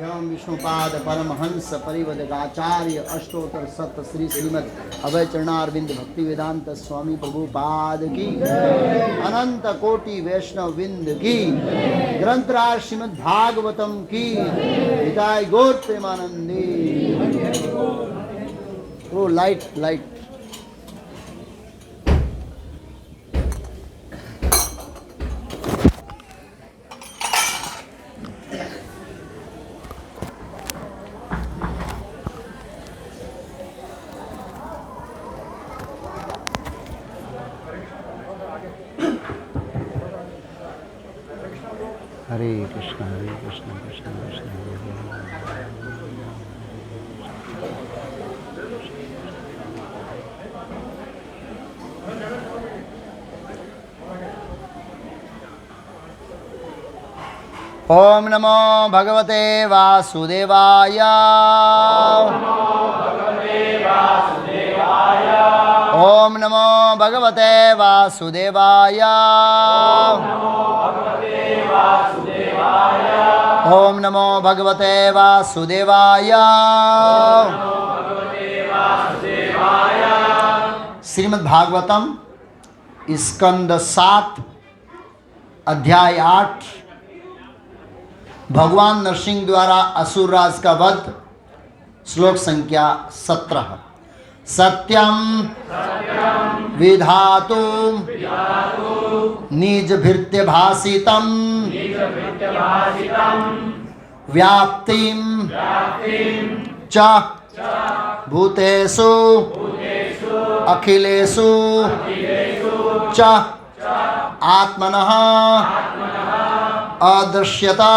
एवं विष्णुपाद परमहंस परिवदगाचार्य अष्टोत्तर सत श्री श्रीमद अभय चरणारविंद भक्ति वेदांत स्वामी प्रभुपाद की अनंत कोटि वैष्णव विंद की ग्रंथराज श्रीमद् भागवतम की हिताय गौर प्रेमानंदी। ओ लाइट लाइट हरे कृष्ण कृष्ण कृष्ण ओम नमो भगवते वासुदेवाय। ओम नमो भगवते वासुदेवाय। ओम नमो भगवते वासुदेवाय। श्रीमद् भागवतम स्कंद 7 अध्याय 8 भगवान नरसिंह द्वारा असुरराज का वध। श्लोक संख्या 17। सत्यम विधातुम निज भृत्य भाषितम व्याप्तिम च भूतेषु अखिलेषु च आत्मनः अदृश्यता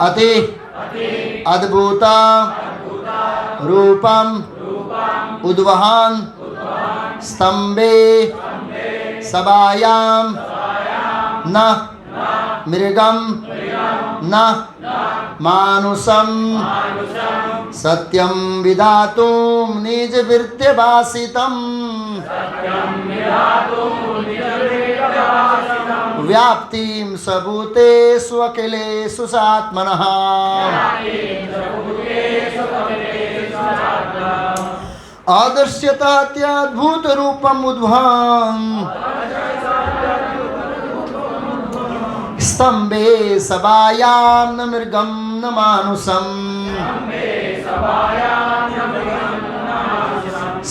अति अद्भुत रूपम उद्वहन स्तंभे सभायाम न मृगम न मानुषम सत्यम विधातुम निज भृत्य भाषितम व्याप्तिम सबूतेषु अखिलेषु सात्मनः अदृश्यतात्यद्भुत रूपम उद्वहन् स्तंभे सभायां न मृगम न मानुषम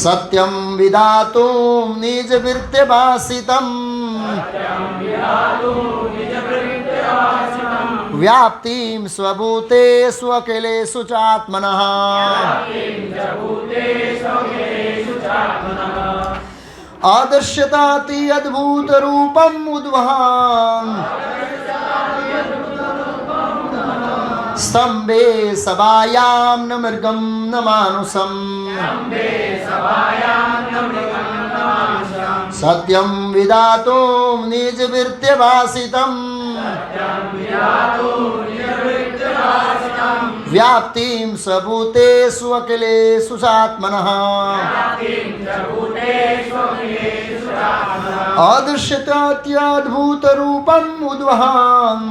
सत्यम विधातुम निज भृत्य भाषितम व्याप्तिम स्वभूतेषु अखिलेषु चात्मनः अदृश्यताति अद्भुत रूपम उद्वहन् स्तंभे सभायां न मृगम न मानुषम सत्यम विधातुम निज भृत्य भाषितम व्याप्तिम सबूतेषु अखिलेषु सात्मनः अदृश्यतात्यद्भुत रूपम उद्वहन्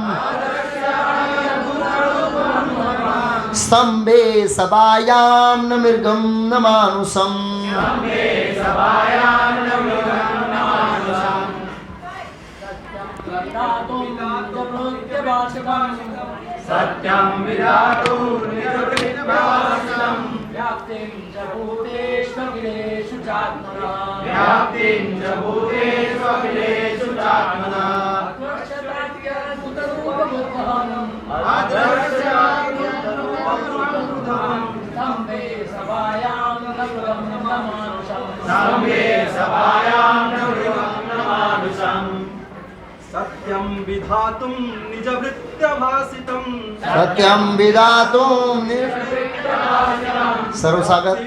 स्तंभे सभायां न मृगम न मानुषम सत्यं विधातु निजभृत्यभाषितम् व्याप्तिं च भूतेषु अखिलेषु चात्मनः व्याप्तिं च भूतेषु अखिलेषु चात्मनः स्तंभे सभायां न मृगं न मानुषम् स्तंभे सभायां न मृगं न मानुषम् सत्यं विधातुं निजभृत्यभाषितं सत्यम विधातुम सर्वसागर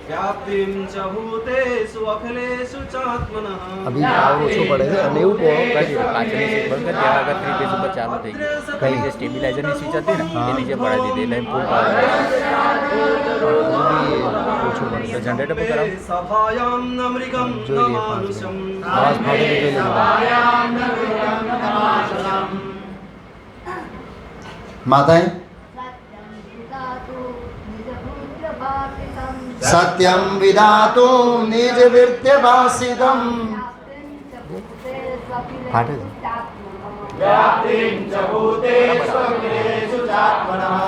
व्याप्तिं च भूतेषु अखिलेषु चात्मनः अभी भाव ओછો પડે છે અને એવું કહો પાછળની સીટ બંધ કરી ત્યાં આગળ 3 પેજ ઉપર ચાલુ થઈ ગયું કઈ જે સ્ટેબિલાઇઝરની સ્વિચ હતી ને એ નીચે પડાવી દીધી એટલે ફૂલ પાવર ઓછું પડે તો જનરેટર પર કરાવો સભાયાं ન મૃગં ન માનુષમ આવાજ ભાવ माताएं, सत्यम विधातु निज वृत्य भाषितम व्याप्तिं च भूतेषु अखिलेषु चात्मनः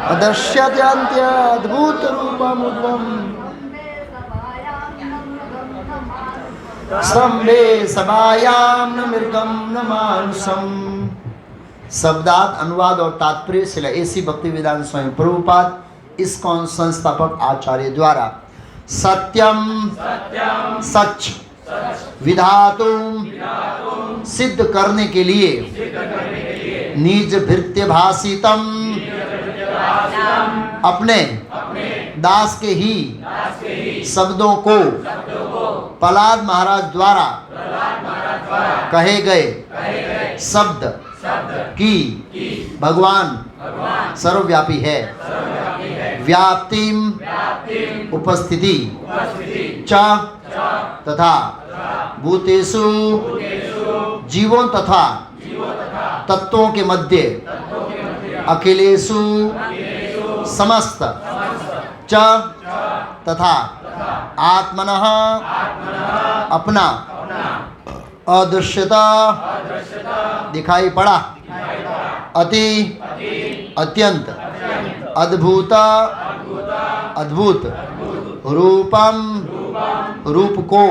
अदृश्यते अद्भुत रूपमुद्वम स्तंभे सभायां न मृगम न मानुषम। शब्दार्थ, अनुवाद और तात्पर्य शिला ऐसी भक्ति वेदांत स्वामी प्रभुपाद इस्कॉन संस्थापक आचार्य द्वारा सत्यम सच विधातुम सिद्ध करने के लिए निज भृत्य भाषितम अपने दास के ही शब्दों को प्रहलाद महाराज द्वारा कहे गए शब्द की भगवान सर्वव्यापी है। व्याप्तिम उपस्थिति च तथा भूतेषु जीवों तथा तत्वों के मध्य अखिलेषु समस्त च तथा आत्मनः अपना अदृश्यता दिखाई पड़ा अति अत्यंत अद्भुत अद्भुत रूपम रूप को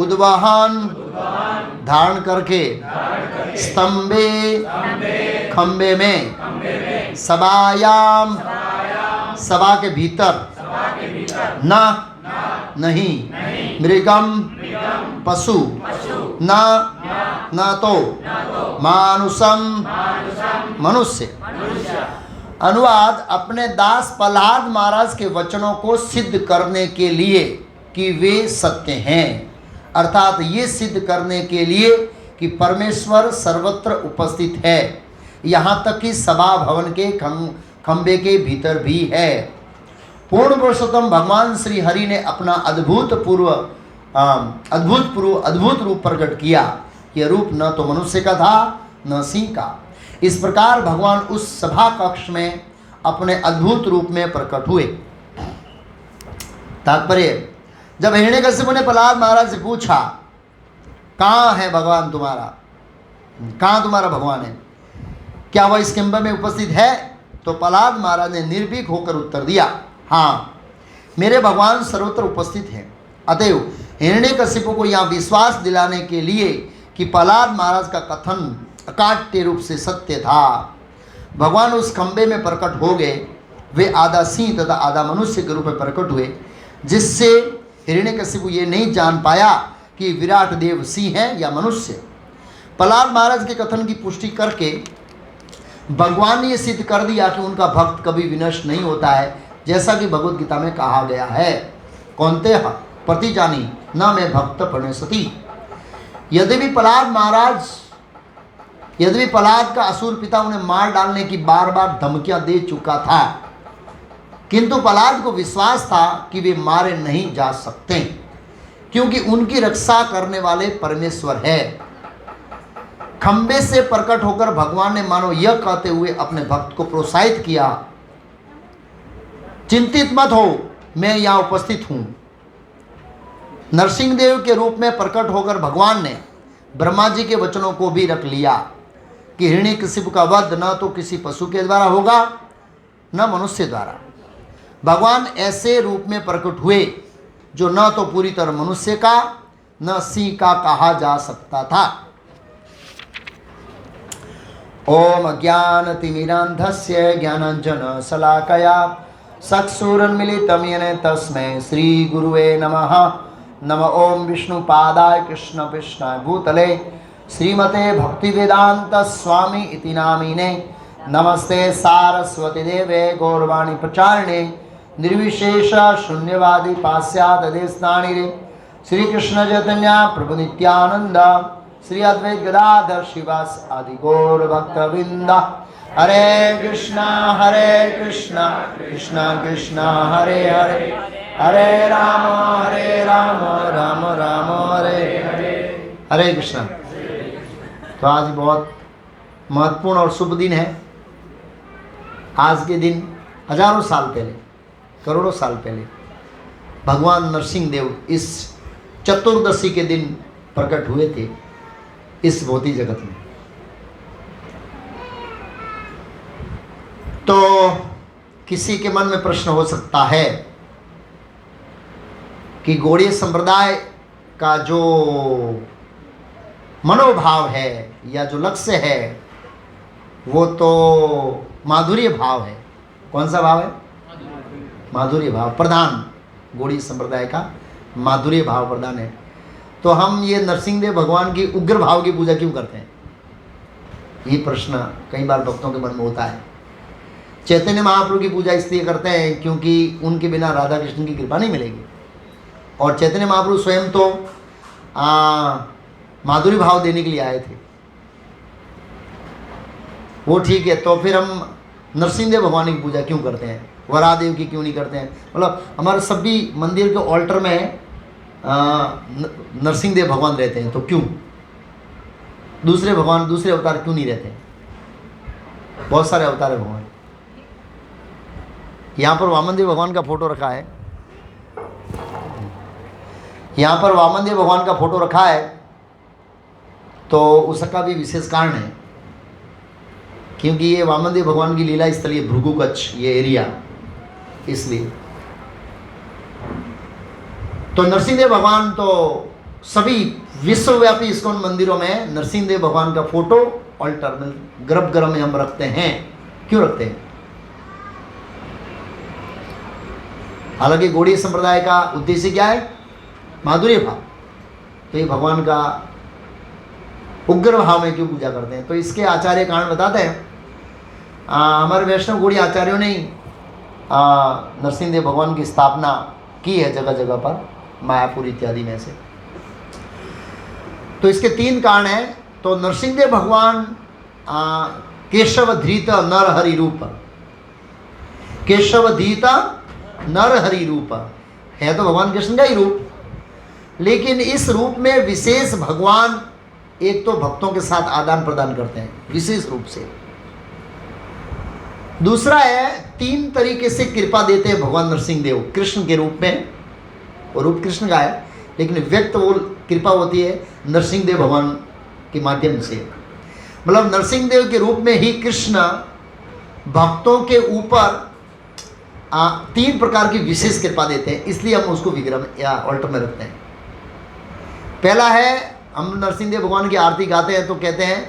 उद्वहन धारण करके स्तंभे खंबे में सभायाम सभा के भीतर न नहीं मृगम पशु न तो मानुषम मनुष्य। अनुवाद, अपने दास प्रहलाद महाराज के वचनों को सिद्ध करने के लिए कि वे सत्य हैं, अर्थात ये सिद्ध करने के लिए कि परमेश्वर सर्वत्र उपस्थित है, यहाँ तक कि सभा भवन के खंबे के भीतर भी है। पूर्ण पुरुषोत्तम भगवान श्री हरि ने अपना अद्भुत रूप प्रकट किया। यह रूप न तो मनुष्य का था न सिंह का। इस प्रकार भगवान उस सभा कक्ष में अपने अद्भुत रूप में प्रकट हुए। तात्पर्य, जब हिरण्यकशिपु ने प्रहलाद महाराज से पूछा कहाँ है भगवान तुम्हारा, कहाँ तुम्हारा भगवान है, क्या वह इस खंबे में उपस्थित है, तो प्रहलाद महाराज ने निर्भीक होकर उत्तर दिया, हाँ मेरे भगवान सर्वत्र उपस्थित हैं। अतएव हिरण्यकशिपु को यहाँ विश्वास दिलाने के लिए कि प्रहलाद महाराज का कथन अकाट्य रूप से सत्य था, भगवान उस खंबे में प्रकट हो गए। वे आधा सिंह तथा आधा मनुष्य के रूप में प्रकट हुए, जिससे हिरण्यकशिपु ये नहीं जान पाया कि विराट देव सिंह है या मनुष्य। प्रहलाद महाराज के कथन की पुष्टि करके भगवान ने ये सिद्ध कर दिया कि उनका भक्त कभी विनष्ट नहीं होता है, जैसा कि भगवद गीता में कहा गया है, कौन्तेय प्रतिजानी न मैं भक्त प्रणश्यति। यद्यपि प्रहलाद का असुर पिता उन्हें मार डालने की बार बार धमकियां दे चुका था, किंतु प्रहलाद को विश्वास था कि वे मारे नहीं जा सकते, क्योंकि उनकी रक्षा करने वाले परमेश्वर है। खंबे से प्रकट होकर भगवान ने मानो यह कहते हुए अपने भक्त को प्रोत्साहित किया, चिंतित मत हो, मैं यहाँ उपस्थित हूँ। नरसिंहदेव के रूप में प्रकट होकर भगवान ने ब्रह्मा जी के वचनों को भी रख लिया कि हिरण्यकशिपु का वध न तो किसी पशु के द्वारा होगा न मनुष्य द्वारा। भगवान ऐसे रूप में प्रकट हुए जो न तो पूरी तरह मनुष्य का न सिंह का कहा जा सकता था। ओम ज्ञानतिमिरान्धस्य ज्ञानाञ्जनशलाकया चक्षुरुन्मीलितं येन तस्मै श्री गुरुवे नमः। नमः ओम विष्णुपादाय कृष्णपृष्ठाय भूतले श्रीमते भक्तिवेदांत स्वामी इति नामिने। नमस्ते सारस्वती देवे गौरवाणी प्रचारिणे निर्विशेष शून्यवादी पाश्चात्यदेशतानिरे। श्री कृष्ण चैतन्य प्रभु नित्यानंद श्री अद्वैत गदाधर शिवास आदि गौर भक्तवृंद। हरे कृष्णा कृष्णा कृष्णा हरे हरे, हरे राम राम राम राम हरे हरे। हरे कृष्णा। तो आज बहुत महत्वपूर्ण और शुभ दिन है। आज के दिन हजारों साल पहले, करोड़ों साल पहले भगवान नरसिंह देव इस चतुर्दशी के दिन प्रकट हुए थे इस भौतिक जगत में। तो किसी के मन में प्रश्न हो सकता है कि गौड़ीय संप्रदाय का जो मनोभाव है या जो लक्ष्य है वो तो माधुर्य भाव है। कौन सा भाव है? माधुर्य भाव प्रधान। गौड़ीय संप्रदाय का माधुर्य भाव प्रधान है। तो हम ये नरसिंह देव भगवान की उग्र भाव की पूजा क्यों करते हैं? ये प्रश्न कई बार भक्तों के मन में होता है। चैतन्य महाप्रभु की पूजा इसलिए करते हैं क्योंकि उनके बिना राधा कृष्ण की कृपा नहीं मिलेगी। और चैतन्य महाप्रभु स्वयं तो माधुर्य भाव देने के लिए आए थे। वो ठीक है, तो फिर हम नरसिंह देव भगवान की पूजा क्यों करते हैं? वरादेव की क्यों नहीं करते हैं? मतलब हमारे सभी मंदिर के ऑल्टर में नरसिंह देव भगवान रहते हैं, तो क्यों दूसरे भगवान, दूसरे अवतार क्यों नहीं रहते? बहुत सारे अवतार है भगवान। यहाँ पर वामन देव भगवान का फोटो रखा है। यहाँ पर वामन देव भगवान का फोटो रखा है, तो उसका भी विशेष कारण है, क्योंकि ये वामन देव भगवान की लीला स्थलीय भृगु कच्छ ये एरिया, इसलिए। तो नरसिंह देव भगवान तो सभी विश्वव्यापी इस्कॉन मंदिरों में नरसिंह देव भगवान का फोटो ऑल्टर में गर्भगृह में हम रखते हैं। क्यों रखते हैं? हालांकि गौड़ीय संप्रदाय का उद्देश्य क्या है? माधुर्य भाव। तो ये भगवान का उग्र भाव में क्यों पूजा करते हैं? तो इसके आचार्य कारण बताते हैं। हमारे वैष्णव गौड़ीय आचार्यों ने नरसिंह देव भगवान की स्थापना की है जगह जगह पर, मायापुर इत्यादि में से। तो इसके 3 कारण हैं। तो नरसिंह देव भगवान केशव धृत नर हरि रूप, केशव धृत नर हरि रूप है, तो भगवान कृष्ण का ही रूप। लेकिन इस रूप में विशेष भगवान एक तो भक्तों के साथ आदान प्रदान करते हैं विशेष रूप से। दूसरा है 3 तरीके से कृपा देते हैं भगवान नरसिंह देव कृष्ण के रूप में। वो रूप कृष्ण का है, लेकिन व्यक्त वो कृपा होती है नरसिंह देव भगवान के माध्यम से। मतलब नरसिंह देव के रूप में ही कृष्ण भक्तों के ऊपर 3 प्रकार की विशेष कृपा देते हैं, इसलिए हम उसको विग्रह या ऑल्टर में रखते हैं। पहला है, हम नरसिंह देव भगवान की आरती गाते हैं तो कहते हैं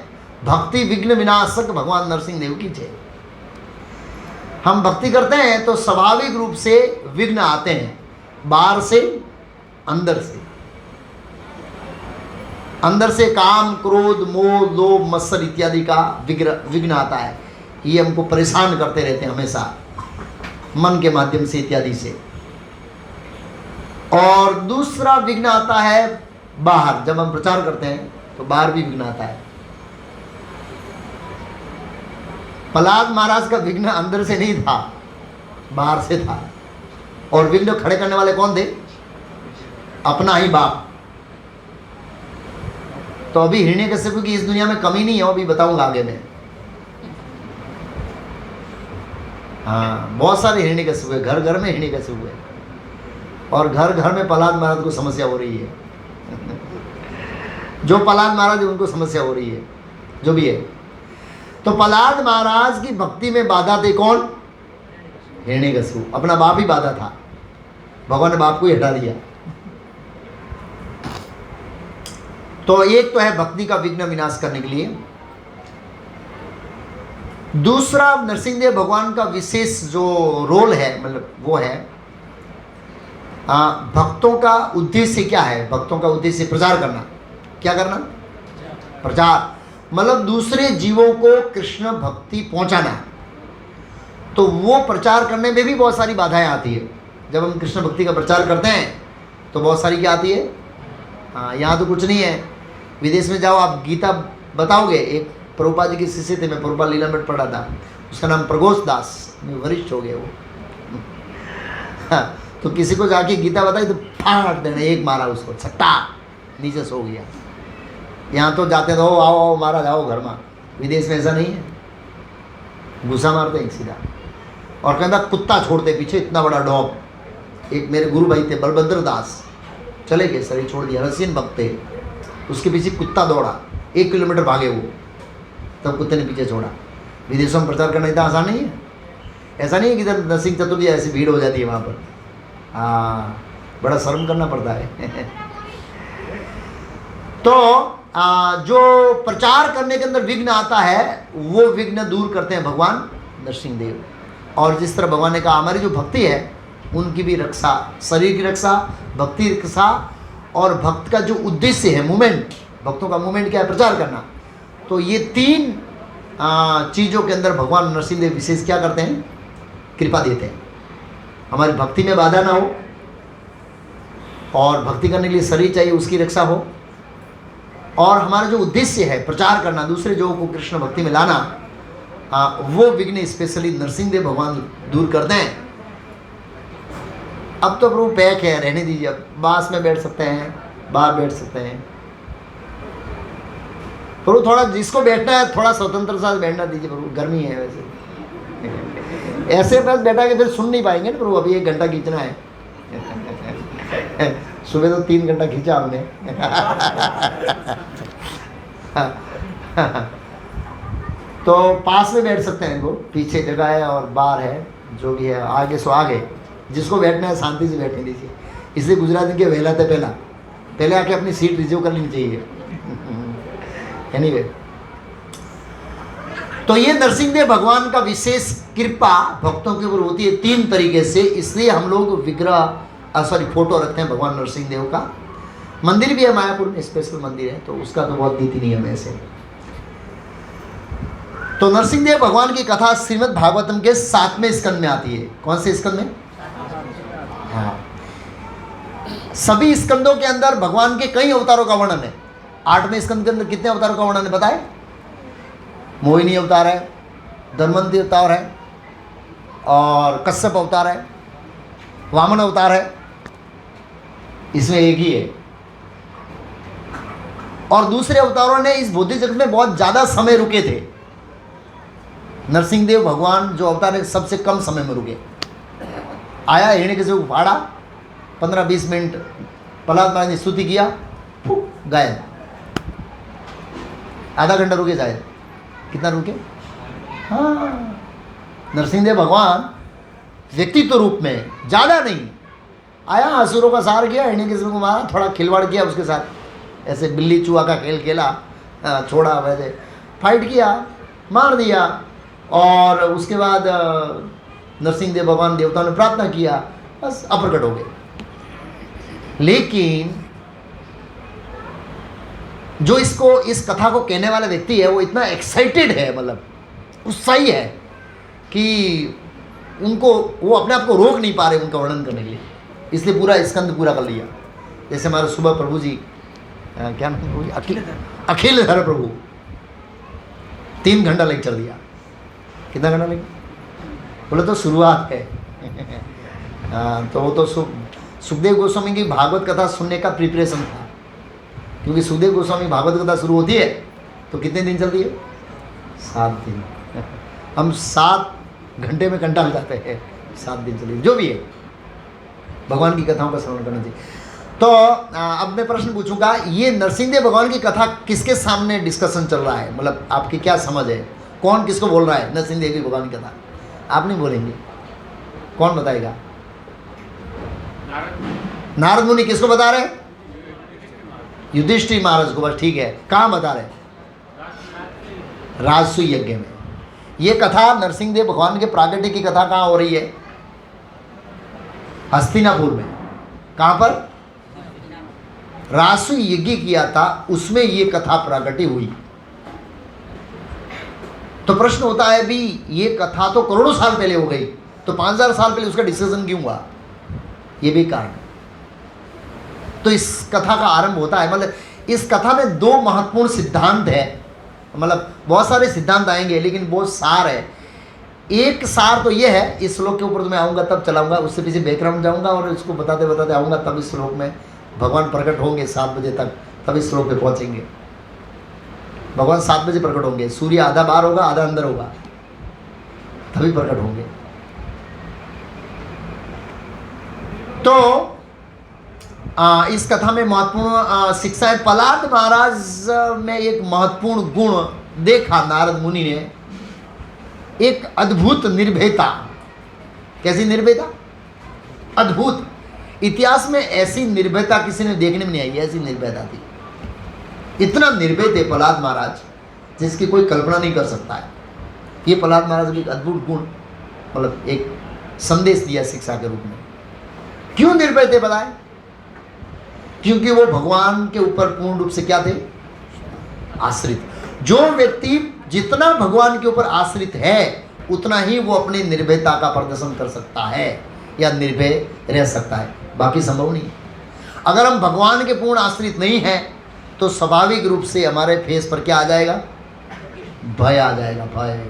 भक्ति विघ्न विनाशक भगवान नरसिंह देव की जय। हम भक्ति करते हैं तो स्वाभाविक रूप से विघ्न आते हैं, बाहर से अंदर से। अंदर से काम, क्रोध, मोह, लोभ, मत्सर इत्यादि का विघ्न आता है। ये हमको परेशान करते रहते हैं हमेशा, मन के माध्यम से इत्यादि से। और दूसरा विघ्न आता है बाहर, जब हम प्रचार करते हैं तो बाहर भी विघ्न आता है। प्रहलाद महाराज का विघ्न अंदर से नहीं था, बाहर से था। और विघ्न खड़े करने वाले कौन थे? अपना ही बाप। तो अभी हिरण्यकश्यप की इस दुनिया में कमी नहीं है, अभी बताऊंगा आगे में। हाँ, बहुत सारे हिरण्यकश्यप हुए, घर घर में हिरण्यकश्यप हुए, और घर घर में प्रहलाद महाराज को समस्या हो रही है। जो प्रहलाद महाराज उनको समस्या हो रही है, जो भी है। तो प्रहलाद महाराज की भक्ति में बाधा थे कौन? हिरण्यकश्यप। अपना बाप ही बाधा था, भगवान ने बाप को ही हटा दिया। तो एक तो है भक्ति का विघ्न विनाश करने के लिए। दूसरा नरसिंह देव भगवान का विशेष जो रोल है, मतलब वो है भक्तों का उद्देश्य क्या है? भक्तों का उद्देश्य प्रचार करना। क्या करना? प्रचार, मतलब दूसरे जीवों को कृष्ण भक्ति पहुंचाना। तो वो प्रचार करने में भी बहुत सारी बाधाएं आती है। जब हम कृष्ण भक्ति का प्रचार करते हैं तो बहुत सारी क्या आती है? हाँ, यहाँ तो कुछ नहीं है। विदेश में जाओ, आप गीता बताओगे। एक प्रभुपाद जी के शिष्य थे, मैं प्रभुपाद लीलामृत पढ़ा था, उसका नाम प्रघोष दास, वरिष्ठ हो गए वो। हाँ, तो किसी को जाके गीता बताई तो फाड़ देना, एक मारा उसको, छट्टा नीचे सो गया। यहाँ तो जाते तो आओ आओ महाराज आओ घर में, विदेश में ऐसा नहीं है, गुस्सा मारते हैं सीधा। और कहता कुत्ता छोड़ते पीछे, इतना बड़ा डॉग। एक मेरे गुरु भाई थे बलभद्र दास, चले गए, शरीर छोड़ दिया, रसियन भक्त थे, उसके पीछे कुत्ता दौड़ा, 1 किलोमीटर भागे वो, तब कुत्ते ने पीछे छोड़ा। विदेशों में प्रचार करना इतना आसान नहीं है, ऐसा नहीं है कि इधर नरसिंह चतुर्थी ऐसी भीड़ हो जाती है वहाँ पर। हाँ, बड़ा शर्म करना पड़ता है। तो जो प्रचार करने के अंदर विघ्न आता है, वो विघ्न दूर करते हैं भगवान नरसिंह देव। और जिस तरह भगवान ने कहा हमारी जो भक्ति है उनकी भी रक्षा, शरीर की रक्षा, भक्ति की रक्षा, और भक्त का जो उद्देश्य है मूवमेंट, भक्तों का मूवमेंट क्या है, प्रचार करना। तो ये 3 चीज़ों के अंदर भगवान नरसिंह देव विशेष क्या करते हैं, कृपा देते हैं। हमारी भक्ति में बाधा ना हो, और भक्ति करने के लिए शरीर चाहिए उसकी रक्षा हो, और हमारा जो उद्देश्य है प्रचार करना, दूसरे लोगों को कृष्ण भक्ति में लाना, वो विघ्न स्पेशली नरसिंह देव भगवान दूर करते हैं। अब तो प्रभु पैक है, रहने दीजिए, अब बास में बैठ सकते हैं, बाहर बैठ सकते हैं। प्रभु थोड़ा जिसको बैठना है थोड़ा स्वतंत्रता से बैठना दीजिए प्रभु, गर्मी है वैसे। ऐसे बस बैठा के फिर सुन नहीं पाएंगे ना प्रभु, अभी 1 घंटा खींचना है। सुबह तो 3 घंटा खींचा हमने। तो पास में बैठ सकते हैं इनको, पीछे जगह है और बाहर है, जो भी है आगे सो आगे, जिसको बैठना है शांति से बैठने दीजिए। इसलिए गुजराती के वहला थे पहले आके अपनी सीट रिजर्व कर लेनी चाहिए। एनीवे, तो ये नरसिंह देव भगवान का विशेष कृपा भक्तों के ऊपर होती है 3 तरीके से। इसलिए हम लोग विग्रह फोटो रखते हैं भगवान नरसिंह देव का। मंदिर भी है मायापुर में, स्पेशल मंदिर है, तो उसका तो बहुत नीति नियम है ऐसे। तो नरसिंह देव भगवान की कथा श्रीमद् भागवतम के 7वें स्कंद में आती है। कौन से स्कंद में? हाँ, सभी स्कंदों के अंदर भगवान के कई अवतारों का वर्णन है। 8वें स्कंद के अंदर कितने अवतारों का वर्णन है बताए? मोहिनी अवतार है, धन्वंतरी अवतार है, और कश्यप अवतार है, वामन अवतार है, इसमें एक ही है। और दूसरे अवतारों ने इस भौतिक जगत में बहुत ज़्यादा समय रुके थे। नरसिंह देव भगवान जो अवतार है सबसे कम समय में रुके। आया, हिरण्यकशिपु को फाड़ा, 15-20 मिनट प्रहलाद महाराज ने स्तुति किया, गायब। आधा घंटा रुके शायद, कितना रुके? हाँ, नरसिंह देव भगवान व्यक्तित्व रूप में ज़्यादा नहीं आया, असुरों का सार किया, हिरण्यकशिपु को मारा, थोड़ा खिलवाड़ किया उसके साथ, ऐसे बिल्ली चूहा का खेल खेला, छोड़ा, वैसे फाइट किया, मार दिया, और उसके बाद नरसिंह देव भगवान देवताओं ने प्रार्थना किया, बस अप्रकट हो गए। लेकिन जो इस कथा को कहने वाला व्यक्ति है वो इतना एक्साइटेड है, मतलब उत्साही है कि वो अपने आप को रोक नहीं पा रहे उनका वर्णन करने के लिए, इसलिए पूरा स्कंद पूरा कर लिया। जैसे हमारे सुबह प्रभु जी, क्या नाम प्रभु जी, अखिलधर प्रभु, 3 घंटा लेक्चर दिया। कितना घंटा लेक्चर? बोले तो शुरुआत है। तो वो तो सुखदेव गोस्वामी की भागवत कथा सुनने का प्रिपरेशन था, क्योंकि सुखदेव गोस्वामी भागवत कथा शुरू होती है तो कितने दिन चलती है? 7 दिन। हम 7 घंटे में कंटाल जाते हैं, 7 दिन चलिए, जो भी है भगवान की कथाओं का श्रवण करना चाहिए। तो अब मैं प्रश्न पूछूंगा, ये नरसिंह देव भगवान की कथा किसके सामने डिस्कशन चल रहा है? मतलब आपकी क्या समझ है, कौन किसको बोल रहा है नरसिंह देव की भगवान की कथा? आप नहीं बोलेंगे, कौन बताएगा? नारद मुनि किसको बता रहे? युधिष्ठिर महाराज को, बस ठीक है। कहाँ बता रहे? राजसूय यज्ञ में। ये कथा नरसिंह देव भगवान के प्रागट्य की कथा कहाँ हो रही है? हस्तिनापुर में। कहाँ पर? राजसूय यज्ञ किया था, उसमें ये कथा प्रागट्य हुई। तो प्रश्न होता है भी, ये कथा तो करोड़ों साल पहले हो गई, तो 5000 साल पहले उसका डिस्कशन क्यों हुआ? ये भी कारण। तो इस कथा का आरंभ होता है, मतलब इस कथा में 2 महत्वपूर्ण सिद्धांत है, मतलब बहुत सारे सिद्धांत आएंगे लेकिन बहुत सार है। एक सार तो ये है, इस श्लोक के ऊपर तो मैं आऊँगा तब चलाऊंगा, उससे पीछे बैकग्राउंड जाऊँगा और इसको बताते बताते आऊँगा, तब इस श्लोक में भगवान प्रकट होंगे 7 बजे तक, तब इस श्लोक पे पहुँचेंगे। भगवान 7 बजे प्रकट होंगे, सूर्य आधा बाहर होगा आधा अंदर होगा, तभी प्रकट होंगे। तो इस कथा में महत्वपूर्ण शिक्षा है। प्रहलाद महाराज में एक महत्वपूर्ण गुण देखा नारद मुनि ने, एक अद्भुत निर्भयता। कैसी निर्भयता? अद्भुत। इतिहास में ऐसी निर्भयता किसी ने देखने में नहीं आई, ऐसी निर्भयता थी। इतना निर्भय थे प्रहलाद महाराज जिसकी कोई कल्पना नहीं कर सकता है। ये प्रहलाद महाराज का एक अद्भुत गुण, मतलब एक संदेश दिया शिक्षा के रूप में। क्यों निर्भय थे बताएं? क्योंकि वो भगवान के ऊपर पूर्ण रूप से क्या थे? आश्रित। जो व्यक्ति जितना भगवान के ऊपर आश्रित है उतना ही वो अपनी निर्भयता का प्रदर्शन कर सकता है या निर्भय रह सकता है, बाकी संभव नहीं। अगर हम भगवान के पूर्ण आश्रित नहीं हैं तो स्वाभाविक रूप से हमारे फेस पर क्या आ जाएगा? भय आ जाएगा, भय।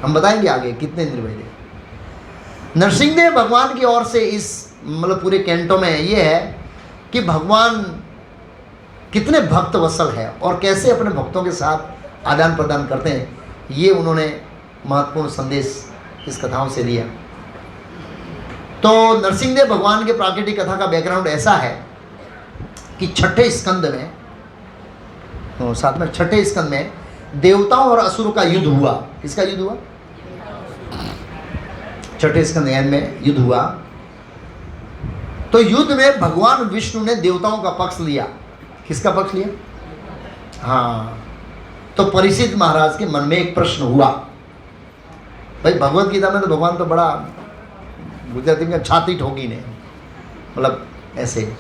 हम बताएंगे आगे कितने निर्भय थे। नरसिंहदेव भगवान की ओर से इस मतलब पूरे कैंटो में ये है कि भगवान कितने भक्त वत्सल है और कैसे अपने भक्तों के साथ आदान प्रदान करते हैं, ये उन्होंने महत्वपूर्ण संदेश इस कथाओं से लिया। तो नरसिंहदेव भगवान के प्राकृतिक कथा का बैकग्राउंड ऐसा है कि छठे स्कंद में, साथ में छठे स्कंद में देवताओं और असुरों का युद्ध हुआ। किसका युद्ध हुआ? छठे स्कंद में युद्ध हुआ। तो युद्ध में भगवान विष्णु ने देवताओं का पक्ष लिया। किसका पक्ष लिया? हाँ, तो परीक्षित महाराज के मन में एक प्रश्न हुआ। भाई भगवत गीता में तो भगवान तो बड़ा गुजराती में छाती ठोकी ने, मतलब ऐसे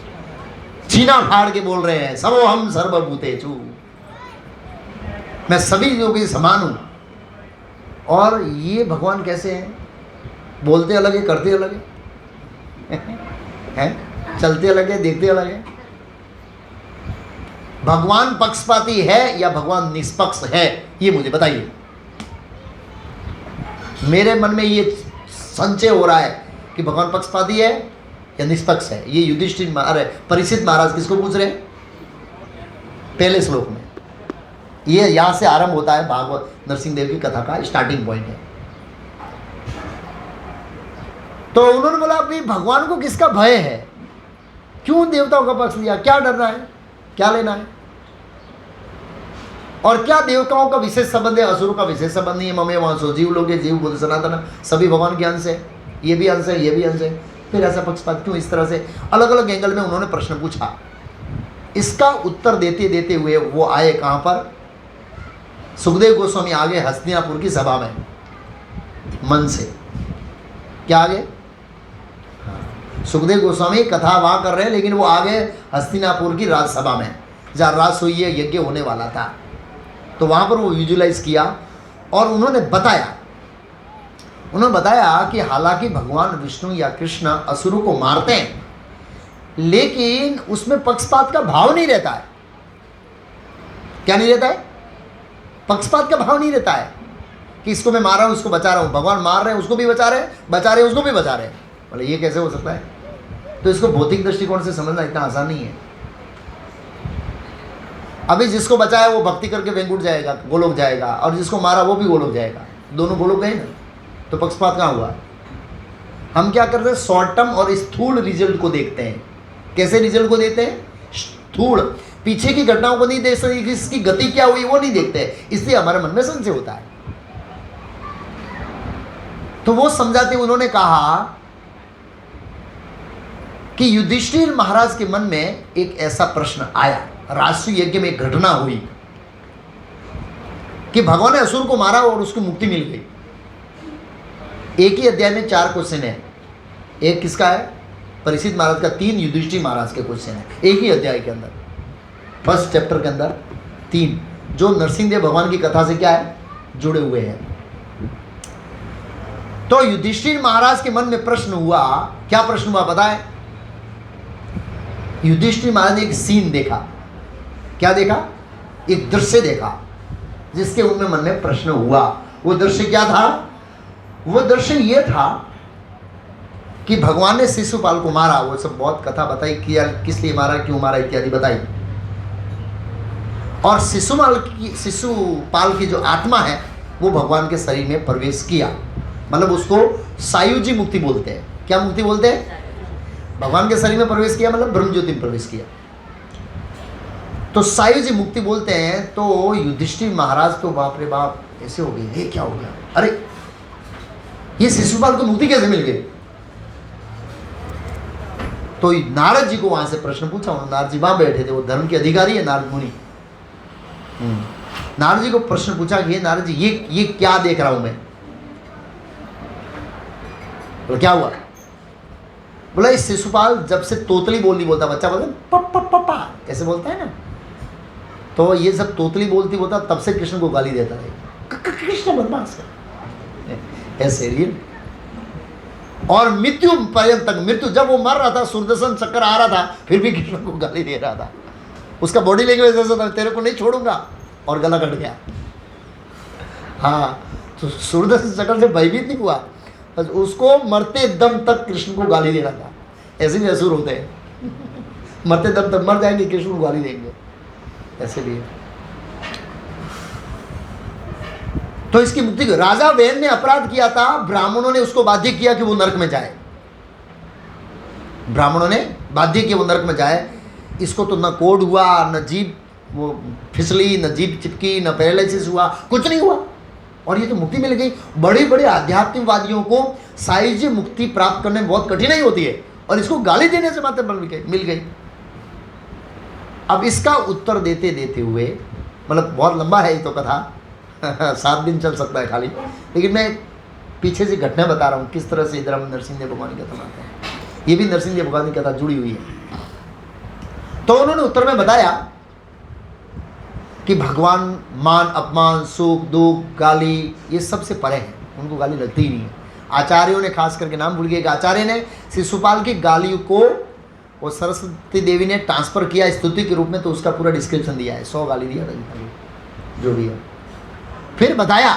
छीना फाड़ के बोल रहे हैं, सर्वोहम सर्वभूतेषु, मैं सभी लोगों के समान हूं। और ये भगवान कैसे हैं? बोलते अलग है, करते अलग है, चलते अलग है, देखते अलग है। भगवान पक्षपाती है या भगवान निष्पक्ष है, ये मुझे बताइए। मेरे मन में ये संशय हो रहा है कि भगवान पक्षपाती है या निष्पक्ष है। ये युधिष्ठिर परीक्षित महाराज किसको पूछ रहे हैं? पहले श्लोक में। ये यहां से आरंभ होता है भागवत नरसिंहदेव की कथा का स्टार्टिंग पॉइंट है। तो उन्होंने बोला अभी भगवान को किसका भय है? क्यों देवताओं का पक्ष लिया? क्या डरना है? क्या लेना है? और क्या देवताओं का विशेष संबंध है, असुरों का विशेष संबंध नहीं है? ममे वंशो, जीव लोग, जीव बुद्ध सनातन, सभी भगवान के अंश है, ये भी अंश है, ये भी अंश है। फिर ऐसा पक्षपात क्यों? इस तरह से अलग अलग एंगल में उन्होंने प्रश्न पूछा। इसका उत्तर देते देते हुए वो आए कहां पर? सुखदेव गोस्वामी आगे हस्तिनापुर की सभा में, मन से। क्या आगे? सुखदेव गोस्वामी कथा वहां कर रहे हैं, लेकिन वो आगे हस्तिनापुर की राजसभा में, जहाँ राजसूय यज्ञ होने वाला था, तो वहां पर वो विजुलाइज किया और उन्होंने बताया कि हालांकि भगवान विष्णु या कृष्ण असुरों को मारते हैं, लेकिन उसमें पक्षपात का भाव नहीं रहता है। क्या नहीं रहता है? पक्षपात का भाव नहीं रहता है कि इसको मैं मार रहा हूं, उसको बचा रहा हूं। भगवान मार रहे हैं, उसको भी बचा रहे हैं, बचा रहे हैं, उसको भी बचा रहे हैं। बोले ये कैसे हो सकता है? तो इसको भौतिक दृष्टिकोण से समझना इतना आसान नहीं है। अभी जिसको बचाया वो भक्ति करके वैकुंठ जाएगा, गोलोक जाएगा, और जिसको मारा वो भी गोलोक जाएगा, दोनों गोलोक गए ना। तो पक्षपात कहाँ हुआ? हम क्या करते हैं? शॉर्ट टर्म और स्थूल रिजल्ट को देखते हैं। कैसे रिजल्ट को देखते हैं? स्थूल, पीछे की घटनाओं को नहीं देख सकते, इसकी गति क्या हुई वो नहीं देखते, इसलिए हमारे मन में संशय होता है। तो वो समझाते उन्होंने कहा कि युधिष्ठिर महाराज के मन में एक ऐसा प्रश्न आया। राजसूय यज्ञ में एक घटना हुई कि भगवान ने असुर को मारा और उसको मुक्ति मिल गई। एक ही अध्याय में 4 क्वेश्चन है। एक किसका है? परीक्षित महाराज का, 3 युधिष्ठिर महाराज के क्वेश्चन है एक ही अध्याय के अंदर, फर्स्ट चैप्टर के अंदर 3, जो नरसिंहदेव भगवान की कथा से क्या है? जुड़े हुए हैं। तो युधिष्ठिर महाराज के मन में प्रश्न हुआ। क्या प्रश्न हुआ पता है? युधिष्ठिर महाराज ने एक सीन देखा। क्या देखा? एक दृश्य देखा जिसके उनमें मन में प्रश्न हुआ। वो दृश्य क्या था? वो दृश्य ये था कि भगवान ने शिशुपाल को मारा। वो सब बहुत कथा बताई, किया किस लिए मारा, क्यों मारा इत्यादि बताई। और शिशुपाल की जो आत्मा है वो भगवान के शरीर में प्रवेश किया, मतलब उसको सायुजी मुक्ति बोलते हैं। क्या मुक्ति बोलते हैं? भगवान के शरीर में प्रवेश किया मतलब ब्रह्म ज्योति में प्रवेश किया, तो सायुजी मुक्ति बोलते हैं। तो युधिष्ठिर महाराज तो बाप रे बाप ऐसे हो गए, ये क्या हो गया, अरे ये शिशुपाल को मुक्ति कैसे मिल गई? तो नारद जी को वहां से प्रश्न पूछा, नारद जी वहां बैठे थे, वो धर्म के अधिकारी है नारद मुनि। नारद जी को प्रश्न पूछा कि नारद जी ये क्या देख रहा हूं मैं? तो क्या हुआ? बोला इस शिशुपाल जब से तोतली बोलनी बोलता, बच्चा बोलता पप्पा कैसे बोलता है ना, तो ये सब तोतली बोलती बोलता, तब से कृष्ण को गाली देता है, कृष्ण बदमाश है ऐसे रियल। और मृत्यु पर्यंत तक, मृत्यु जब वो मर रहा था, सुदर्शन चक्कर आ रहा था, फिर भी कृष्ण को गाली दे रहा था। उसका बॉडी लैंग्वेज ऐसा था, तेरे को नहीं छोड़ूंगा, और गला कट गया। हाँ, तो सुदर्शन चक्कर से भयभीत नहीं हुआ, बस उसको मरते दम तक कृष्ण को गाली दे रहा था। ऐसे भी असुर होते हैं मरते दम तक, मर जाएंगे कृष्ण को गाली देंगे, ऐसे भी है। तो इसकी मुक्ति को राजा वेन ने अपराध किया था, ब्राह्मणों ने उसको बाध्य किया कि वो नरक में जाए, ब्राह्मणों ने बाध्य किया वो नरक में जाए। इसको तो न कोढ़ हुआ, न जीभ वो फिसली, न जीभ चिपकी, न पैरालिसिस हुआ, कुछ नहीं हुआ, और ये तो मुक्ति मिल गई। बड़े बड़े आध्यात्मिकवादियों को सायुज्य मुक्ति प्राप्त करने में बहुत कठिनाई होती है, और इसको गाली देने से मात्र मिल गई। अब इसका उत्तर देते देते हुए, मतलब बहुत लंबा है ये तो कथा 7 दिन चल सकता है खाली, लेकिन मैं पीछे से घटना बता रहा हूँ किस तरह से इधर हम नरसिंह देव भगवान की कथा बनाते हैं। ये भी नरसिंह देव भगवान की कथा जुड़ी हुई है। तो उन्होंने उत्तर में बताया कि भगवान मान अपमान सुख दुख गाली ये सबसे परे है, उनको गाली लगती ही नहीं है। आचार्यों ने खास करके नाम भूल गए कि आचार्य ने शिशुपाल की गाली को वो सरस्वती देवी ने ट्रांसफर किया स्तुति के रूप में, तो उसका पूरा डिस्क्रिप्शन दिया है, 100 गाली दिया था जो भी है। फिर बताया,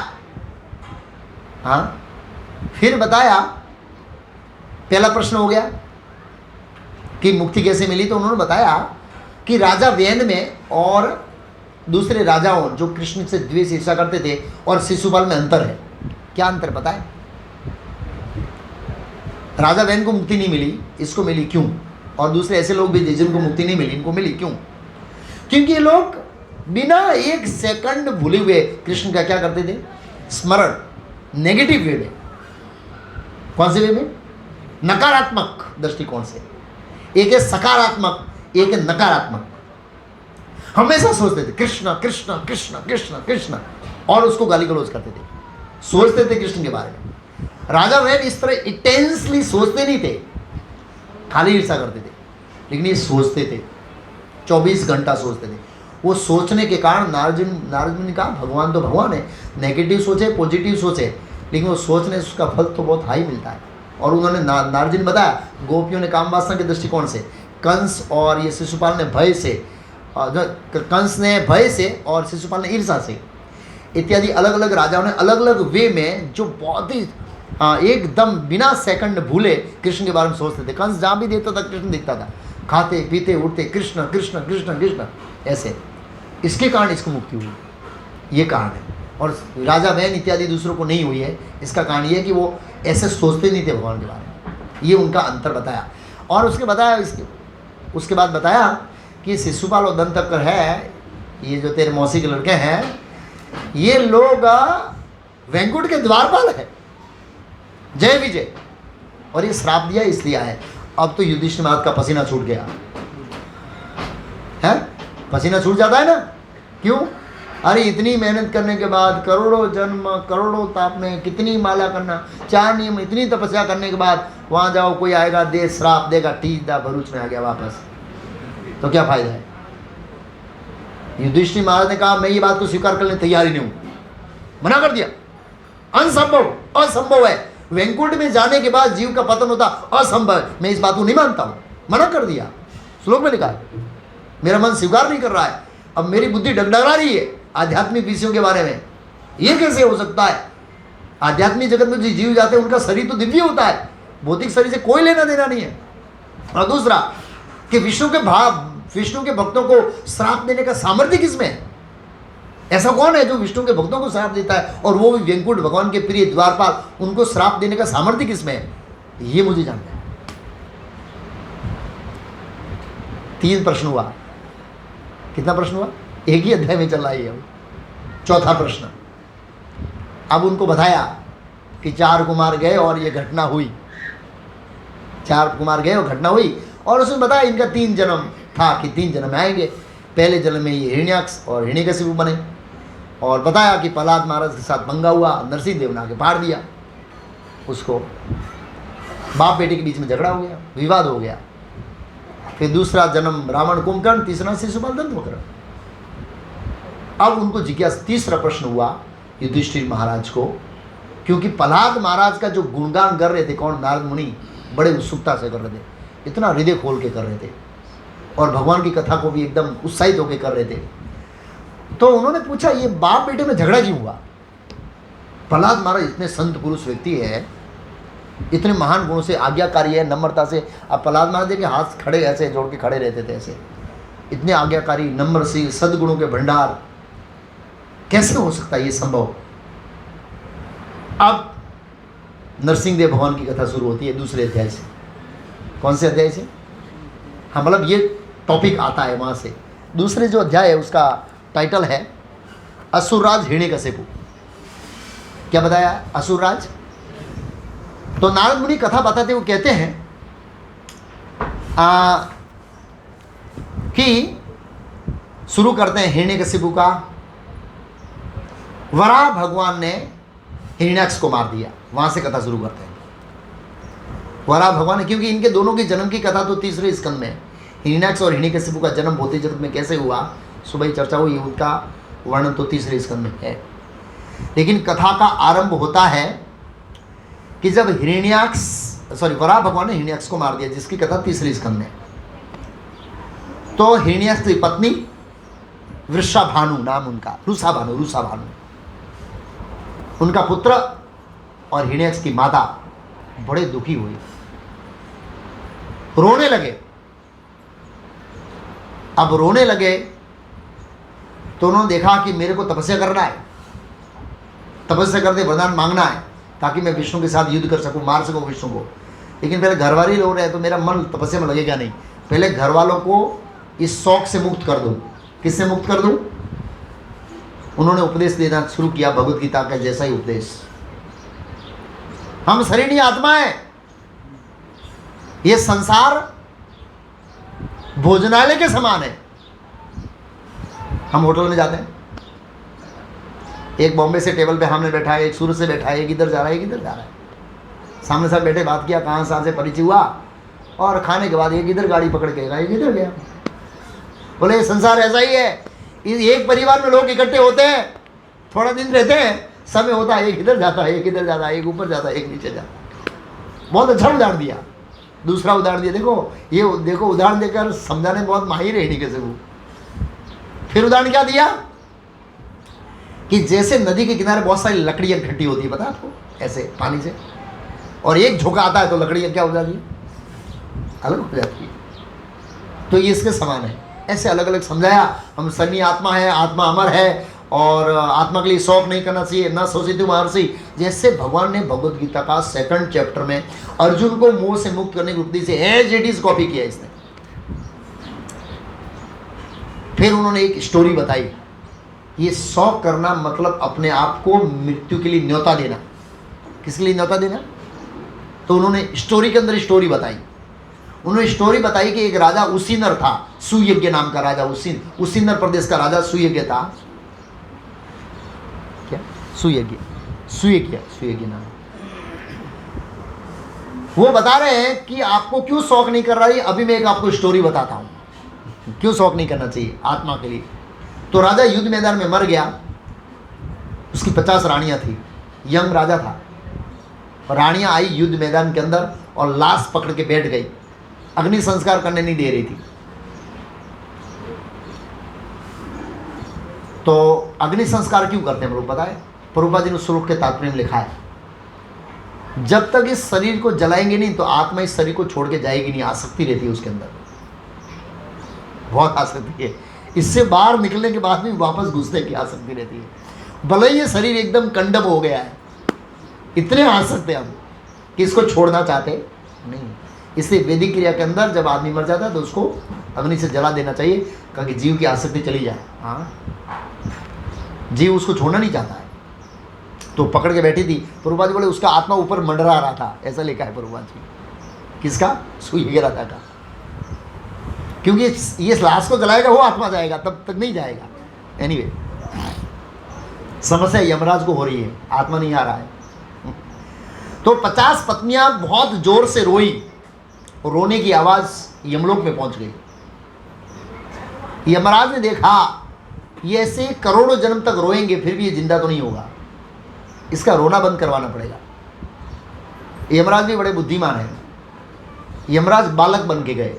हाँ फिर बताया, पहला प्रश्न हो गया कि मुक्ति कैसे मिली, तो उन्होंने बताया कि राजा व्यन में और दूसरे राजाओं जो कृष्ण से द्वेष ईर्षा करते थे और शिशुपाल में अंतर है। क्या अंतर पता है? राजा व्यन को मुक्ति नहीं मिली, इसको मिली, क्यों? और दूसरे ऐसे लोग भी जिनको मुक्ति नहीं मिली, इनको मिली, क्यों? क्योंकि ये लोग बिना एक सेकंड भूले हुए कृष्ण का क्या करते थे? स्मरण, नेगेटिव वे में। कौन से वे में? नकारात्मक दृष्टिकोण से। एक है सकारात्मक, एक है नकारात्मक। हमेशा सोचते थे कृष्ण कृष्ण कृष्ण कृष्ण कृष्ण, और उसको गाली गलौज करते थे, सोचते थे कृष्ण के बारे में। राजा वैन इस तरह इंटेंसली सोचते नहीं थे, खाली ईर्षा करते थे, लेकिन ये सोचते थे, 24 घंटा सोचते थे। वो सोचने के कारण नारद ने कहा भगवान तो भगवान है, नेगेटिव सोचे पॉजिटिव सोचे, लेकिन वो सोचने से उसका फल तो बहुत हाई मिलता है। और उन्होंने नारद जी ने बताया, गोपियों ने काम वासना के दृष्टिकोण से, कंस और ये शिशुपाल ने भय से, कंस ने भय से और शिशुपाल ने ईर्षा से, इत्यादि अलग अलग राजाओं ने अलग अलग वे में जो बहुत ही एकदम बिना सेकंड भूले कृष्ण के बारे में सोचते थे। कंस जहाँ भी देखता था कृष्ण दिखता था, खाते पीते उठते कृष्ण कृष्ण कृष्ण कृष्ण ऐसे। इसके कारण इसको मुक्ति हुई, ये कारण है। और राजा वैन इत्यादि दूसरों को नहीं हुई है, इसका कारण ये है कि वो ऐसे सोचते नहीं थे भगवान के बारे में। ये उनका अंतर बताया। और उसके बाद बताया कि शिशुपाल और दंतवक्र है, ये जो तेरे मौसी के लड़के हैं, ये लोग वैकुंठ के द्वारपाल है, जय विजय। और ये श्राप दिया इसलिए है। अब तो युधिष्ठिर महाराज का पसीना छूट गया है, पसीना छूट जाता है ना, क्यों? अरे इतनी मेहनत करने के बाद, करोड़ों जन्म करोड़ों ताप में, कितनी माला करना, 4 नियम, इतनी तपस्या करने के बाद वहाँ जाओ, कोई आएगा दे श्राप देगा, ठीक था भरूच में आ गया वापस, तो क्या फायदा है? युधिष्ठिर महाराज ने कहा मैं ये बात को स्वीकार करने तैयार ही नहीं हूँ, मना कर दिया। अनसंभव, असंभव है, वैकुंठ में जाने के बाद जीव का पतन होता, असंभव, मैं इस बात को नहीं मानता हूँ, मना कर दिया। श्लोक में लिखा है, मेरा मन स्वीकार नहीं कर रहा है, अब मेरी बुद्धि डगडगा रही है आध्यात्मिक विषयों के बारे में, ये कैसे हो सकता है? आध्यात्मिक जगत में जो जीव जाते हैं उनका शरीर तो दिव्य होता है, भौतिक शरीर से कोई लेना देना नहीं है। और दूसरा कि विष्णु के भक्तों को श्राप देने का सामर्थ्य किसमें है? ऐसा कौन है जो विष्णु के भक्तों को श्राप देता है, और वो भी वेंकुट भगवान के प्रिय द्वारपाल, उनको श्राप देने का सामर्थ्य किसमें है? ये मुझे जानना है। 3 प्रश्न हुआ। कितना प्रश्न हुआ? एक ही अध्याय में चल रहा है। चौथा प्रश्न, अब उनको बताया कि 4 कुमार गए और ये घटना हुई। 4 कुमार गए और घटना हुई, और उसने बताया इनका 3 जन्म था कि 3 जन्म आएंगे। पहले जन्म में ये हिरण्याक्ष और हिरण्यकशिपु बने, और बताया कि प्रहलाद महाराज के साथ पंगा हुआ, नरसिंह देव ने आके फाड़ दिया उसको, बाप बेटे के बीच में झगड़ा हो गया, विवाद हो गया। फिर दूसरा जन्म रावण कुंभकर्ण, तीसरा शिशुपाल दंतवक्र। अब उनको जिज्ञासा, तीसरा प्रश्न हुआ युधिष्ठिर महाराज को, क्योंकि प्रहलाद महाराज का जो गुणगान कर रहे थे कौन? नारद मुनि बड़े उत्सुकता से कर रहे थे, इतना हृदय खोल के कर रहे थे, और भगवान की कथा को भी एकदम उत्साहित होकर कर रहे थे। तो उन्होंने पूछा ये बाप बेटे में झगड़ा क्यों हुआ? प्रहलाद महाराज इतने संत पुरुष व्यक्ति है, इतने महान गुणों से आज्ञाकारी है, नम्रता से। अब प्रहलाद महाराज के हाथ खड़े ऐसे जोड़ के खड़े रहते थे, ऐसे इतने आज्ञाकारी, नम्रशील, सद्गुणों के भंडार, कैसे हो सकता है ये संभव? अब नरसिंह देव भगवान की कथा शुरू होती है दूसरे अध्याय से। कौन से अध्याय से? हाँ, मतलब ये टॉपिक आता है वहाँ से। दूसरे जो अध्याय है उसका टाइटल है असुरराज हिरण्यकशिपु। क्या बताया? असुरराज। तो नारद मुनि कथा बताते हुए कहते हैं कि शुरू करते हैं हिरण्यकशिपु का। वराह भगवान ने हिरण्याक्ष को मार दिया, वहां से कथा शुरू करते हैं। वराह भगवान, क्योंकि इनके दोनों के जन्म की कथा तो तीसरे स्कंद में, हिरण्याक्ष और हिरण्यकशिपु का जन्म भौतिक जगत में कैसे हुआ, सुबह ही चर्चा हुई, उनका वर्णन तो तीसरे स्कंद में है। लेकिन कथा का आरंभ होता है कि जब वराह भगवान ने हिरण्याक्ष को मार दिया, जिसकी कथा तीसरे स्कंद में। तो हिरण्याक्ष की पत्नी वृषा भानु, नाम उनका, रूसा भानु, उनका पुत्र और हिरण्याक्ष की माता बड़े दुखी हुई, रोने लगे। अब रोने लगे तो उन्होंने देखा कि मेरे को तपस्या करना है, तपस्या करते वरदान मांगना है ताकि मैं विष्णु के साथ युद्ध कर सकूं, मार सकूं विष्णु को। लेकिन पहले घर वाले रो रहे हैं तो मेरा मन तपस्या में लगेगा नहीं, पहले घर वालों को इस शौक से मुक्त कर दूं। किससे मुक्त कर दूं? उन्होंने उपदेश देना शुरू किया, भगवत गीता का जैसा ही उपदेश। हम शरीर नहीं आत्मा है, ये संसार भोजनालय के समान है। हम होटल में जाते हैं, एक बॉम्बे से टेबल पे हमने बैठा है, एक सूरत से बैठा है, एक इधर जा रहा है, एक इधर जा रहा है। सामने साथ बैठे बात किया, कहाँ से परिचय हुआ, और खाने के बाद एक इधर गाड़ी पकड़ के गया, एक इधर गया। बोले संसार ऐसा ही है, एक परिवार में लोग इकट्ठे होते हैं, थोड़ा दिन रहते हैं, समय होता है एक इधर जाता है, एक इधर जाता है, एक ऊपर जाता है, एक नीचे जाता है। बहुत अच्छा उदाहरण दिया। दूसरा उदाहरण दिया, देखो ये देखो, उदाहरण देकर समझाने बहुत माहिर है हिरण्यकशिपु। फिर उदाहरण क्या दिया कि जैसे नदी के किनारे बहुत सारी लकड़ियां इकट्ठी होती है, पता है आपको, ऐसे पानी से, और एक झोंका आता है तो लकड़ियां क्या हो जाती है, अलग हो जाती है। तो ये इसके समान है। ऐसे अलग अलग समझाया। हम सनी आत्मा है, आत्मा अमर है, और आत्मा के लिए शौक नहीं करना चाहिए, न सोचितु महर्षि। जैसे भगवान ने भगवत गीता का 2nd चैप्टर में अर्जुन को मोह से मुक्त करने की युक्ति से एज इट इज कॉपी किया इसने। फिर उन्होंने एक स्टोरी बताई। ये शौक करना मतलब अपने आप को मृत्यु के लिए न्योता देना। किसके लिए न्योता देना? तो उन्होंने स्टोरी के अंदर स्टोरी बताई। उन्होंने स्टोरी बताई कि एक राजा उसीनर था, सुयज्ञ नाम का राजा। उसीनर प्रदेश का राजा सुयज्ञ था। क्या? सुयज्ञ नाम। वो बता रहे हैं कि आपको क्यों शौक नहीं कर रहा है। अभी मैं एक आपको स्टोरी बताता हूं, क्यों शौक नहीं करना चाहिए आत्मा के लिए। तो राजा युद्ध मैदान में मर गया। उसकी 50 रानियां थी, यंग राजा था। रानियां आई युद्ध मैदान के अंदर और लाश पकड़ के बैठ गई, अग्नि संस्कार करने नहीं दे रही थी। तो अग्नि संस्कार क्यों करते हैं हम लोग पता है? प्रभुपाद जी ने श्लोक के तात्पर्य में लिखा है, जब तक इस शरीर को जलाएंगे नहीं तो आत्मा इस शरीर को छोड़ के जाएगी नहीं, आसक्ति रहती है उसके अंदर, बहुत आसक्ति है। इससे बाहर निकलने के बाद भी वापस घुसने की आसक्ति रहती है। भले ही ये शरीर एकदम कंडम हो गया है, इतने आसक्त हैं हम कि इसको छोड़ना चाहते नहीं। इसलिए वैदिक क्रिया के अंदर जब आदमी मर जाता है तो उसको अग्नि से जला देना चाहिए, ताकि जीव की आसक्ति चली जाए। हाँ, जीव उसको छोड़ना नहीं चाहता है, तो पकड़ के बैठी थी। प्रभुपाद जी बोले उसका आत्मा ऊपर मंडरा रहा था, ऐसा लिखा है प्रभुपाद जी। किसका? सुई वगैरह का, क्योंकि ये लाश को जलाएगा वो आत्मा जाएगा, तब तक नहीं जाएगा। एनीवे, समस्या यमराज को हो रही है, आत्मा नहीं आ रहा है। तो 50 पत्नियां बहुत जोर से रोई, रोने की आवाज यमलोक में पहुंच गई। यमराज ने देखा ये ऐसे करोड़ों जन्म तक रोएंगे फिर भी ये जिंदा तो नहीं होगा, इसका रोना बंद करवाना पड़ेगा। यमराज भी बड़े बुद्धिमान हैं। यमराज बालक बन के गए।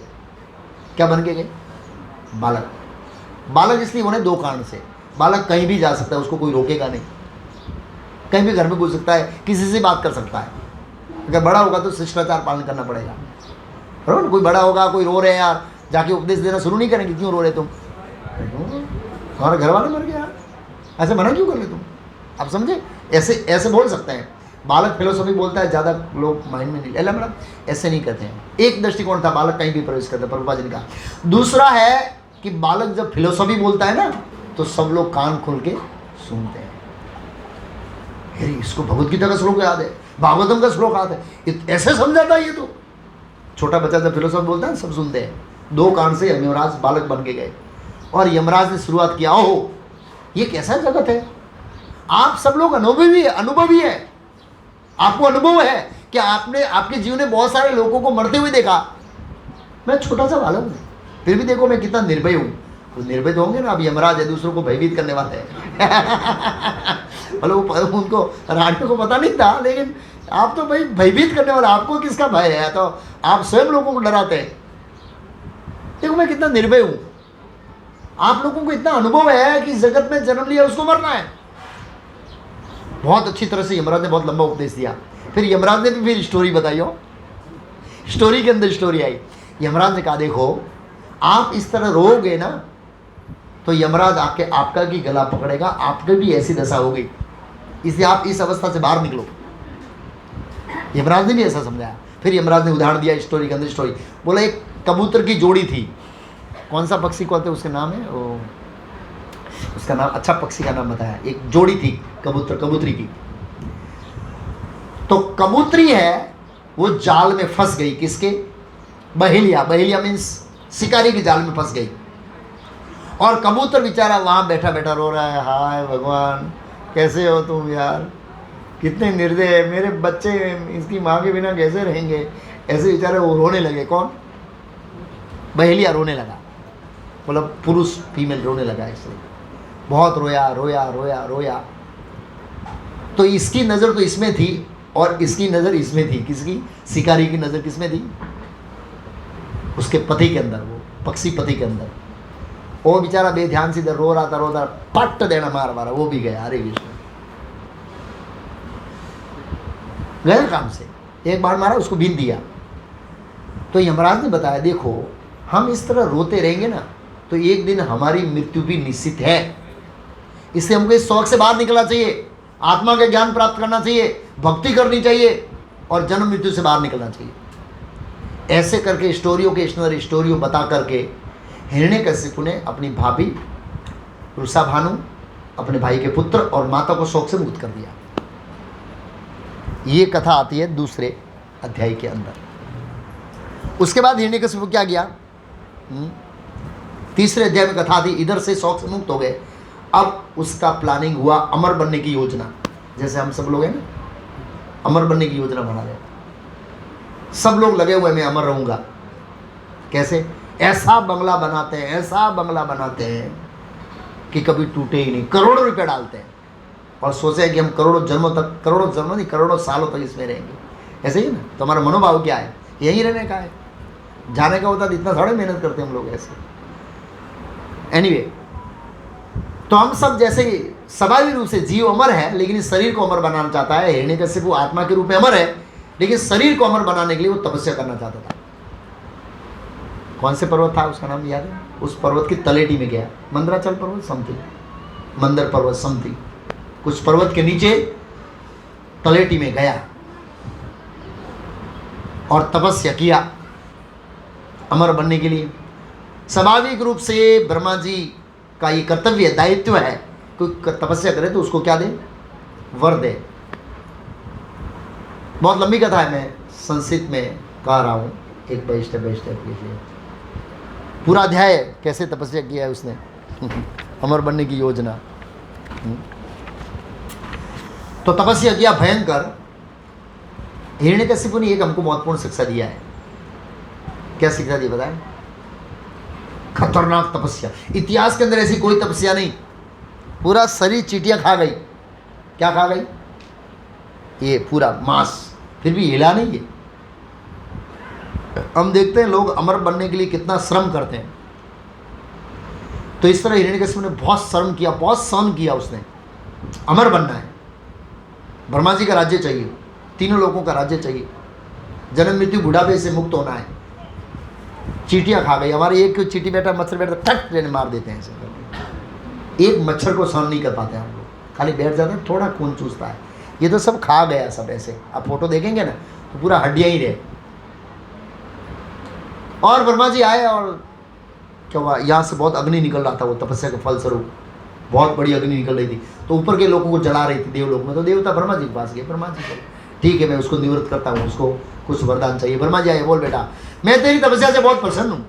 क्या बन के गए? बालक। बालक इसलिए होने दो कारण से। बालक कहीं भी जा सकता है, उसको कोई रोकेगा नहीं, कहीं भी घर में घुस सकता है, किसी से बात कर सकता है। अगर बड़ा होगा तो शिष्टाचार पालन करना पड़ेगा, बराबर। कोई बड़ा होगा, कोई रो रहे हैं यार, जाके उपदेश देना शुरू नहीं करेंगे, क्यों रो रहे तुम, तुम्हारे घर वाले मर गए यार, ऐसे मना क्यों कर रहे तुम, आप समझे? ऐसे ऐसे बोल सकते हैं। बालक फिलोसॉफी बोलता है, ज़्यादा लोग माइंड में नहीं ले, मतलब ऐसे नहीं करते हैं। एक दृष्टिकोण था, बालक कहीं भी प्रवेश करता है, प्रभुपाद जी ने कहा। दूसरा है कि बालक जब फिलोसॉफी बोलता है ना, तो सब लोग कान खोल के सुनते हैं। अरे इसको भगवत गीता का श्लोक याद है, भागवतम का श्लोक याद है, ऐसे समझाता है ये। तो छोटा बच्चा जब फिलोसॉफी बोलता है सब सुनते हैं। दो कान से यमराज बालक बन के गए और यमराज ने शुरुआत किया, ओहो ये कैसा जगत है, आप सब लोग अनुभवी है, आपको अनुभव है कि आपने आपके जीवन में बहुत सारे लोगों को मरते हुए देखा। मैं छोटा सा बालक हूँ, फिर भी देखो मैं कितना निर्भय हूँ। तो निर्भय तो होंगे ना, अब यमराज है, दूसरों को भयभीत करने वाले हैं। मतलब उनको रानी को पता नहीं था, लेकिन आप तो भाई भयभीत करने वाला, आपको किसका भय है, तो आप स्वयं लोगों को डराते हैं। देखो मैं कितना निर्भय हूँ, आप लोगों को इतना अनुभव है कि जगत में जन्म लिया उसको मरना है। बहुत अच्छी तरह से यमराज ने बहुत लंबा उपदेश दिया। फिर यमराज ने भी फिर स्टोरी बताई हो, स्टोरी के अंदर स्टोरी आई। यमराज ने कहा देखो आप इस तरह रोओगे ना तो यमराज आपका भी गला पकड़ेगा, आपके भी ऐसी दशा होगी, इसलिए आप इस अवस्था से बाहर निकलो। यमराज ने भी ऐसा समझाया। फिर यमराज ने उदाहरण दिया स्टोरी के अंदर। स्टोरी बोला एक कबूतर की जोड़ी थी, कौन सा पक्षी कहते हैं उसके नाम है वो, उसका नाम, अच्छा पक्षी का नाम बताया। एक जोड़ी थी कबूतरी की। तो कबूतरी है वो जाल में फंस गई, किसके? बहेलिया मीन्स शिकारी के जाल में फंस गई। और कबूतर बेचारा वहां बैठा बैठा रो रहा है, हाय भगवान कैसे हो तुम यार, कितने निर्दय है, मेरे बच्चे इसकी माँ के बिना कैसे रहेंगे, ऐसे बेचारे वो रोने लगे। कौन? बहेलिया रोने लगा, मतलब पुरुष फीमेल रोने लगा ऐसे, बहुत रोया रोया रोया रोया। तो इसकी नज़र तो इसमें थी और इसकी नज़र इसमें थी। किसकी? शिकारी की नज़र किसमें थी? उसके पति के अंदर, वो पक्षी पति के अंदर। वो बेचारा बेध्यान से इधर रो रहा था, रोता पट देना मारा, वो भी गया। हरे कृष्ण, गया काम से, एक बार मारा, उसको बीन दिया। तो यमराज ने बताया देखो हम इस तरह रोते रहेंगे ना तो एक दिन हमारी मृत्यु भी निश्चित है, इसलिए हमको इस शौक से बाहर निकलना चाहिए, आत्मा का ज्ञान प्राप्त करना चाहिए, भक्ति करनी चाहिए और जन्म मृत्यु से बाहर निकलना चाहिए। ऐसे करके स्टोरियों बता करके हिरण्यकशिपु ने अपनी भाभी रुषा भानु, अपने भाई के पुत्र और माता को शौक से मुक्त कर दिया। ये कथा आती है दूसरे अध्याय के अंदर। उसके बाद हिरण्यकशिपु क्या किया? तीसरे अध्याय में कथा थी, इधर से शौक से मुक्त हो गए। अब उसका प्लानिंग हुआ अमर बनने की योजना। जैसे हम सब लोग हैं ना, अमर बनने की योजना बना रहे हैं, सब लोग लगे हुए मैं अमर रहूंगा। कैसे? ऐसा बंगला बनाते हैं, ऐसा बंगला बनाते हैं कि कभी टूटे ही नहीं, करोड़ों रुपए डालते हैं और सोचे हैं कि हम करोड़ों जन्मों तक, करोड़ों सालों तक इसमें रहेंगे। ऐसे ही ना, तो हमारा मनोभाव क्या है? यही रहने का है, जाने का होता तो इतना थोड़ा मेहनत करते हम लोग ऐसे। एनीवे, तो हम सब जैसे स्वाभाविक रूप से जीव अमर है लेकिन इस शरीर को अमर बनाना चाहता है। हिरण्यकशिपु आत्मा के रूप में अमर है लेकिन शरीर को अमर बनाने के लिए वो तपस्या करना चाहता था। कौन से पर्वत था उसका नाम याद है? उस पर्वत की तलेटी में गया, मंदराचल पर्वत समथिंग, मंदर पर्वत समथिंग, कुछ पर्वत के नीचे तलेटी में गया और तपस्या किया अमर बनने के लिए। स्वाभाविक रूप से ब्रह्मा जी का ये कर्तव्य दायित्व है, कोई तपस्या करे तो उसको क्या दे? वर दे। बहुत लंबी कथा है, मैं संक्षिप्त में कह रहा हूँ, एक बाय स्टेप कीजिए। पूरा अध्याय कैसे तपस्या किया है उसने अमर बनने की योजना। तो तपस्या किया भयंकर। हिरण्यकशिपु ने एक हमको महत्वपूर्ण शिक्षा दिया है। क्या शिक्षा दी बताएं? खतरनाक तपस्या, इतिहास के अंदर ऐसी कोई तपस्या नहीं। पूरा शरीर चींटियां खा गई। क्या खा गई? ये पूरा मांस, फिर भी हिला नहीं है। हम देखते हैं लोग अमर बनने के लिए कितना श्रम करते हैं। तो इस तरह हिरण्यकशिपु ने बहुत श्रम किया, बहुत सहन किया। उसने अमर बनना है, ब्रह्मा जी का राज्य चाहिए, तीनों लोगों का राज्य चाहिए, जन्म मृत्यु बुढ़ापे से मुक्त होना है। चींटियां खा गई। हमारे एक चींटी बैठा, मच्छर बैठा, टक देने मार देते हैं ऐसे। एक मच्छर को सहन नहीं कर पाते हम लोग, खाली बैठ जाते हैं, थोड़ा खून चूसता है। ये तो सब खा गया सब ऐसे। आप फोटो देखेंगे ना तो पूरा हड्डियां ही रहे। और ब्रह्मा जी आए और क्या हुआ, यहाँ से बहुत अग्नि निकल रहा था, वो तपस्या के फलस्वरूप बहुत बड़ी अग्नि निकल रही थी। तो ऊपर के लोगों को जला रही थी देवलोक में। तो देवता ब्रह्मा जी के पास गए। ब्रह्मा जी को ठीक है, मैं उसको निवृत्त करता हूँ, उसको कुछ वरदान चाहिए। ब्रह्मा जी आए, बोल बेटा मैं तेरी तपस्या से बहुत प्रसन्न हूँ।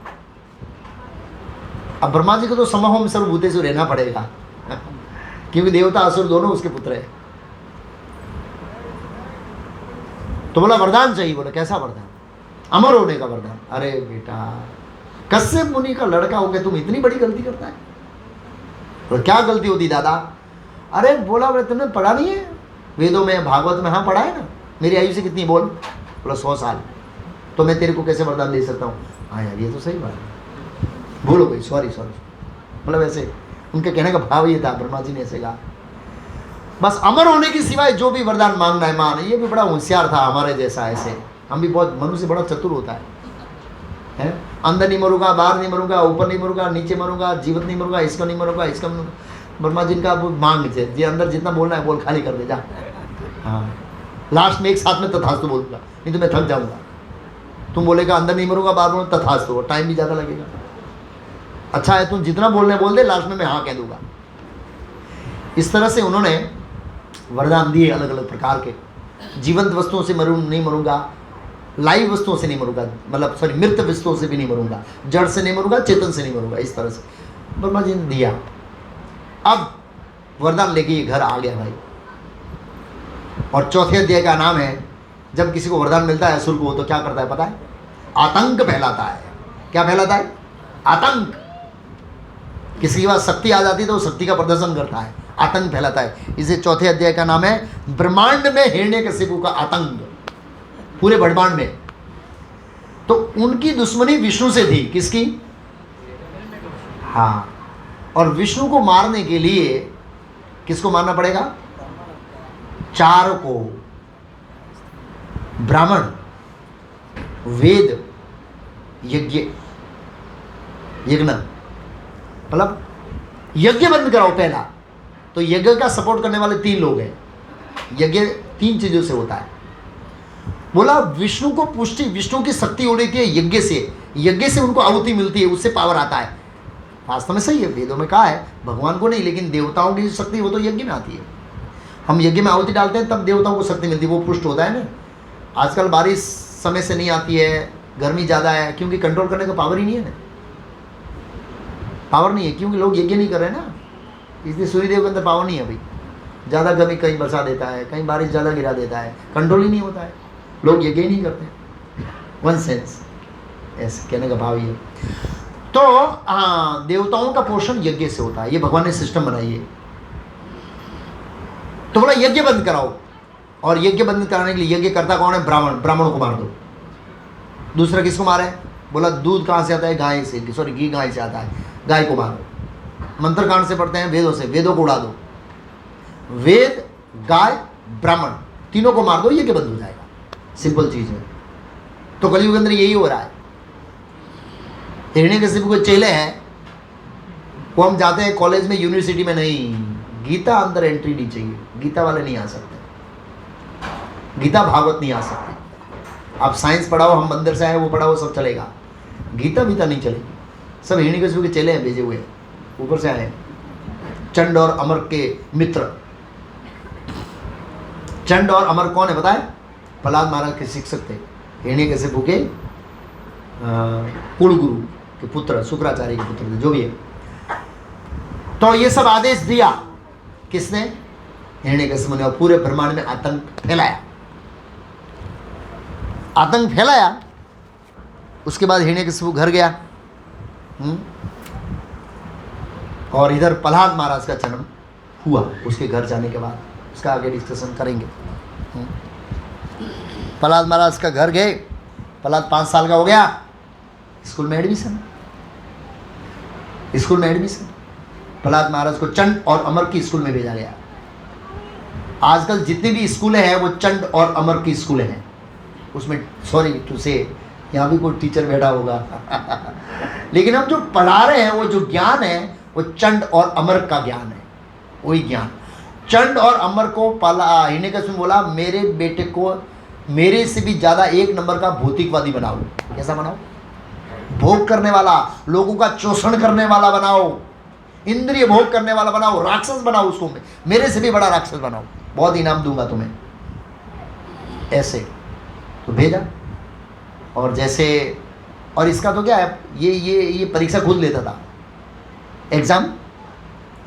अब ब्रह्मा जी को तो समहोम सर्वभूतेषु रहना पड़ेगा क्योंकि देवता असुर दोनों उसके पुत्र है। तो बोला वरदान चाहिए। बोला कैसा वरदान? अमर होने का वरदान। अरे बेटा, कश्यप मुनि का लड़का होकर तुम इतनी बड़ी गलती करता है? बोला क्या गलती होती दादा? अरे बोला तुमने पढ़ा नहीं है वेदों में, भागवत में? हाँ पढ़ा है ना। मेरी आयु से कितनी? बोल। बोला 100 साल। तो मैं तेरे को कैसे वरदान दे सकता हूँ? हाँ यार ये तो सही बात है, बोलो भाई, सॉरी। मतलब ऐसे उनके कहने का भाव ये था, ब्रह्मा जी ने ऐसे कहा। बस अमर होने की सिवाय जो भी वरदान मांगना है मान। ये भी बड़ा होशियार था हमारे जैसा। ऐसे हम भी बहुत, मनुष्य बड़ा चतुर होता है? अंदर नहीं मरूंगा, बाहर नहीं मरूंगा, ऊपर नहीं मरूंगा, नीचे मरूंगा, जीवित नहीं मरूंगा, इसको नहीं मरूंगा, इसका नहीं। ब्रह्मा जी का मांग से जी अंदर जितना बोलना है बोल, खाली कर दे जा। हाँ लास्ट में एक साथ में तथास्तु बोलूंगा, नहीं तो मैं थक जाऊंगा। तुम बोलेगा अंदर नहीं मरूंगा, बाहर मरूंगा, तथास्तु, टाइम भी ज़्यादा लगेगा। अच्छा है तुम जितना बोलने बोल दे, लास्ट में मैं हाँ कह दूंगा। इस तरह से उन्होंने वरदान दिए अलग अलग प्रकार के। जीवंत वस्तुओं से नहीं मरूंगा, लाइव वस्तुओं से नहीं मरूंगा, मतलब सॉरी मृत वस्तुओं से भी नहीं मरूंगा, जड़ से नहीं मरूंगा, चेतन से नहीं मरूंगा। इस तरह से ब्रह्मा जी ने दिया। अब वरदान लेके ये घर आ गया भाई। और चौथे अध्याय का नाम है, जब किसी को वरदान मिलता है असुर को, तो क्या करता है पता है? आतंक फैलाता है। क्या फैलाता है? आतंक। किसी के पास शक्ति आ जाती है तो वो शक्ति का प्रदर्शन करता है, आतंक फैलाता है। इसे चौथे अध्याय का नाम है ब्रह्मांड में हिरण्यकशिपु का आतंक, पूरे ब्रह्मांड में। तो उनकी दुश्मनी विष्णु से थी। किसकी? हाँ। और विष्णु को मारने के लिए किसको मारना पड़ेगा? 4 को, ब्राह्मण, वेद, यज्ञ, मतलब यज्ञ बंद कराओ पहला। तो यज्ञ का सपोर्ट करने वाले 3 लोग हैं। यज्ञ 3 चीजों से होता है। बोला विष्णु को पुष्टि, विष्णु की शक्ति हो रही थी यज्ञ से। यज्ञ से उनको आहुति मिलती है, उससे पावर आता है। वास्तव में सही है, वेदों में कहा है, भगवान को नहीं लेकिन देवताओं की शक्ति वो तो यज्ञ में आती है। हम यज्ञ में आहुति डालते हैं तब देवताओं को शक्ति मिलती है, वो पुष्ट होता है ना। आजकल बारिश समय से नहीं आती है, गर्मी ज़्यादा है, क्योंकि कंट्रोल करने का पावर ही नहीं है ना। पावर नहीं है क्योंकि लोग यज्ञ नहीं कर रहे ना, इसलिए सूर्यदेव के अंदर पावर नहीं है भाई। ज़्यादा गर्मी कहीं बरसा देता है, कहीं बारिश ज़्यादा गिरा देता है, कंट्रोल ही नहीं होता है, लोग यज्ञ ही नहीं करते। वन सेंस, ऐसे कहने का भाव ये। तो हाँ, देवताओं का पोषण यज्ञ से होता है, ये भगवान ने सिस्टम बनाई है। तो बोला यज्ञ बंद कराओ। और यज्ञ बंद कराने के लिए यज्ञ करता कौन है? ब्राह्मण। ब्राह्मण को मार दो। दूसरा किसको मारे? बोला दूध कहाँ से आता है? गाय से, सॉरी घी गाय से आता है, गाय को मारो। मंत्र कांड से पढ़ते हैं, वेदों से, वेदों को उड़ा दो। वेद, गाय, ब्राह्मण, तीनों को मार दो, यज्ञ बंद हो जाएगा। सिंपल चीज है। तो कलयुग के अंदर यही हो रहा है। हिरण्यकशिपु के चेले हैं, वो हम जाते हैं कॉलेज में, यूनिवर्सिटी में नहीं, गीता अंदर एंट्री नहीं चाहिए, गीता वाले नहीं आ सकते, गीता भागवत नहीं आ सकते। आप साइंस पढ़ाओ, हम मंदिर से आए वो पढ़ाओ, सब चलेगा, गीता बीता नहीं चलेगी। सब हिरण्यकशिपु के चेले हैं, भेजे हुए ऊपर से आए, चंड और अमर के मित्र। चंड और अमर कौन है पता है? प्रहलाद महाराज के शिक्षक थे, हिरण्यकशिपु के कुल गुरु के पुत्र, शुक्राचार्य के पुत्र थे, जो भी है। तो ये सब आदेश दिया किसने? हिरण्यकशिपु ने, और पूरे ब्रह्मांड में आतंक फैलाया। आतंक फैलाया, उसके बाद हिरण्यकशिपु घर गया। और इधर प्रहलाद महाराज का जन्म हुआ उसके घर जाने के बाद, उसका आगे डिस्कशन करेंगे। प्रहलाद महाराज का घर गए, प्रहलाद 5 साल का हो गया, स्कूल में एडमिशन, स्कूल में एडमिशन। प्रहलाद महाराज को चंड और अमर की स्कूल में भेजा गया। आजकल जितनी भी स्कूलें हैं वो चंड और अमर की स्कूलें हैं। उसमें सॉरी टू से, यहाँ भी कोई टीचर बैठा होगा लेकिन हम जो पढ़ा रहे हैं वो जो ज्ञान है वो चंड और अमर का ज्ञान है, वही ज्ञान। चंड और अमर को हिरण्यकशिपु बोला, मेरे बेटे को मेरे से भी ज़्यादा 1 नंबर का भौतिकवादी बनाओ। कैसा बनाओ? भोग करने वाला, लोगों का शोषण करने वाला बनाओ, इंद्रिय भोग करने वाला बनाओ, राक्षस बनाओ उसको, मेरे से भी बड़ा राक्षस बनाओ, बहुत इनाम दूंगा तुम्हें। ऐसे तो भेजा। और जैसे, और इसका तो क्या है, ये परीक्षा खुद लेता था, एग्जाम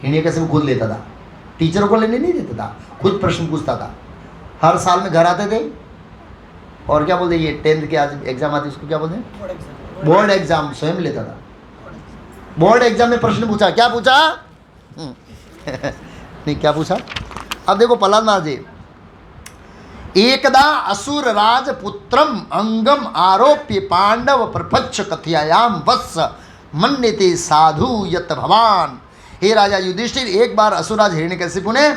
हिरण्यकशिपु खुद लेता था, टीचरों को लेने नहीं देता था, खुद प्रश्न पूछता था। हर साल में घर आते थे और क्या बोलते, ये 10th के आज एग्जाम आती उसको क्या बोलते हैं, बोर्ड एग्जाम स्वयं लेता था। बोर्ड एग्जाम में प्रश्न पूछा, क्या पूछा नहीं क्या पूछा। अब देखो प्रहलाद महाराज जी, एकदा असुर राज पुत्रम अंगम आरोप्य पांडव प्रपच्छ कथयायाम वत्स मन्यते साधु यत भवान। हे राजा युधिष्ठिर, एक बार असुरराज हिरण्यकशिपु ने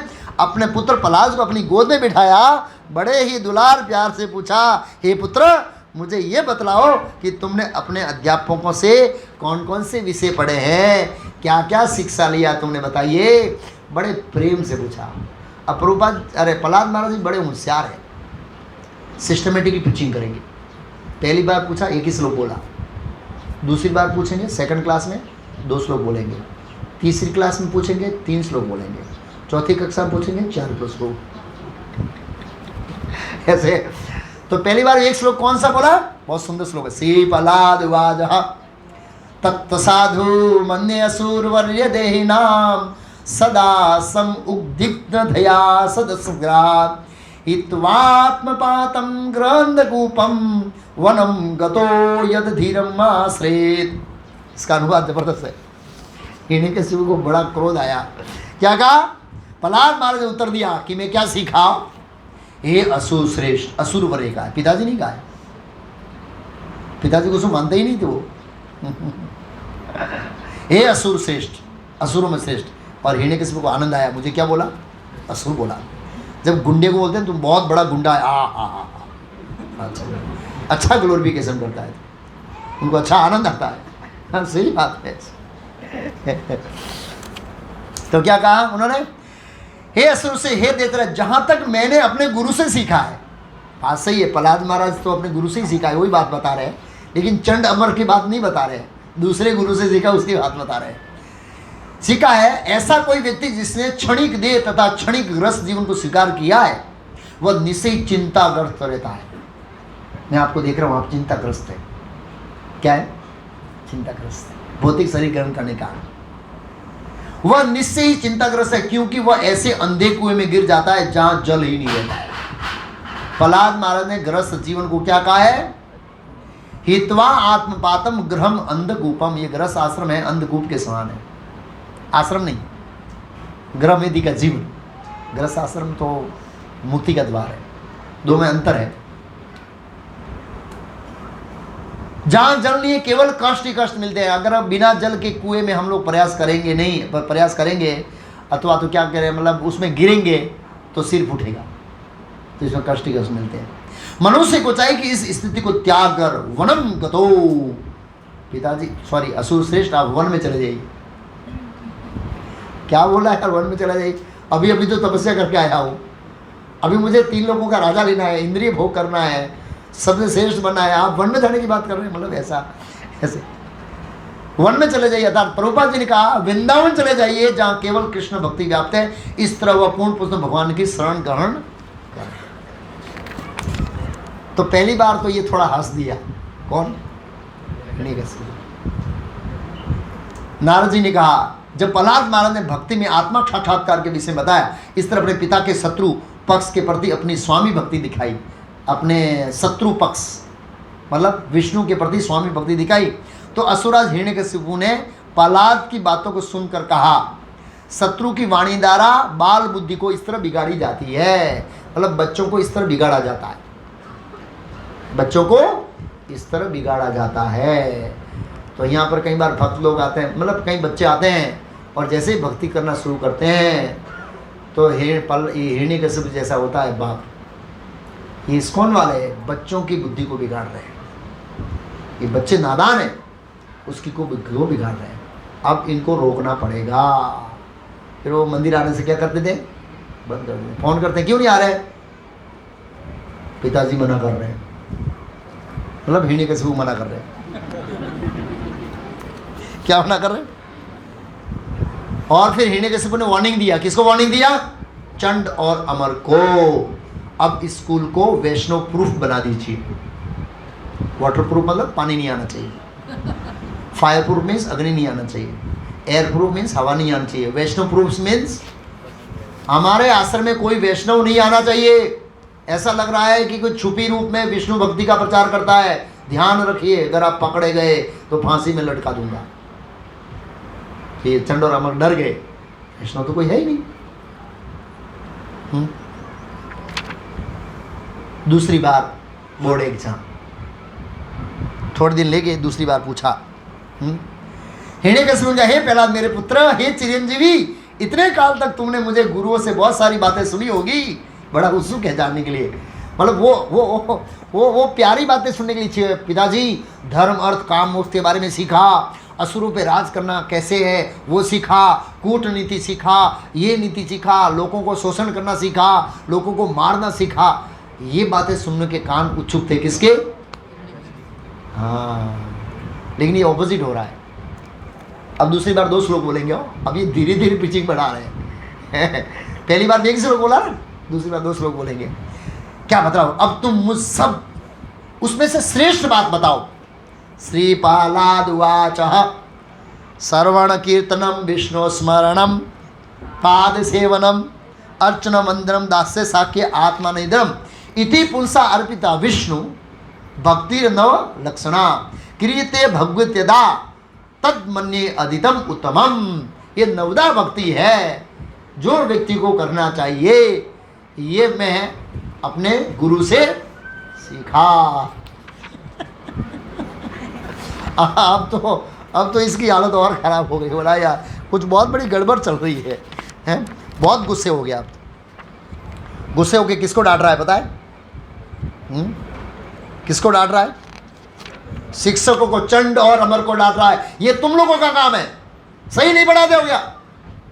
अपने पुत्र प्रहलाद को अपनी गोद में बिठाया, बड़े ही दुलार प्यार से पूछा, हे पुत्र मुझे ये बतलाओ कि तुमने अपने अध्यापकों से कौन कौन से विषय पढ़े हैं, क्या क्या शिक्षा लिया तुमने, बताइए। बड़े प्रेम से पूछा। अपरूपा, अरे प्रहलाद महाराज जी बड़े होशियार हैं, सिस्टमेटिकली टीचिंग करेंगे। पहली बार पूछा 1 ही श्लोक बोला, दूसरी बार पूछेंगे 2nd क्लास में 2 श्लोक बोलेंगे, तीसरी क्लास में पूछेंगे 3 श्लोक बोलेंगे, चौथी कक्षा में पूछेंगे 4 श्लोक। ऐसे तो पहली बार 1 श्लोक कौन सा बोला, बहुत सुंदर श्लोक है, श्री प्रहलाद उवाच तत्त साधु मन्ये असुरवर्य देहिनाम सदा सम उद्दिग्ध धया सदसग्रात हित्वात्मपातं ग्रंथकूपम वनम गतो यद धीरम आश्रेत। इसका अनुवाद जबरदस्त है। हिरण्यकशिपु को बड़ा क्रोध आया, क्या कहा? प्रहलाद महाराज ने उत्तर दिया कि मैं क्या सीखा, हे असुर श्रेष्ठ, असुर वरे का है, पिताजी नहीं कहा है, पिताजी को उसको मानते ही नहीं थे वो हे असुर श्रेष्ठ, असुरों में श्रेष्ठ। और हिरण्यकशिपु को आनंद आया, मुझे क्या बोला, असुर बोला। जब गुंडे को बोलते हैं तुम बहुत बड़ा गुंडा है, अच्छा ग्लोरिफिकेशन करता है, उनको अच्छा आनंद आता है। हाँ सही बात है। तो क्या कहा उन्होंने, हे असुर से, हे दैत्य, जहाँ तक मैंने अपने गुरु से सीखा है, बात सही है, प्रहलाद महाराज तो अपने गुरु से ही सीखा है, वही बात बता रहे हैं, लेकिन चंड अमर की बात नहीं बता रहे हैं, दूसरे गुरु से सीखा उसकी बात बता रहे हैं। सीखा है, ऐसा कोई व्यक्ति जिसने क्षणिक देह तथा क्षणिक रस जीवन को स्वीकार किया है, वह निश्चय चिंताग्रस्त रहता है। मैं आपको देख रहा हूँ, आप चिंताग्रस्त है, क्या है, चिंताग्रस्त, भौतिक शरीर ग्रहण करने का वह निश्चय ही चिंताग्रस्त है, क्योंकि वह ऐसे अंधे कुएं में गिर जाता है जहां जल ही नहीं रहता है। प्रहलाद महाराज ने ग्रस्त जीवन को क्या कहा है, हित्वा आत्मपातम गृहम अंधकूपम। ये ग्रस्त आश्रम है, अंधकूप के समान है, आश्रम नहीं, गृह वेदी का जीवन, ग्रस्त आश्रम तो मुक्ति का द्वार है, दो में अंतर है। जहां जल नहीं है केवल कष्ट ही कष्ट मिलते हैं। अगर बिना जल के कुएं में हम लोग प्रयास करेंगे नहीं, प्रयास करेंगे अथवा तो क्या करें, मतलब उसमें गिरेंगे तो सिर फूटेगा, तो इसमें कष्ट ही कष्ट मिलते हैं। मनुष्य को चाहिए कि इस स्थिति को त्याग कर वनम गतो, पिताजी सॉरी असुर श्रेष्ठ आप वन में चले जाइए। क्या बोला यार, वन में चला जाइए? अभी अभी तो तपस्या करके आया हूँ, अभी मुझे 3 लोगों का राजा लेना है, इंद्रिय भोग करना है, सबसे श्रेष्ठ बनना है, आप वन में जाने की बात कर रहे हैं? मतलब ऐसे वन में चले जाइए। अर्थात प्रभुपाद जी ने कहा वृंदावन चले जाइए जहाँ केवल कृष्ण भक्ति व्याप्त है, इस तरह वह पूर्ण पुरुष भगवान की शरण ग्रहण करें। तो पहली बार तो ये थोड़ा हंस दिया, कौन? नारद जी ने कहा, जब प्रहलाद महाराज ने भक्ति में आत्मा साक्षात्कार के विषय बताया, इस तरह अपने पिता के शत्रु पक्ष के प्रति अपनी स्वामी भक्ति दिखाई, अपने शत्रु पक्ष मतलब विष्णु के प्रति स्वामी भक्ति दिखाई, तो असुराज हिरण्यकशिपु ने प्रहलाद की बातों को सुनकर कहा, शत्रु की वाणी द्वारा बाल बुद्धि को इस तरह बिगाड़ी जाती है, मतलब बच्चों को इस तरह बिगाड़ा जाता है, बच्चों को इस तरह बिगाड़ा जाता है। तो यहाँ पर कई बार भक्त लोग आते हैं, मतलब कई बच्चे आते हैं और जैसे ही भक्ति करना शुरू करते हैं तो हिरण्यकशिपु जैसा होता है बाप, ये इस्कॉन वाले बच्चों की बुद्धि को बिगाड़ रहे हैं, ये बच्चे नादान हैं, उसकी को बिगाड़ रहे हैं, अब इनको रोकना पड़ेगा। फिर वो मंदिर आने से क्या करते थे? बंद कर देते, फोन करते हैं, क्यों नहीं आ रहे? पिताजी मना कर रहे हैं, मतलब हिरण्यकशिपु मना कर रहे हैं। क्या मना कर रहे हैं? और फिर हिरण्यकशिपु ने वार्निंग दिया, किसको वार्निंग दिया? चंड और अमर को। अब स्कूल को वैष्णव प्रूफ बना दीजिए। वाटर प्रूफ मतलब पानी नहीं आना चाहिए, फायर प्रूफ मीन्स अग्नि नहीं आना चाहिए, एयर प्रूफ मीन्स हवा नहीं आना चाहिए, वैष्णव प्रूफ मीन्स हमारे आश्रम में कोई वैष्णव नहीं आना चाहिए। ऐसा लग रहा है कि कोई छुपी रूप में विष्णु भक्ति का प्रचार करता है, ध्यान रखिए, अगर आप पकड़े गए तो फांसी में लटका दूंगा। ये चंड और अमर डर गए, वैष्णव तो कोई है ही नहीं। दूसरी बार बोर्ड एग्जाम, थोड़े दिन लेके दूसरी बार पूछा, हिरण्यकशिपु ने कहा, हे प्रहलाद मेरे पुत्र, हे चिरंजीवी, इतने काल तक तुमने मुझे गुरुओं से बहुत सारी बातें सुनी होगी, बड़ा उत्सुक है जानने के लिए, मतलब वो प्यारी बातें सुनने के लिए। पिताजी धर्म अर्थ काम मोक्ष के बारे में सीखा, असुरों पे राज करना कैसे है वो सीखा, कूटनीति सीखा, ये नीति सीखा, लोगों को शोषण करना सीखा, लोगों को मारना सीखा, ये बातें सुनने के कान उत्सुक थे। किसके? हाँ, लेकिन ये ऑपोजिट हो रहा है। अब दूसरी बार 2 श्लोक बोलेंगे, अब ये धीरे धीरे पिचिंग बढ़ा रहे हैं। पहली बार 1 श्लोक बोला ना, दूसरी बार 2 श्लोक बोलेंगे। क्या बताओ, अब तुम मुझ सब उसमें से श्रेष्ठ बात बताओ। श्रीपालाद उवाच, श्रवण कीर्तनम विष्णु स्मरणम पाद सेवनम अर्चन मंदिरम दास्य साख्य आत्मा निद्रम इति पुंसा अर्पिता विष्णु भक्तिर नव लक्षणा क्रियते भगवत्यदा तद मन्ये अदितम उत्तमम। ये नवदा भक्ति है जो व्यक्ति को करना चाहिए, ये मैं अपने गुरु से सीखा। अब तो इसकी हालत और ख़राब हो गई। बोला यार कुछ बहुत बड़ी गड़बड़ चल रही है, हैं? बहुत गुस्से हो गया। अब गुस्से होके किसको डांट रहा है पता है? किसको डांट रहा है? शिक्षकों को, चंड और अमर को डांट रहा है। ये तुम लोगों का काम है, सही नहीं पढ़ा दे हो गया,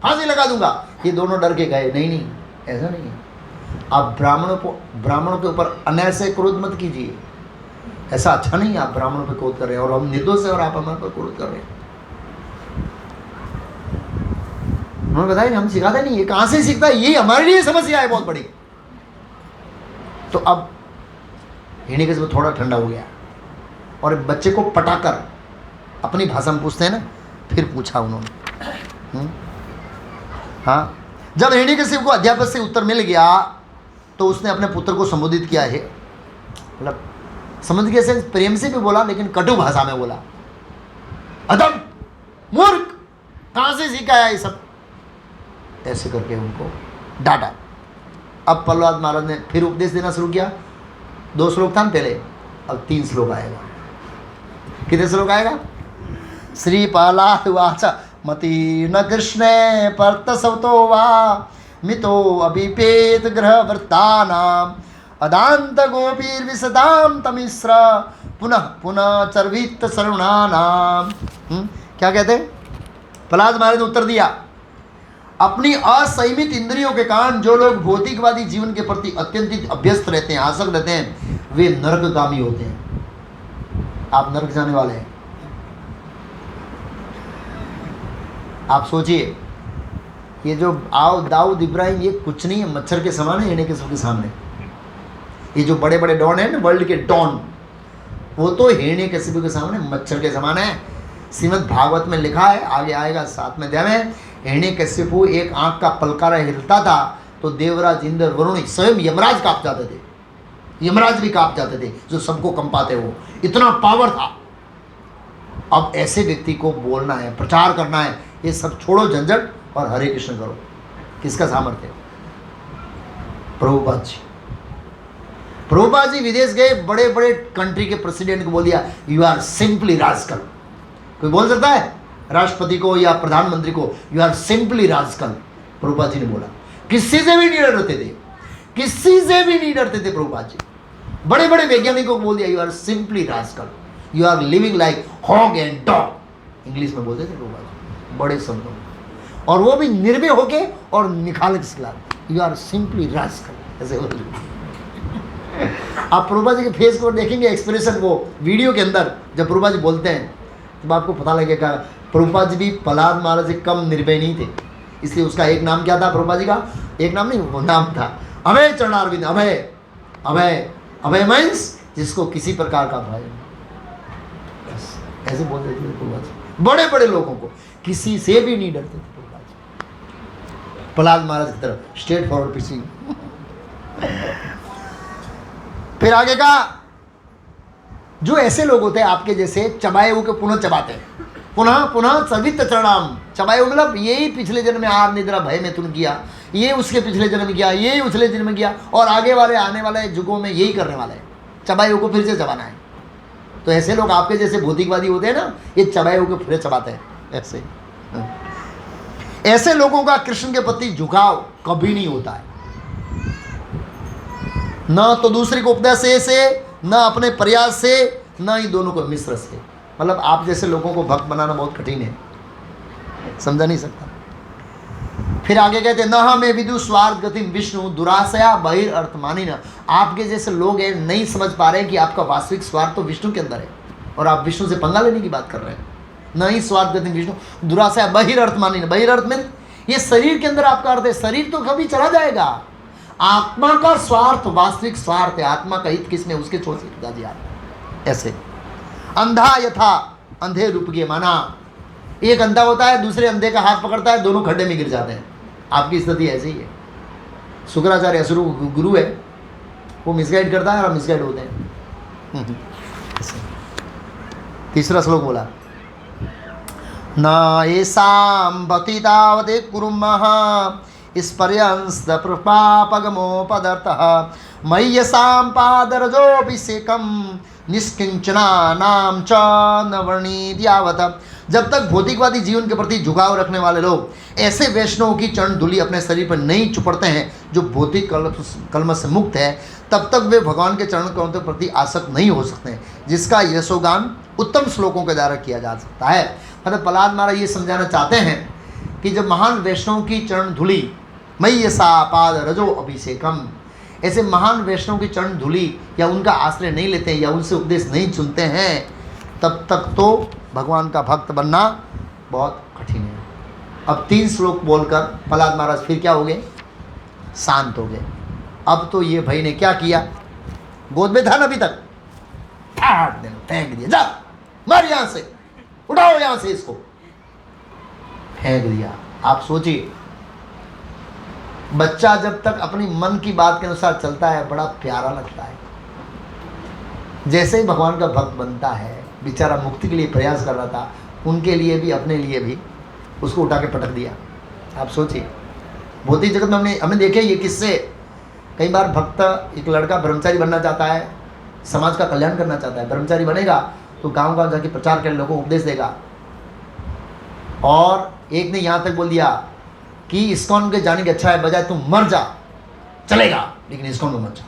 फांसी लगा दूंगा। ये दोनों डर के गए, नहीं ऐसा नहीं है। आप ब्राह्मणों के ऊपर अन्याय से क्रोध मत कीजिए, ऐसा अच्छा नहीं है। आप ब्राह्मणों पे क्रोध कर रहे हैं और हम निर्दोष है और आप हमारे पर क्रोध कर रहे हैं। उन्होंने बताया हम सिखाते नहीं, ये कहाँ से सीखता है, ये हमारे लिए समस्या है बहुत बड़ी। तो अब हिरण्यकशिपु थोड़ा ठंडा हो गया और बच्चे को पटाकर अपनी भाषा में पूछते हैं ना, फिर पूछा उन्होंने। हाँ, जब हिरण्यकशिपु को अध्यापक से उत्तर मिल गया तो उसने अपने पुत्र को संबोधित किया है, मतलब समझ के से प्रेम से भी बोला लेकिन कटु भाषा में बोला। अदम, मूर्ख, कहाँ से सीखा है ये सब, ऐसे करके उनको डांटा। अब प्रहलाद महाराज ने फिर उपदेश देना शुरू किया। 2 श्लोक था पहले, अब 3 श्लोक आएगा। कितने श्लोक आएगा? श्री प्रहलाद वाच मति न कृष्णे परतसवतो वा मितो अभिपेत ग्रह वृत्तानाम अदांत गोपीर विसदाम तमिश्र पुनः पुनः चर्वित सर्वणानाम। क्या कहते हैं? प्रहलाद महाराज ने उत्तर दिया, अपनी असंयमित इंद्रियों के कारण जो लोग भौतिकवादी जीवन के प्रति अत्यंत अभ्यस्त रहते हैं, आसक्त रहते हैं, वे नरकगामी होते हैं। आप नरक जाने वाले हैं। आप सोचिए, ये जो आओ दाऊद इब्राहिम, ये कुछ नहीं है, मच्छर के समान है हिरण्य के सामने। ये जो बड़े बड़े डॉन है ना, वर्ल्ड के डॉन, वो तो हिरण्य के सामने मच्छर के समान है। श्रीमद् भागवत में लिखा है, आगे आएगा 7वें अध्याय में, हिरण्यकशिपु एक आंख का पलकारा हिलता था तो देवराज इंद्र वरुण स्वयं यमराज कांप जाते थे। यमराज भी कांप जाते थे, जो सबको कंपाते, वो इतना पावर था। अब ऐसे व्यक्ति को बोलना है, प्रचार करना है, ये सब छोड़ो झंझट और हरे कृष्ण करो। किसका सामर्थ्य? प्रभुपाद जी। प्रभुपाद जी विदेश गए, बड़े बड़े कंट्री के प्रेसिडेंट को बोल दिया, यू आर सिंपली राजकल। कोई बोल सकता है राष्ट्रपति को या प्रधानमंत्री को, you are simply राजकल? Prabhupada ji ने बोला। किसी से भी नहीं डरते थे, किसी से भी नहीं डरते थे प्रभुपाद जी। बड़े बड़े वैज्ञानिकों को बोल दिया, you are simply rascal, you are living like hog and dog. English में बोलते थे प्रभुपाद जी, बड़े शब्दों में, और वो भी निर्भय होके और निकाल के सिखला, यू आर सिंपली राजकल, ऐसे बोलते। आप प्रभुपाद जी के फेस को देखेंगे, एक्सप्रेशन, वो वीडियो के अंदर जब प्रभुपाद जी बोलते हैं तो आपको पता लगेगा प्रभुपाद जी भी प्रहलाद महाराज से कम निर्भय नहीं थे। इसलिए उसका एक नाम क्या था प्रभुपाद जी का? एक नाम नहीं, वो नाम था अभय चरणारविंद। अभय, अभय, अभय मीन्स जिसको किसी प्रकार का भय नहीं। ऐसे बोल देते थे प्रभुपाद जी, बड़े बड़े लोगों को किसी से भी नहीं डरते थे प्रभुपाद जी। प्रहलाद महाराज की तरफ स्ट्रेट फॉरवर्ड पिचिंग। फिर आगे का, जो ऐसे लोग होते हैं आपके जैसे, चबाए हुए के पुनः चबाते हैं, पुनः पुनः चवित चरणाम। चबाए हुए मतलब यही पिछले जन्म में आर निद्रा भय में तुम किया, ये उसके पिछले जन्म में किया, यही उछले जन्म में किया, और आगे वाले आने वाले युगों में यही करने वाले हैं, चबाए हुए को फिर से चबाना है। तो ऐसे लोग आपके जैसे भौतिकवादी होते हैं ना, ये चबाए हुए को फिर चबाते हैं ऐसे। ऐसे लोगों का कृष्ण के प्रति झुकाव कभी नहीं होता है, न तो दूसरे को उपदेश से, न अपने प्रयास से, न ही दोनों को मिश्र से। मतलब आप जैसे लोगों को भक्त बनाना बहुत कठिन है, समझा नहीं सकता। फिर आगे कहते हैं, न हमें विदु स्वार्थ गति विष्णु दुराशया बहिर्अर्थमानी न। आपके जैसे लोग हैं, नहीं समझ पा रहे हैं कि आपका वास्तविक स्वार्थ तो विष्णु के अंदर है, और आप विष्णु से पंगा लेने की बात कर रहे हैं। न ही स्वार्थ गति विष्णु दुराशया बहिर्अर्थमानी न। बहिर्अर्थ में ये शरीर के अंदर आपका अर्थ है, शरीर तो कभी चला जाएगा। आत्मा का स्वार्थ वास्तविक स्वार्थ है, आत्मा का हित किसने, उसके छोड़ से जी आप। ऐसे अंधा यथा अंधे रूप के माना, एक अंधा होता है, दूसरे अंधे का हाथ पकड़ता है, दोनों खड्डे में गिर जाते हैं। आपकी स्थिति ऐसी ही है। शुक्राचार्य असुरु गुरु है, वो मिसगाइड करता है और मिसगाइड होते हैं। तीसरा श्लोक बोला, न येषां भक्ति तावते कुर्मः स्पर्यंस्त पापगमोपदर्थः मय्यसां पादरजोऽभिषेकं निष्किंचना नाम च न वर्णीद्यावत। जब तक भौतिकवादी जीवन के प्रति झुकाव रखने वाले लोग ऐसे वैष्णवों की चरण धूलि अपने शरीर पर नहीं चुपड़ते हैं जो भौतिक कलम से मुक्त है, तब तक वे भगवान के चरण कमल के प्रति आसक्त नहीं हो सकते हैं, जिसका यशोगान उत्तम श्लोकों के द्वारा किया जा सकता है। मतलब प्रहलाद महाराज ये समझाना चाहते हैं कि जब महान वैष्णव की चरण धूलि मय्य सा पाद रजो अभिषेकम, ऐसे महान वैष्णव की चरण धूलि या उनका आश्रय नहीं लेते हैं या उनसे उपदेश नहीं सुनते हैं, तब तक तो भगवान का भक्त बनना बहुत कठिन है। अब 3 श्लोक बोलकर प्रहलाद महाराज फिर क्या हो गए, शांत हो गए। अब तो ये भाई ने क्या किया, गोद में था ना अभी तक, फेंक दिया, जा मार यहां से, उठाओ यहां से, इसको फेंक दिया। आप सोचिए, बच्चा जब तक अपनी मन की बात के अनुसार चलता है बड़ा प्यारा लगता है। जैसे ही भगवान का भक्त बनता है, बेचारा मुक्ति के लिए प्रयास कर रहा था, उनके लिए भी अपने लिए भी उसको उठा के पटक दिया। आप सोचिए, भौतिक जगत में हमने देखे ये किस्से। कई बार भक्त, एक लड़का ब्रह्मचारी बनना चाहता है, समाज का कल्याण करना चाहता है, ब्रह्मचारी बनेगा तो गांव गांव जाके प्रचार कर लोगों को उपदेश देगा। और एक ने यहाँ तक बोल दिया कि इस्कॉन के जाने के अच्छा है, बजाय तुम मर जा, चलेगा लेकिन इस्कॉन में मत जा।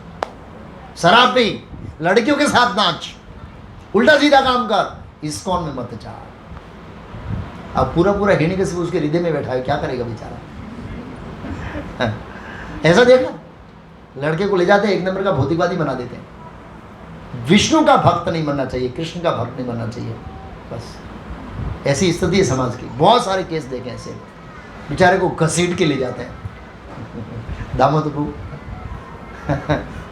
शराब पी, लड़कियों के साथ नाच, उल्टा सीधा काम कर, इस्कॉन में मत जा। अब पूरा पूरा हिरण्यकशिपु उसके हृदय में बैठा है, क्या करेगा बेचारा? ऐसा देखना, लड़के को ले जाते हैं, एक नंबर का भौतिकवादी बना देते हैं। विष्णु का भक्त नहीं बनना चाहिए, कृष्ण का भक्त नहीं बनना चाहिए, बस ऐसी स्थिति है समाज की। बहुत सारे केस देखे ऐसे, बेचारे को घसीट के ले जाते हैं दामोदर प्रभु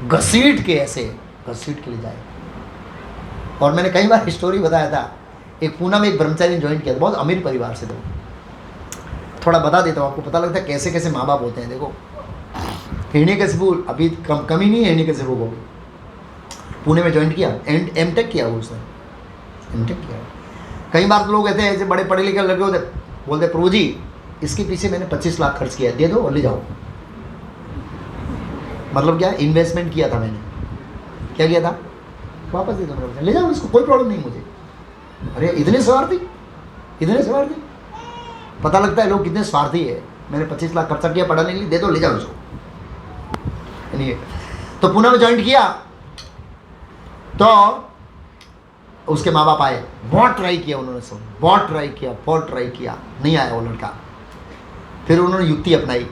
घसीट के, ऐसे घसीट के ले जाए। और मैंने कई बार स्टोरी बताया था, एक पूना में एक ब्रह्मचारी ने ज्वाइन किया था, बहुत अमीर परिवार से। तो थोड़ा बता देता हूँ आपको, पता लगता है कैसे कैसे माँ बाप होते हैं। देखो हिरण्यकशिपु अभी कमी नहीं है, हिरण्यकशिपु को पुणे में ज्वाइन किया, एमटेक किया वो, उसने एमटेक किया। कई बार तो लोग कहते हैं, ऐसे बड़े पढ़े लिखे लड़के होते, बोलते प्रभु जी इसके पीछे मैंने 25 लाख खर्च किया, दे दो और ले जाओ। मतलब क्या, इन्वेस्टमेंट किया था मैंने, क्या किया था, वापस दे दो, ले जाओ इसको, कोई प्रॉब्लम नहीं मुझे। अरे इतने स्वार्थी, इतने स्वार्थी, पता लगता है लोग कितने स्वार्थी है। मैंने 25 लाख खर्चा किया पढ़ाने के लिए, दे दो ले जाओ इसको। तो पुणे में ज्वाइन किया, तो उसके माँ बाप आए, बहुत ट्राई किया उन्होंने, सब बहुत ट्राई किया, नहीं आया वो लड़का। फिर उन्होंने युक्ति अपनाई,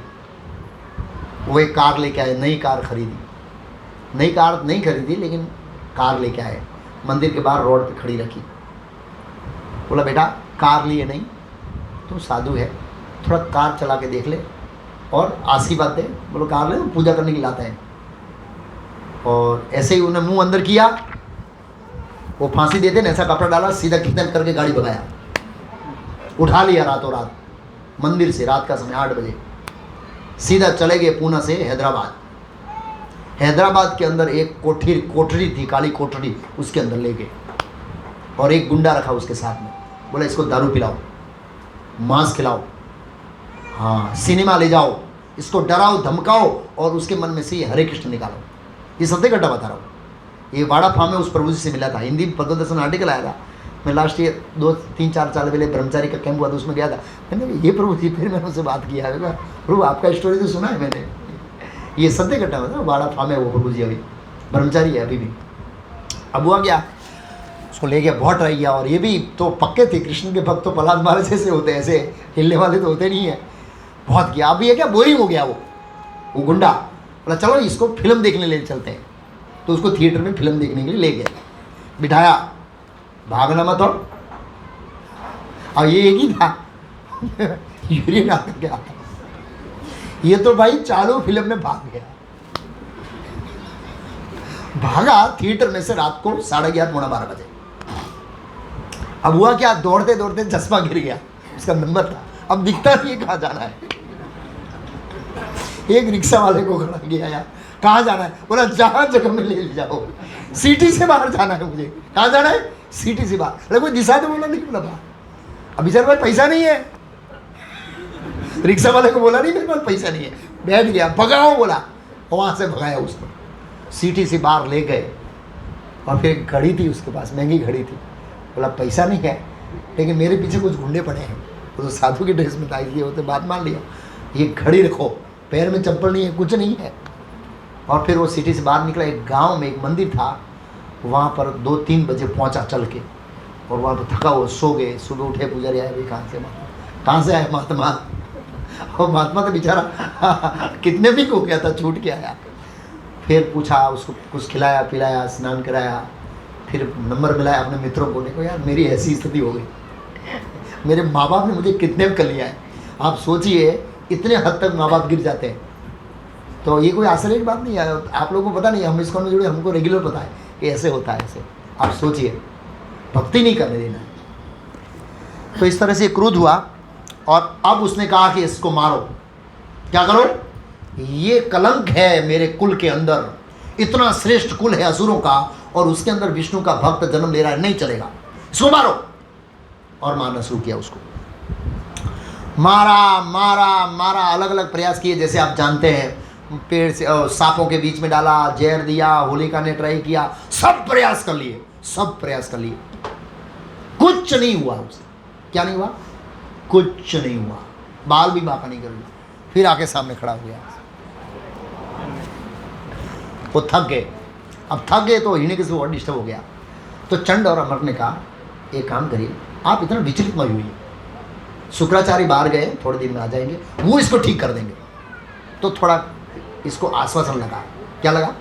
वो एक कार लेके आए, नई कार खरीदी, नई कार नहीं खरीदी लेकिन कार लेके आए, मंदिर के बाहर रोड पे खड़ी रखी। बोला बेटा कार लिए नहीं, तू साधु है, थोड़ा कार चला के देख ले और आशीर्वाद दे। बोलो कार ले, पूजा करने के लिए लाते हैं। और ऐसे ही उन्हें मुंह अंदर किया, वो फांसी देते ना, ऐसा कपड़ा डाला, सीधा किडनैप करके गाड़ी भगाया, उठा लिया रातों रात मंदिर से। रात का समय 8 बजे सीधा चले गए पुणे से हैदराबाद। हैदराबाद के अंदर एक कोठरी थी, काली कोठरी, उसके अंदर ले गए और एक गुंडा रखा उसके साथ में। बोला इसको दारू पिलाओ, मांस खिलाओ, हाँ सिनेमा ले जाओ, इसको डराओ धमकाओ और उसके मन में से ये हरे कृष्ण निकालो। ये सत्य घटना बता रहा हूँ। ये वाड़ा फार्म में उस प्रभु जी से मिला था, हिंदी पद्म दर्शन आर्टिकल आया था। मैं लास्ट ईयर 2-3-4 साल पहले ब्रह्मचारी का कैंप हुआ था, उसमें गया था। मैंने ये प्रभु जी, फिर मैंने उससे बात किया, प्रभु आपका स्टोरी तो सुना है मैंने, ये सत्य घटना था। वाड़ा फार्म है वो प्रभु जी, अभी ब्रह्मचारी है अभी भी। अब हुआ क्या, उसको ले गया, बहुत ट्राई किया। और ये भी तो पक्के थे कृष्ण के भक्त, तो प्रहलाद महाराज जैसे होते हैं, ऐसे हिलने वाले तो होते नहीं है। बहुत किया, अब ये क्या बोरिंग हो गया वो गुंडा। बोला चलो इसको फिल्म देखने ले चलते हैं। तो उसको थिएटर में फिल्म देखने के लिए ले गए, बिठाया, भागना मत। और ये एक ही था यूरिन आता क्या, ये तो भाई चालू फिल्म में भाग गया, भागा थिएटर में से रात को 11:30-12 बजे। अब हुआ क्या, दौड़ते दौड़ते चश्मा गिर गया, उसका नंबर था, अब दिखता नहीं कहाँ जाना है। एक रिक्शा वाले को खड़ा किया, यार कहाँ जाना है? बोला जहाँ जगह में ले जाओ, सिटी से बाहर जाना है मुझे। कहाँ जाना है? सिटी से बाहर। अरे कोई दिशा तो बोला नहीं, बोला अभी सर भाई पैसा नहीं है। रिक्शा वाले को बोला नहीं मेरे पास पैसा नहीं है, बैठ गया, भगाओ बोला, वहाँ से भगाया उसको, सिटी से बाहर ले गए। और फिर एक घड़ी थी उसके पास, महंगी घड़ी थी। बोला पैसा नहीं है लेकिन मेरे पीछे कुछ गुंडे पड़े हैं। वो तो साधु की ड्रेस में था, इसलिए होते बात मान लिया, ये घड़ी रखो, पैर में चप्पल नहीं है, कुछ नहीं है। और फिर वो सिटी से बाहर निकला, एक गांव में एक मंदिर था, वहाँ पर 2-3 बजे पहुँचा चल के। और वहाँ पर थका हुआ सो गए। सुबह उठे, पुजारी आए, भाई कहाँ से आए महात्मा? और महात्मा तो बेचारा कितने भी हो गया था, छूट के आया। फिर पूछा, उसको कुछ खिलाया पिलाया, स्नान कराया, फिर नंबर मिलाया अपने मित्रों को। देखो यार मेरी ऐसी स्थिति हो गई, मेरे माँ बाप ने मुझे किडनैप कर लिया है। आप सोचिए इतने हद तक माँ बाप गिर जाते हैं। तो ये कोई आश्चर्य की बात नहीं है, आप लोगों को पता नहीं, हम इस्कॉन में जुड़े, हमको रेगुलर पता है कि ऐसे होता है। ऐसे आप सोचिए, भक्ति नहीं करने देना। तो इस तरह से क्रोध हुआ और अब उसने कहा कि इसको मारो। क्या करो? ये कलंक है मेरे कुल के अंदर, इतना श्रेष्ठ कुल है असुरों का और उसके अंदर विष्णु का भक्त जन्म ले रहा है, नहीं चलेगा, इसको मारो। और मारना शुरू किया उसको, मारा मारा मारा, अलग अलग प्रयास किए। जैसे आप जानते हैं, पेड़ से सांपों के बीच में डाला, जहर दिया, होलिका ने ट्राई किया, सब प्रयास कर लिए, सब प्रयास कर लिए, कुछ नहीं हुआ उससे। क्या नहीं हुआ? कुछ नहीं हुआ, बाल भी बांका नहीं कर लिया। फिर आके सामने खड़ा हो गया, वो थक गए। अब थक गए तो हिरण्यकशिपु और डिस्टर्ब हो गया। तो चंड और अमर ने कहा एक काम करिए, आप इतना विचलित मत हुइए, शुक्राचार्य बाहर गए, थोड़े दिन में आ जाएंगे, वो इसको ठीक कर देंगे। तो थोड़ा इसको आश्वासन लगा। क्या लगा?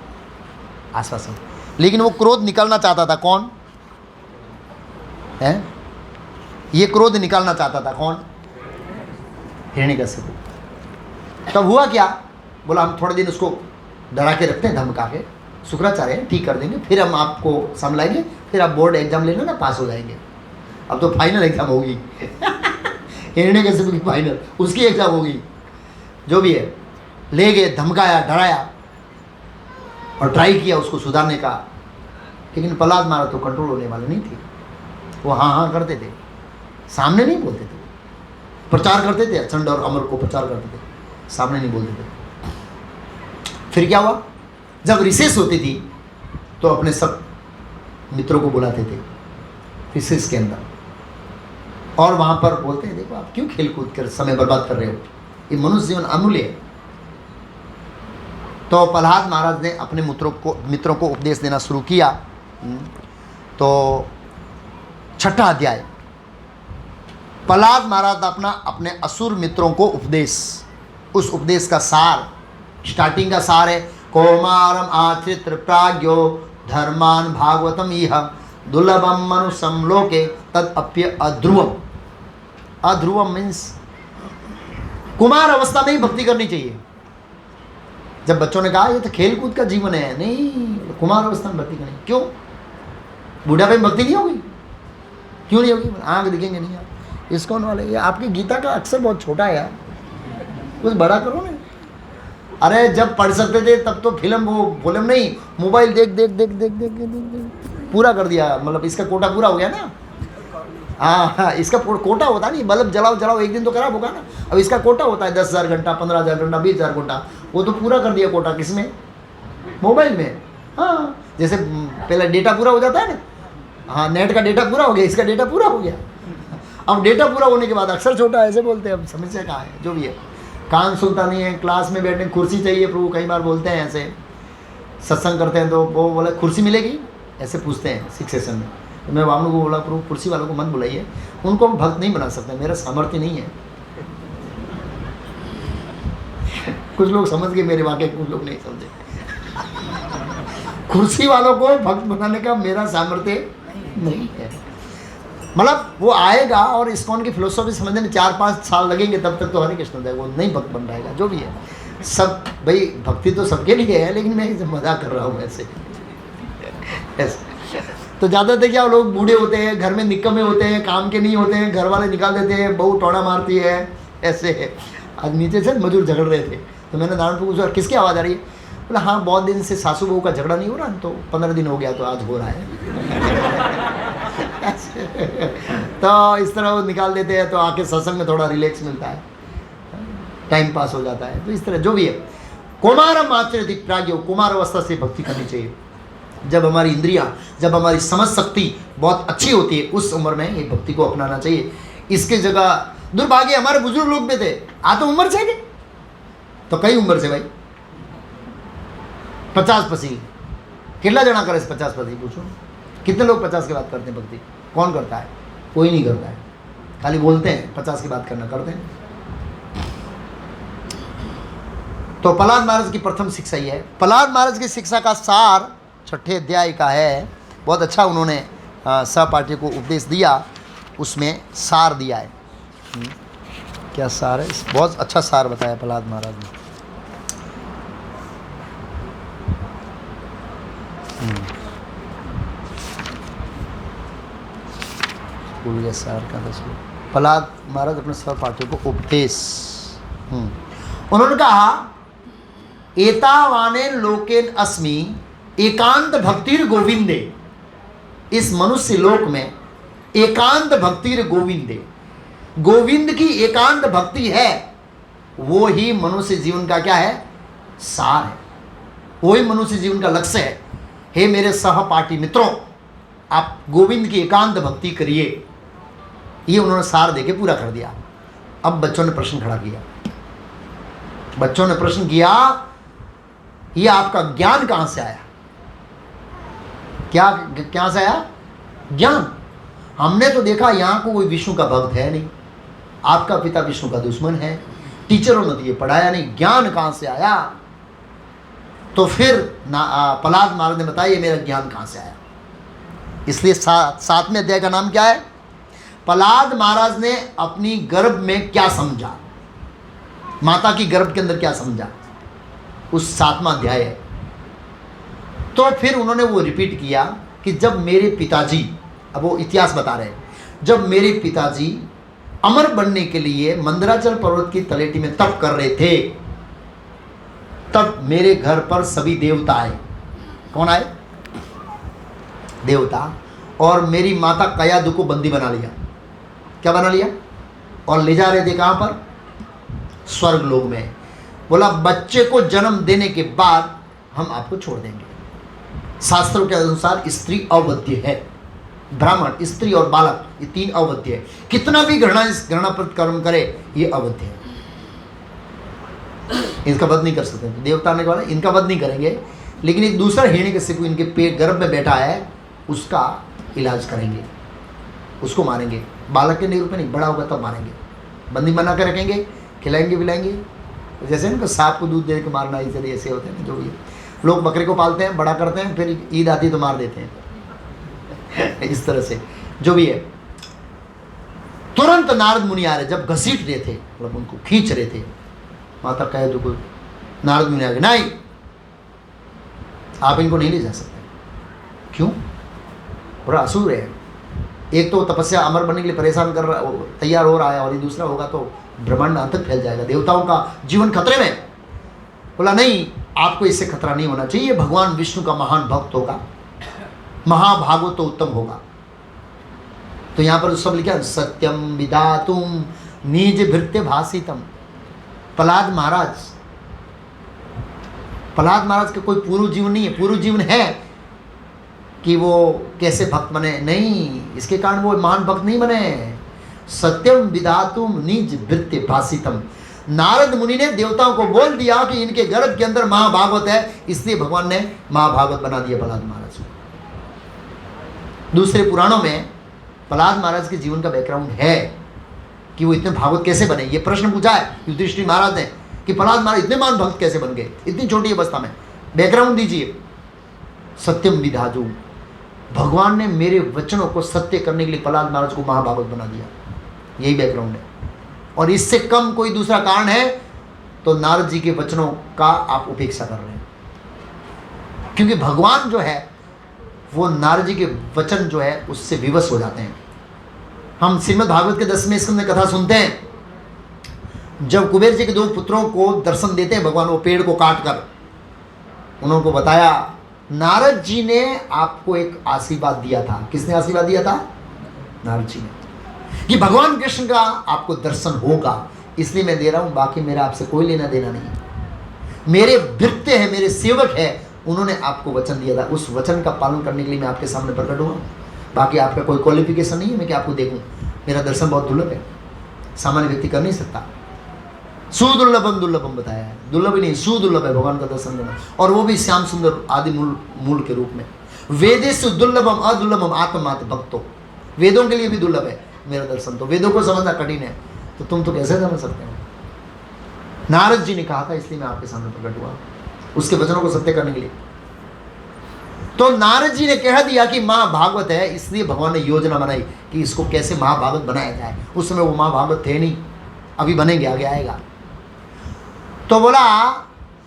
आश्वासन। लेकिन वो क्रोध निकालना चाहता था। कौन है ये? क्रोध निकालना चाहता था कौन? हिरण्यकशिपु। तब हुआ क्या? बोला हम थोड़े दिन उसको डरा के रखते हैं, धमका के, शुक्राचार्य ठीक कर देंगे, फिर हम आपको संभलाएंगे, फिर आप बोर्ड एग्जाम लेना ना, पास हो जाएंगे। अब तो फाइनल एग्जाम होगी हिरण्यकशिपु की फाइनल, उसकी एग्जाम होगी। जो भी है, ले गए, धमकाया, डराया और ट्राई किया उसको सुधारने का, लेकिन प्रहलाद महाराज तो कंट्रोल होने वाले नहीं थे। वो हाँ हाँ करते थे, सामने नहीं बोलते थे, प्रचार करते थे, चंड और अमर को प्रचार करते थे, सामने नहीं बोलते थे। फिर क्या हुआ? जब रिसेस होती थी तो अपने सब मित्रों को बुलाते थे रिसेस के अंदर, और वहाँ पर बोलते हैं देखो आप क्यों खेल कूद कर समय बर्बाद कर रहे हो, ये मनुष्य जीवन अमूल्य है। तो प्रहलाद महाराज ने अपने मित्रों को उपदेश देना शुरू किया। तो 6ठा अध्याय, प्रहलाद महाराज अपने असुर मित्रों को उस उपदेश का सार, स्टार्टिंग का सार है, कौमारम आचित्र प्राज्ञो धर्मान भागवतम इह दुर्लभम मनुष्यम लोके तद अप्य अध्रुवम। अध्रुवम मीन्स कुमार अवस्था में ही भक्ति करनी चाहिए। जब बच्चों ने कहा ये तो खेल कूद का जीवन है, नहीं, कुमार अवस्था में भक्ति करनी। क्यों? बुढ़ापे में भक्ति नहीं होगी? क्यों नहीं होगी? आंख दिखेंगे नहीं यार। इस्कॉन वाले, ये आपकी गीता का अक्षर बहुत छोटा है यार, कुछ बड़ा करो ना। अरे जब पढ़ सकते थे तब तो फिल्म नहीं, मोबाइल देख देख देख देख देख देख देख पूरा कर दिया, मतलब इसका कोटा पूरा हो गया ना। हाँ, इसका कोटा होता नहीं, बल्ब जलाओ एक दिन तो खराब होगा ना। अब इसका कोटा होता है 10,000 घंटा, 15,000 घंटा, 20,000 घंटा, वो तो पूरा कर दिया कोटा। किसमें? मोबाइल में। हाँ, जैसे पहले डेटा पूरा हो जाता है ना, हाँ, नेट का डेटा पूरा हो गया, इसका डेटा पूरा हो गया। अब डेटा पूरा होने के बाद अक्षर छोटा ऐसे बोलते हैं। अब समस्या कहाँ है? जो भी है, कान सुनता नहीं है, क्लास में बैठने कुर्सी चाहिए प्रभु, कई बार बोलते हैं ऐसे, सत्संग करते हैं तो वो बोला कुर्सी मिलेगी, ऐसे पूछते हैं सिक्स सेशन में। तो मैं वामन को बोला प्रभु कुर्सी वालों को मत बुलाइए, उनको हम भक्त नहीं बना सकते, मेरा सामर्थ्य नहीं है। कुछ लोग समझ गए मेरे वाक्य, कुछ लोग नहीं समझे। कुर्सी वालों को भक्त बनाने का मेरा सामर्थ्य नहीं है। मतलब वो आएगा और इस्कॉन की फिलोसॉफी समझने में 4-5 साल लगेंगे, तब तक तो हरे कृष्ण देव वो नहीं भक्त बन पाएगा। जो भी है सब, भाई भक्ति तो सबके लिए है, लेकिन मैं इसे मजाक कर रहा हूँ ऐसे। तो ज़्यादातर क्या लोग बूढ़े होते हैं, घर में निकम्मे होते हैं, काम के नहीं होते हैं, घर वाले निकाल देते हैं, बहू टोना मारती है, ऐसे है। आज नीचे से मजदूर झगड़ रहे थे, तो मैंने नारायण को पूछा किसकी आवाज़ आ रही है? बोला हाँ बहुत दिन से सासू बहू का झगड़ा नहीं हो रहा, तो 15 दिन हो गया तो आज हो रहा है। तो इस तरह वो निकाल देते हैं, तो आके सत्संग में थोड़ा रिलैक्स मिलता है, टाइम पास हो जाता है। तो इस तरह जो भी है, कुमारम आचरति प्राज्ञो, कुमार अवस्था से भक्ति करनी चाहिए। जब हमारी इंद्रियां, जब हमारी समझ शक्ति बहुत अच्छी होती है, उस उम्र में ये भक्ति को अपनाना चाहिए। इसके जगह दुर्भाग्य हमारे बुजुर्ग लोग भी थे, आ तो उम्र से तो कई उम्र से भाई 50 पसी कितना जना करे 50 पसी, पूछो कितने लोग 50 के बाद करते हैं भक्ति? कौन करता है? कोई नहीं करता है, खाली बोलते हैं 50 की बात करना, करते हैं। तो प्रहलाद महाराज की प्रथम शिक्षा ये है। प्रहलाद महाराज की शिक्षा का सार 6ठे अध्याय का है, बहुत अच्छा उन्होंने सहपाठी को उपदेश दिया, उसमें सार दिया है। क्या सार है? बहुत अच्छा सार बताया प्रहलाद महाराज ने। भूल गया सार का दसवें। प्रहलाद महाराज अपने सहपाठी को उपदेश, उन्होंने कहा एतावाने लोकेन अस्मि एकांत भक्तिर गोविंदे। इस मनुष्य लोक में एकांत भक्तिर गोविंदे, गोविंद की एकांत भक्ति है, वो ही मनुष्य जीवन का क्या है? सार है, वो ही मनुष्य जीवन का लक्ष्य है। हे मेरे सहपाठी मित्रों, आप गोविंद की एकांत भक्ति करिए। ये उन्होंने सार देके पूरा कर दिया। अब बच्चों ने प्रश्न खड़ा किया, बच्चों ने प्रश्न किया ये आपका ज्ञान कहां से आया? क्या से आया? ज्ञान। हमने तो देखा यहाँ को कोई विष्णु का भक्त है नहीं, आपका पिता विष्णु का दुश्मन है, टीचरों ने तो ये पढ़ाया नहीं, ज्ञान कहाँ से आया? तो फिर प्रहलाद महाराज ने बताया ये मेरा ज्ञान कहाँ से आया। इसलिए 7वें अध्याय का नाम क्या है? प्रहलाद महाराज ने अपनी गर्भ में क्या समझा, माता की गर्भ के अंदर क्या समझा, उस 7वां अध्याय है। तो फिर उन्होंने वो रिपीट किया कि जब मेरे पिताजी, अब वो इतिहास बता रहे हैं, जब मेरे पिताजी अमर बनने के लिए मंदराचल पर्वत की तलेटी में तप कर रहे थे, तब मेरे घर पर सभी देवता आए। कौन आए? देवता। और मेरी माता कयादु को बंदी बना लिया। क्या बना लिया? और ले जा रहे थे कहां पर? स्वर्ग लोक में। बोला बच्चे को जन्म देने के बाद हम आपको छोड़ देंगे। शास्त्रों के अनुसार स्त्री अवध्य है, ब्राह्मण, स्त्री और बालक, ये 3 अवध्य है। कितना भी घृणाप्रद कर्म करे ये अवध्य है, इनका वध नहीं कर सकते। तो देवता ने कहा इनका वध नहीं करेंगे, लेकिन एक दूसरा हिरण्यकशिपु इनके पेट गर्भ में बैठा है, उसका इलाज करेंगे, उसको मारेंगे। बालक के निरूपण नहीं, बड़ा होगा तब मारेंगे, बंदी बना कर रखेंगे, खिलाएंगे पिलाएंगे। जैसे ना सांप को दूध दे के मारना, इस तरह ऐसे होते हैं। जो भी लोग बकरे को पालते हैं, बड़ा करते हैं, फिर ईद आती तो मार देते हैं इस तरह से जो भी है। तुरंत नारद मुनि आ रहे, जब घसीट रहे थे, मतलब उनको खींच रहे थे, माता कहे तो नारद मुनि आ गए, नहीं आप इनको नहीं ले जा सकते। क्यों? पूरा असुर है, एक तो तपस्या अमर बनने के लिए परेशान कर रहा, तैयार हो रहा है, और ये दूसरा होगा तो ब्रह्मांड अंत तक फैल जाएगा, देवताओं का जीवन खतरे में। बोला नहीं, आपको इससे खतरा नहीं होना चाहिए, भगवान विष्णु का महान भक्त होगा, महाभागवत तो उत्तम होगा। तो यहां पर सब लिखा सत्यम विदातुम निज भृत्य भाषितम। प्रहलाद महाराज का कोई पूर्व जीवन नहीं है। पूर्व जीवन है कि वो कैसे भक्त बने, नहीं, इसके कारण वो महान भक्त नहीं बने। सत्यम विदातुम निज भृत्य भाषितम। नारद मुनि ने देवताओं को बोल दिया कि इनके गर्भ के अंदर महाभागवत है, इसलिए भगवान ने महाभागवत बना दिया प्रहलाद महाराज को। दूसरे पुराणों में प्रहलाद महाराज के जीवन का बैकग्राउंड है कि वो इतने भागवत कैसे बने। ये प्रश्न पूछा है युधिष्ठिर महाराज ने कि प्रहलाद महाराज इतने महान भक्त कैसे बन गए इतनी छोटी अवस्था में, बैकग्राउंड दीजिए। सत्यम विधाजु, भगवान ने मेरे वचनों को सत्य करने के लिए प्रहलाद महाराज को महाभागवत बना दिया, यही बैकग्राउंड है। और इससे कम कोई दूसरा कारण है तो नारद जी के वचनों का आप उपेक्षा कर रहे हैं, क्योंकि भगवान जो है वो नारद जी के वचन जो है उससे विवश हो जाते हैं। हम श्रीमद् भागवत के 10वें स्कंद में कथा सुनते हैं, जब कुबेर जी के 2 पुत्रों को दर्शन देते हैं भगवान, वो पेड़ को काट कर, उन्होंने बताया नारद जी ने आपको एक आशीर्वाद दिया था। किसने आशीर्वाद दिया था? नारद जी ने, कि भगवान कृष्ण का आपको दर्शन होगा, इसलिए मैं दे रहा हूं, बाकी मेरा आपसे कोई लेना देना नहीं है। मेरे भृत्य है, मेरे सेवक है, उन्होंने आपको वचन दिया था, उस वचन का पालन करने के लिए मैं आपके सामने प्रकट हुआ। बाकी आपका कोई क्वालिफिकेशन नहीं है मैं कि आपको देखूं, मेरा दर्शन बहुत दुर्लभ है, सामान्य व्यक्ति कर नहीं सकता। सुदुर्लभम दुर्लभम बताया है, दुर्लभ ही नहीं, सुदुर्लभ है भगवान का दर्शन करना, और वो भी श्याम सुंदर आदि मूल के रूप में। वेदेषु दुर्लभम अदुर्लभम आत्मात् भक्तो, वेदों के लिए भी दुर्लभ है मेरा दर्शन। तो वेदों को समझना कठिन है, तो तुम तो कैसे समझ सकते हो? नारद जी ने कहा था, इसलिए मैं आपके सामने प्रकट हुआ, उसके वचनों को सत्य करने के लिए। तो नारद जी ने कह दिया कि महाभागवत है, इसलिए भगवान ने योजना बनाई कि इसको कैसे महाभागवत बनाया जाए। उस समय वो महाभागवत थे नहीं, अभी बनेंगे, आगे आएगा। तो बोला,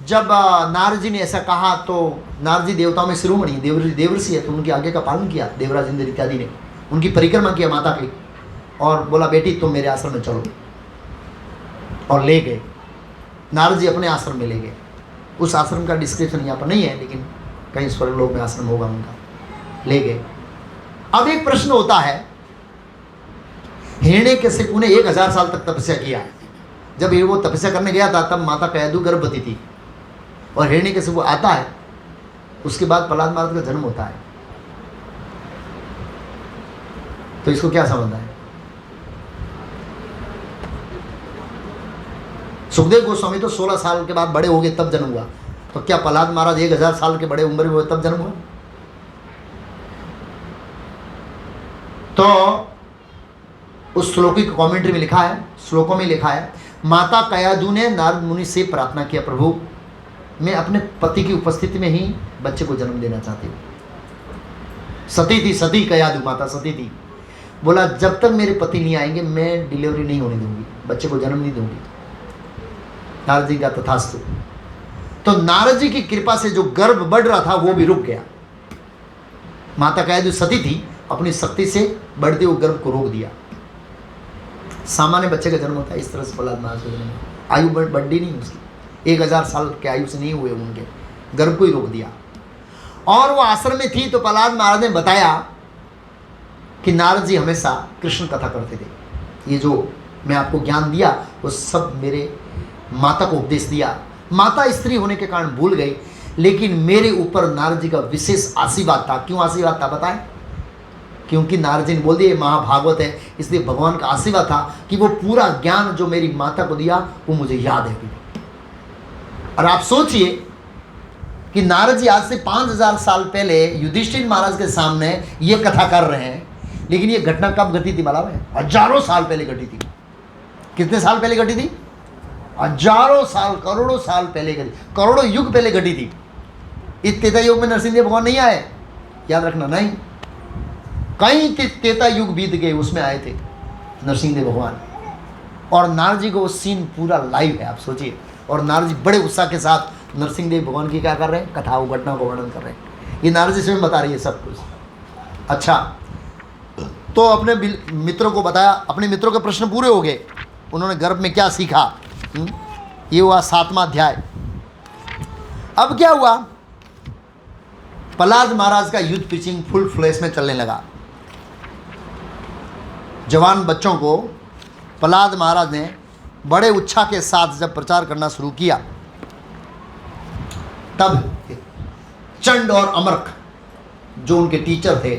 जब नारद जी ने ऐसा कहा तो नारद जी देवताओं में शिरोमणि देवर्षि है, तो उनकी आज्ञा का पालन किया। देवराज इंद्र इत्यादि ने उनकी परिक्रमा किया माता की, और बोला बेटी तुम मेरे आश्रम में चलो, और ले गए। नारद जी अपने आश्रम में ले गए। उस आश्रम का डिस्क्रिप्शन यहाँ पर नहीं है, लेकिन कहीं स्वर्ग लोक में आश्रम होगा उनका, ले गए। अब एक प्रश्न होता है, हिरण्यकशिपु ने 1000 साल तक तपस्या किया। जब वो तपस्या करने गया था तब माता कयादु गर्भवती थी, और हिरण्यकशिपु आता है, उसके बाद प्रहलाद महाराज का जन्म होता है। तो इसको क्या समझना है? सुखदेव गोस्वामी तो 16 साल के बाद बड़े हो गए तब जन्म हुआ, तो क्या प्रहलाद महाराज 1000 साल के बड़े उम्र में हुए तब जन्म हुआ? तो उस श्लोकी की कमेंट्री में लिखा है, श्लोकों में लिखा है, माता कयादु ने नारद मुनि से प्रार्थना किया, प्रभु मैं अपने पति की उपस्थिति में ही बच्चे को जन्म देना चाहती हूँ। सती थी, सती कयादु माता सती थी। बोला जब तक मेरे पति नहीं आएंगे मैं डिलीवरी नहीं होने दूंगी, बच्चे को जन्म नहीं दूंगी। नारद जी का तथास्तु। तो नारद जी की कृपा से जो गर्भ बढ़ रहा था वो भी रुक गया। माता कयादु सती थी, अपनी शक्ति से बढ़ते हुए गर्भ को रोक दिया। सामान्य बच्चे का जन्म होता है इस तरह से। प्रहलाद महाराज का जन्म, आयु बढ़ी नहीं उसकी, 1000 साल के आयु से नहीं हुए उनके, गर्भ को ही रोक दिया। और वो आश्रम में थी तो प्रहलाद महाराज ने बताया कि नारद जी हमेशा कृष्ण कथा करते थे। ये जो मैं आपको ज्ञान दिया वो सब मेरे माता को उपदेश दिया। माता स्त्री होने के कारण भूल गई, लेकिन मेरे ऊपर नारद जी का विशेष आशीर्वाद था। क्यों आशीर्वाद था बताएं? क्योंकि नारद जी ने बोल दिया महाभागवत है, इसलिए भगवान का आशीर्वाद था कि वो पूरा ज्ञान जो मेरी माता को दिया वो मुझे याद है। और आप सोचिए कि नारद जी आज से 5000 साल पहले युधिष्ठिर महाराज के सामने ये कथा कर रहे हैं, लेकिन ये घटना कब घटी थी मालूम है? हजारों साल पहले घटी थी। कितने साल पहले घटी थी? हजारों साल, करोड़ों साल पहले घटी, करोड़ों युग पहले घटी थी। इस त्रेता युग में नरसिंह भगवान नहीं आए, याद रखना, नहीं। कई त्रेता युग बीत गए, उसमें आए थे नरसिंह भगवान। और नारद जी को वो सीन पूरा लाइव है, आप सोचिए। और नारद जी बड़े उत्साह के साथ नरसिंह देव भगवान की क्या कर रहे हैं? कथाओं घटनाओं को वर्णन कर रहे हैं। ये नारद जी स्वयं बता रही है सब कुछ। अच्छा, तो अपने मित्रों को बताया, अपने मित्रों के प्रश्न पूरे हो गए, उन्होंने गर्भ में क्या सीखा। ये हुआ 7वां अध्याय। अब क्या हुआ? प्रहलाद महाराज का युद्ध पिचिंग फुल फ्लैश में चलने लगा। जवान बच्चों को प्रहलाद महाराज ने बड़े उत्साह के साथ जब प्रचार करना शुरू किया, तब चंड और अमरक जो उनके टीचर थे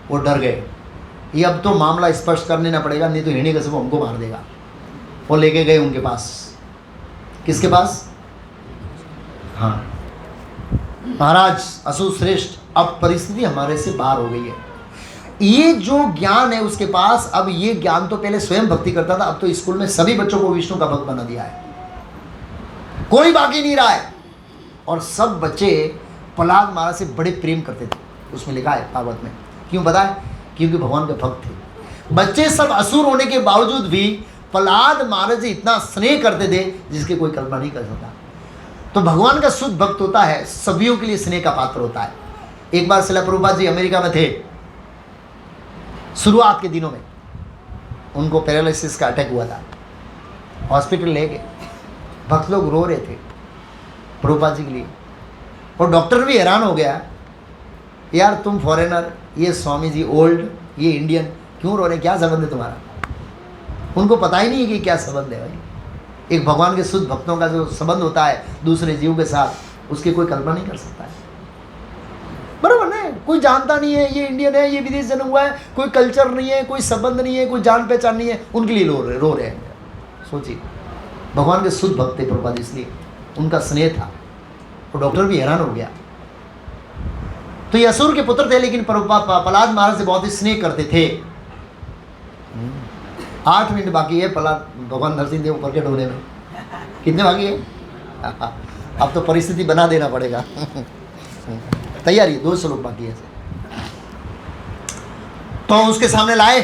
वो डर गए। ये अब तो मामला स्पष्ट करने ना पड़ेगा, नहीं तो हिरण्यकशिपु हमको मार देगा। वो लेके गए उनके पास। किसके पास? हाँ, महाराज असुर श्रेष्ठ, अब परिस्थिति हमारे से बाहर हो गई है। ये जो ज्ञान है उसके पास, अब ये ज्ञान तो पहले स्वयं भक्ति करता था, अब तो स्कूल में सभी बच्चों को विष्णु का भक्त बना दिया है, कोई बाकी नहीं रहा है। और सब बच्चे प्रहलाद महाराज से बड़े प्रेम करते थे, उसमें लिखा है भागवत में। क्यों बताए? क्योंकि भगवान के भक्त थे। बच्चे सब असुर होने के बावजूद भी प्रहलाद महाराज जी इतना स्नेह करते थे जिसके कोई कल्पना नहीं कर सकता। तो भगवान का शुद्ध भक्त होता है, सभियों के लिए स्नेह का पात्र होता है। एक बार श्रील प्रभुपाद जी अमेरिका में थे, शुरुआत के दिनों में उनको पैरालिसिस का अटैक हुआ था, हॉस्पिटल ले गए, भक्त लोग रो रहे थे प्रभुपाद जी के लिए। और डॉक्टर भी हैरान हो गया, यार तुम फॉरेनर, ये स्वामी जी ओल्ड, ये इंडियन, क्यों रो रहे, क्या संबंध है तुम्हारा? उनको पता ही नहीं है कि क्या संबंध है भाई। एक भगवान के शुद्ध भक्तों का जो संबंध होता है दूसरे जीव के साथ, उसकी कोई कल्पना नहीं कर सकता है, बराबर ना? कोई जानता नहीं है ये इंडियन है, ये विदेश जन्म हुआ है, कोई कल्चर नहीं है, कोई संबंध नहीं है, कोई जान पहचान नहीं है, उनके लिए रो रहे हैं। सोचिए, भगवान के शुद्ध भक्त थे प्रभुपाद, इसलिए उनका स्नेह था। और डॉक्टर भी हैरान हो गया। तो ये असुर के पुत्र थे, लेकिन प्रहलाद महाराज से बहुत ही स्नेह करते थे। 8 मिनट बाकी है प्रहलाद भगवान नरसिंह देव प्रकट होने में। कितने बाकी है? अब तो परिस्थिति बना देना पड़ेगा। तैयारी, 2 श्लोक बाकी है। तो उसके सामने लाए।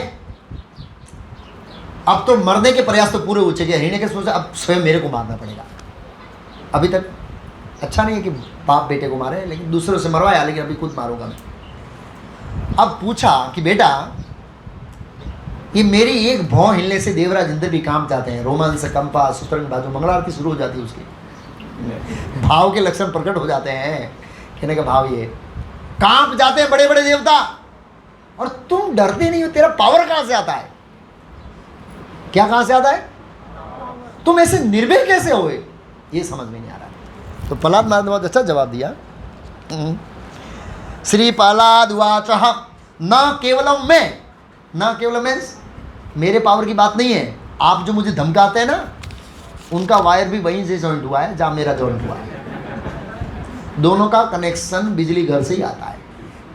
अब तो मरने के प्रयास तो पूरे हो चुके। हिरण्यकशिपु से अब स्वयं मेरे को मारना पड़ेगा। अभी तक अच्छा नहीं है कि बाप बेटे को मारे, लेकिन दूसरों से मरवाया, लेकिन अभी खुद मारूंगा मैं। अब पूछा कि बेटा, ये मेरी एक भौं हिलने से देवराज इंद्र भी कांप जाते हैं, रोमांस, कंपा, सुतरंग बाजू, मंगलारती शुरू हो जाती है, उसकी भाव के लक्षण प्रकट हो जाते हैं। कहने का भाव ये, कांप जाते हैं बड़े बड़े देवता, और तुम डरते नहीं हो। तेरा पावर कहां से आता है? क्या कहां से आता है? तुम ऐसे निर्भय कैसे हो? ये समझ में नहीं आ रहा। तो प्रहलाद महाराज ने बहुत अच्छा जवाब दिया। श्री प्रहलाद उवाच, न केवलम मैं, न केवलम मैं, मेरे पावर की बात नहीं है। आप जो मुझे धमकाते हैं ना, उनका वायर भी वहीं से जॉइंट हुआ है जहाँ मेरा जॉइंट हुआ है। दोनों का कनेक्शन बिजली घर से ही आता है।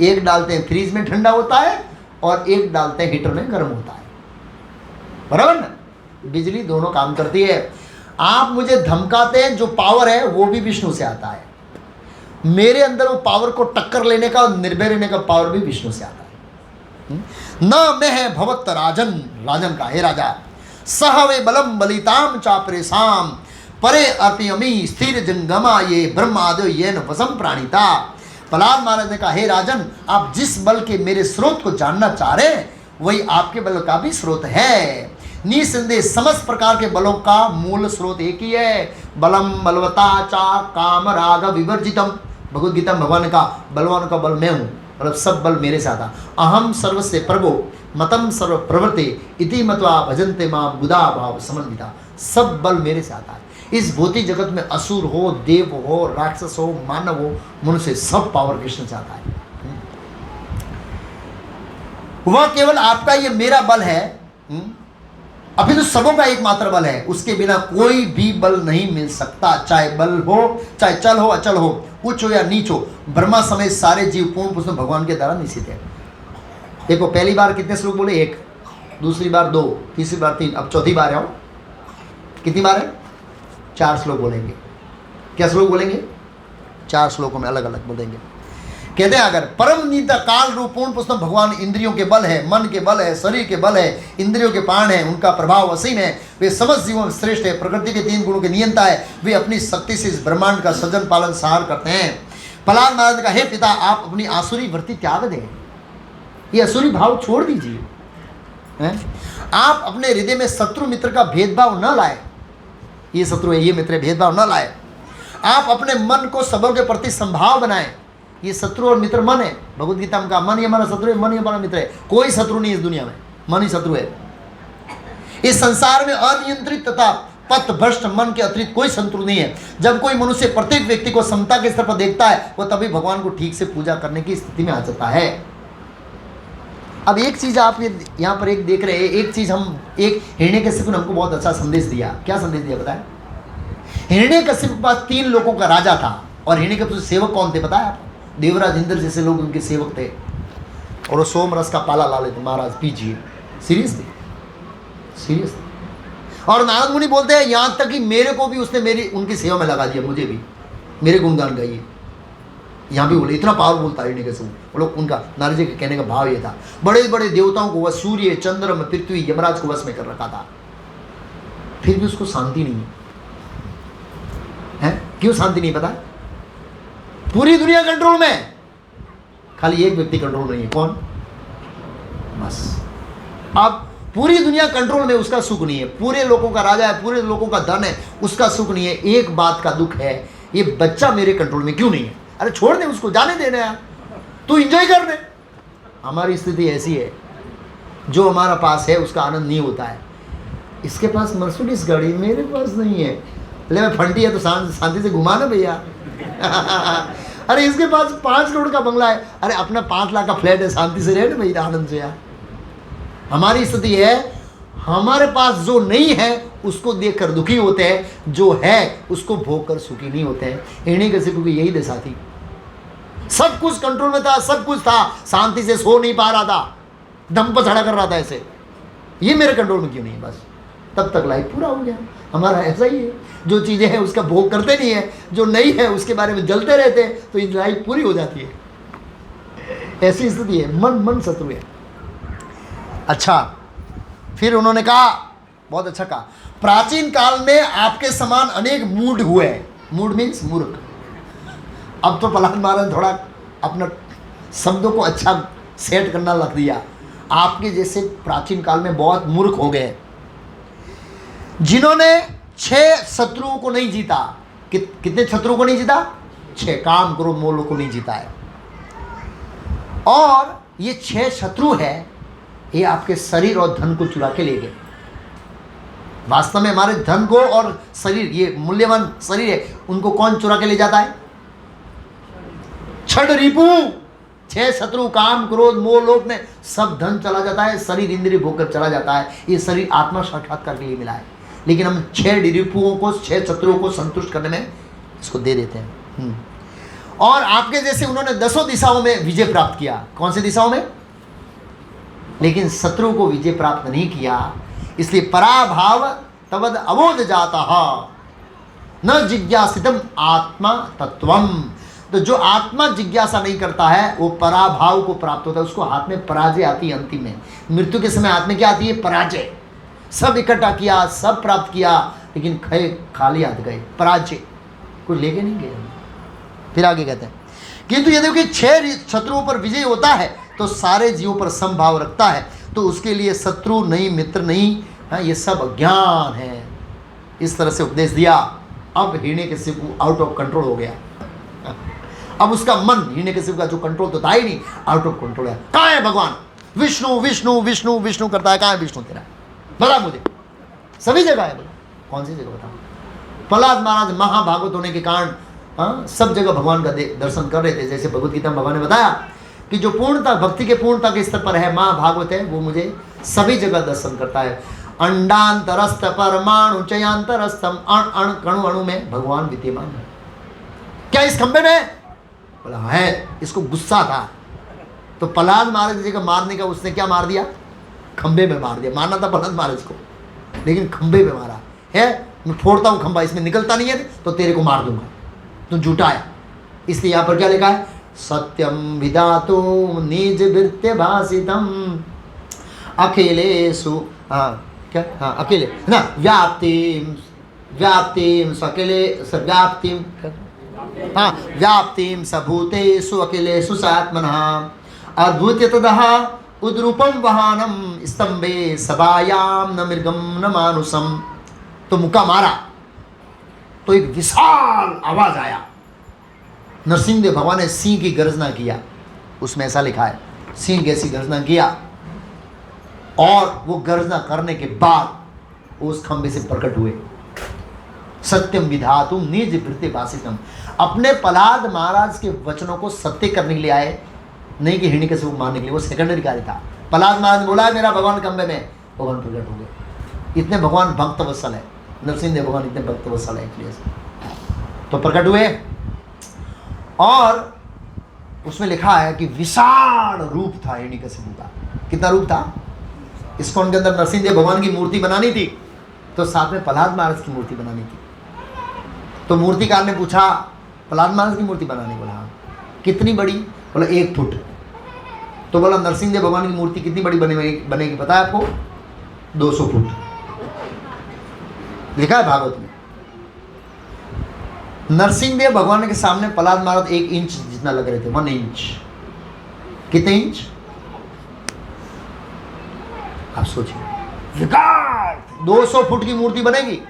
एक डालते हैं फ्रीज में, ठंडा होता है, और एक डालते हैं हीटर में, गर्म होता है, बराबर ना। बिजली दोनों काम करती है। आप मुझे धमकाते हैं, जो पावर है वो भी विष्णु से आता है। मेरे अंदर वो पावर को टक्कर लेने का और निर्भय रहने का पावर भी विष्णु से आता है। न मैं है भवत राजन, राजन का हे राजा, सह वे बलम बलिताम चापरेसाम परे अर्पियमी स्थिर जंगमा ये ब्रह्मादो ये न वसम प्राणिता। प्रहलाद महाराज ने कहा, हे राजन, आप जिस बल के मेरे स्रोत को जानना चाह रहे हैं वही आपके बल का भी स्रोत है। निसंदेह समस्त प्रकार के बलों का मूल स्रोत एक ही है। बलम बलवता चा काम राग विवर्जितम। भगवद गीता में भगवान का बलवान का बल मैं हूँ, मतलब सब बल मेरे से आता। अहम सर्वस्य प्रभो मतम सर्व प्रवृत्ते इति मत्वा भजन्ते मां बुधा भाव समन्विता। सब बल मेरे से आता है। इस भौतिक जगत में असुर हो, देव हो, राक्षस हो, मानव हो, मनुष्य, सब पावर कृष्ण से आता है। वह केवल आपका ये मेरा बल है, अभी तो सबों का एकमात्र बल है। उसके बिना कोई भी बल नहीं मिल सकता। चाहे बल हो, चाहे चल हो, अचल हो, उच्च हो या नीच हो, ब्रह्मा समेत सारे जीव पूर्ण पुरुष में भगवान के द्वारा निश्चित है। देखो, पहली बार कितने श्लोक बोले? 1, दूसरी बार 2, तीसरी बार 3, अब चौथी बार है। कितनी बार है? 4 श्लोक बोलेंगे। क्या श्लोक बोलेंगे? 4 श्लोकों में अलग अलग बोलेंगे। कहते हैं, अगर परम नीता काल रूप पूर्ण पुरुष भगवान इंद्रियों के बल है, मन के बल है, शरीर के बल है, इंद्रियों के प्राण है, उनका प्रभाव असीम है, वे समस्त जीवों में श्रेष्ठ है, प्रकृति के 3 गुणों के नियंता है, वे अपनी शक्ति से इस ब्रह्मांड का सृजन पालन सहार करते हैं। प्रहलाद महाराज का, हे पिता, आप अपनी आसुरी वृत्ति त्याग दें, ये असुरी भाव छोड़ दीजिए। आप अपने हृदय में शत्रु मित्र का भेदभाव न लाए, ये शत्रु है, ये मित्र है, भेदभाव न लाए। आप अपने मन को सबों के प्रति संभाव बनाएं, ये शत्रु और मित्र मन है। भगवद गीता में कहा, मन ही हमारा शत्रु है, मन ही हमारा मित्र है। कोई शत्रु नहीं इस दुनिया में, मन ही शत्रु है। इस संसार में अनियंत्रित तथा पथ भ्रष्ट मन के अतिरिक्त कोई शत्रु नहीं है। जब कोई मनुष्य प्रत्येक व्यक्ति को समता के स्तर पर देखता है, वह तभी भगवान को ठीक से पूजा करने की स्थिति में आ जाता है। अब एक चीज आप ये यहाँ पर एक देख रहे हैं, एक चीज हम, एक हिरण्यकशिपु ने हमको बहुत अच्छा संदेश दिया। क्या संदेश दिया बताए? हिरण्यकशिपु के पास 3 लोगों का राजा था, और हिरण्यकशिपु सेवक कौन थे पता है आप? देवराज इंद्र जैसे लोग उनके सेवक थे, और वो सोम रस का पाला ला लेते, महाराज पीजिए। Seriously, seriously. और नारद मुनि बोलते हैं, यहाँ तक कि मेरे को भी उसने मेरी उनकी सेवा में लगा दिया, मुझे भी मेरे गुणगान गाइए। यहाँ भी बोले, इतना पावरफुल था हिरण्यकशिपु। वो लोग, उनका नारद जी के कहने का भाव ये था, बड़े बड़े देवताओं को वह सूर्य, चंद्रमा, पृथ्वी, यमराज को वश में कर रखा था, फिर भी उसको शांति नहीं है। क्यों शांति नहीं पता? पूरी दुनिया कंट्रोल में, खाली एक व्यक्ति कंट्रोल नहीं है। कौन? बस। अब पूरी दुनिया कंट्रोल में, उसका सुख नहीं है। पूरे लोगों का राजा है, पूरे लोगों का धन है, उसका सुख नहीं है। एक बात का दुख है, ये बच्चा मेरे कंट्रोल में क्यों नहीं है? अरे छोड़ दे उसको, जाने देना यार, तू एंजॉय कर दे। हमारी स्थिति ऐसी है, जो हमारा पास है उसका आनंद नहीं होता है। इसके पास मर्सिडीज गाड़ी, मेरे पास नहीं है। ले मैं फंटी है तो शांति से घुमा ना भैया। अरे इसके पास 5 करोड़ का बंगला है, अरे अपना 5 लाख का फ्लैट है, शांति से रहे ना भैया, आनंद से यार। हमारी स्थिति है, हमारे पास जो नहीं है उसको देखकर दुखी होते हैं, जो है उसको भोग कर सुखी नहीं होते हैं। हिरण्यकशिपु की यही दशा थी। सब कुछ कंट्रोल में था, सब कुछ था, शांति से सो नहीं पा रहा था, दम पर चढ़ा कर रहा था ऐसे, ये मेरे कंट्रोल में क्यों नहीं? बस तब तक लाइफ पूरा हो गया। हमारा ऐसा ही है, जो चीज़ें हैं उसका भोग करते नहीं है, जो नहीं है उसके बारे में जलते रहते हैं, तो ये लाइफ पूरी हो जाती है। ऐसी स्थिति है, मन शत्रु है। अच्छा, फिर उन्होंने कहा, बहुत अच्छा कहा, प्राचीन काल में आपके समान अनेक मूढ़ हुए। मूढ़ मीन्स मूर्ख। अब तो प्रहलाद महाराज थोड़ा अपना शब्दों को अच्छा सेट करना लग दिया। आपके जैसे प्राचीन काल में बहुत मूर्ख हो गए, जिन्होंने 6 शत्रुओं को नहीं जीता। कितने शत्रुओं को नहीं जीता? 6। काम, क्रोध, मोह को नहीं जीता है। और ये 6 शत्रु है, ये आपके शरीर और धन को चुरा के ले गए। वास्तव में हमारे धन को और शरीर, ये मूल्यवान शरीर है, उनको कौन चुरा के ले जाता है? छठ रिपु, 6 शत्रु, काम, क्रोध, मोह, लोभ में सब धन चला जाता है, शरीर इंद्रिय भोग कर चला जाता है। ये शरीर आत्मा साक्षात्कार के लिए मिला है, लेकिन हम 6 रिपुओं को, 6 शत्रुओं को संतुष्ट करने में इसको दे देते हैं। और आपके जैसे उन्होंने 10 दिशाओं में विजय प्राप्त किया। कौन सी दिशाओं में? लेकिन शत्रु को विजय प्राप्त नहीं किया, इसलिए पराभाव तवद अबोध जाता न जिज्ञासितम आत्मा तत्वम। तो जो आत्मा जिज्ञासा नहीं करता है वो पराभाव को प्राप्त होता है, उसको हाथ में पराजय आती है। अंतिम में मृत्यु के समय हाथ में क्या आती है? पराजय। सब इकट्ठा किया, सब प्राप्त किया, लेकिन खाली हाथ गए, पराजय, कोई लेके नहीं गए। फिर आगे कहते हैं किंतु यदि कि 6 शत्रुओं पर विजय होता है तो सारे जीवों पर समभाव रखता है, तो उसके लिए शत्रु नहीं, मित्र नहीं, हाँ, ये सब अज्ञान है। इस तरह से उपदेश दिया। अब हिरण्यकशिपु आउट ऑफ कंट्रोल हो गया। अब उसका मन, हिरण्यकशिपु का जो कंट्रोल तो था ही नहीं, आउट ऑफ कंट्रोल है। कहाँ है भगवान? विष्णु विष्णु विष्णु विष्णु करता है, कहाँ है विष्णु तेरा? बता मुझे। सभी जगह है। बोला कौन सी जगह बताओ? प्रहलाद महाराज महाभागवत होने के कारण सब जगह भगवान का दर्शन कर रहे थे। जैसे भगवत गीता में भगवान ने बताया कि जो पूर्णता, भक्ति के पूर्णता के स्तर पर है, महाभागवत है, वो मुझे सभी जगह दर्शन करता है। अंडांतरस्थ परमाणु चयांतरस्थम, अण अण कणु अणु में भगवान विद्यमान है। क्या इस खंबे में? बोला है। इसको गुस्सा था तो प्रहलाद महाराज जी का मारने का उसने क्या मार दिया? खंबे में मार दिया। मारना था प्रहलाद महाराज को, लेकिन खंबे में मारा है। मैं फोड़ता हूँ खंबा, इसमें निकलता नहीं है तो तेरे को मार दूंगा, तू झूठा है। इसलिए यहाँ पर क्या लिखा है? सत्यम विधातु निज वृत्य भाषितम अखिलेषु, क्या, अकेले ना, व्याप्तिम सकेले व्याप्तिम, व्याप्तिम सभूतेषु अखिलेषु सात्मनः अद्भुत्य तदः उद्रूपम वहानम स्तंभे सभायाम न मृगम न मानुषम। तो मुक्का मारा तो एक विशाल आवाज आया। नरसिंहदेव भगवान ने सिंह की गर्जना किया, उसमें ऐसा लिखा है, सिंह जैसी गर्जना किया। और वो गर्जना करने के बाद उस खंबे से प्रकट हुए। सत्यम विधातुम निज वृत्ति भाषितम। अपने प्रहलाद महाराज के वचनों को सत्य करने के लिए आए, नहीं कि हिरण्यकशिपु मारने के लिए। वो सेकेंडरी कार्य था। प्रहलाद महाराज ने बोला मेरा भगवान खंबे में, भगवान प्रकट हो गए। इतने भगवान भक्त वत्सल है, नरसिंहदेव भगवान इतने भक्त वत्सल है, इसलिए तो प्रकट हुए। और उसमें लिखा है कि विशाल रूप था हिरण्यकशिपु का। कितना रूप था? इस्कॉन के अंदर नरसिंहदेव भगवान की मूर्ति बनानी थी, तो साथ में प्रहलाद महाराज की मूर्ति बनानी थी। तो मूर्तिकार ने पूछा प्रहलाद महाराज की मूर्ति बनानी, बोला हाँ। कितनी बड़ी? बोला 1 फुट। तो बोला नरसिंहदेव भगवान की मूर्ति कितनी बड़ी बनेगी पता है आपको? 200 फुट। लिखा है भागवत में। नरसिंहदेव भगवान के सामने प्रहलाद महाराज 1 इंच जितना लग रहे थे, 1 इंच। कितने इंच? आप सोचिए, 200 फुट की मूर्ति बनेगी।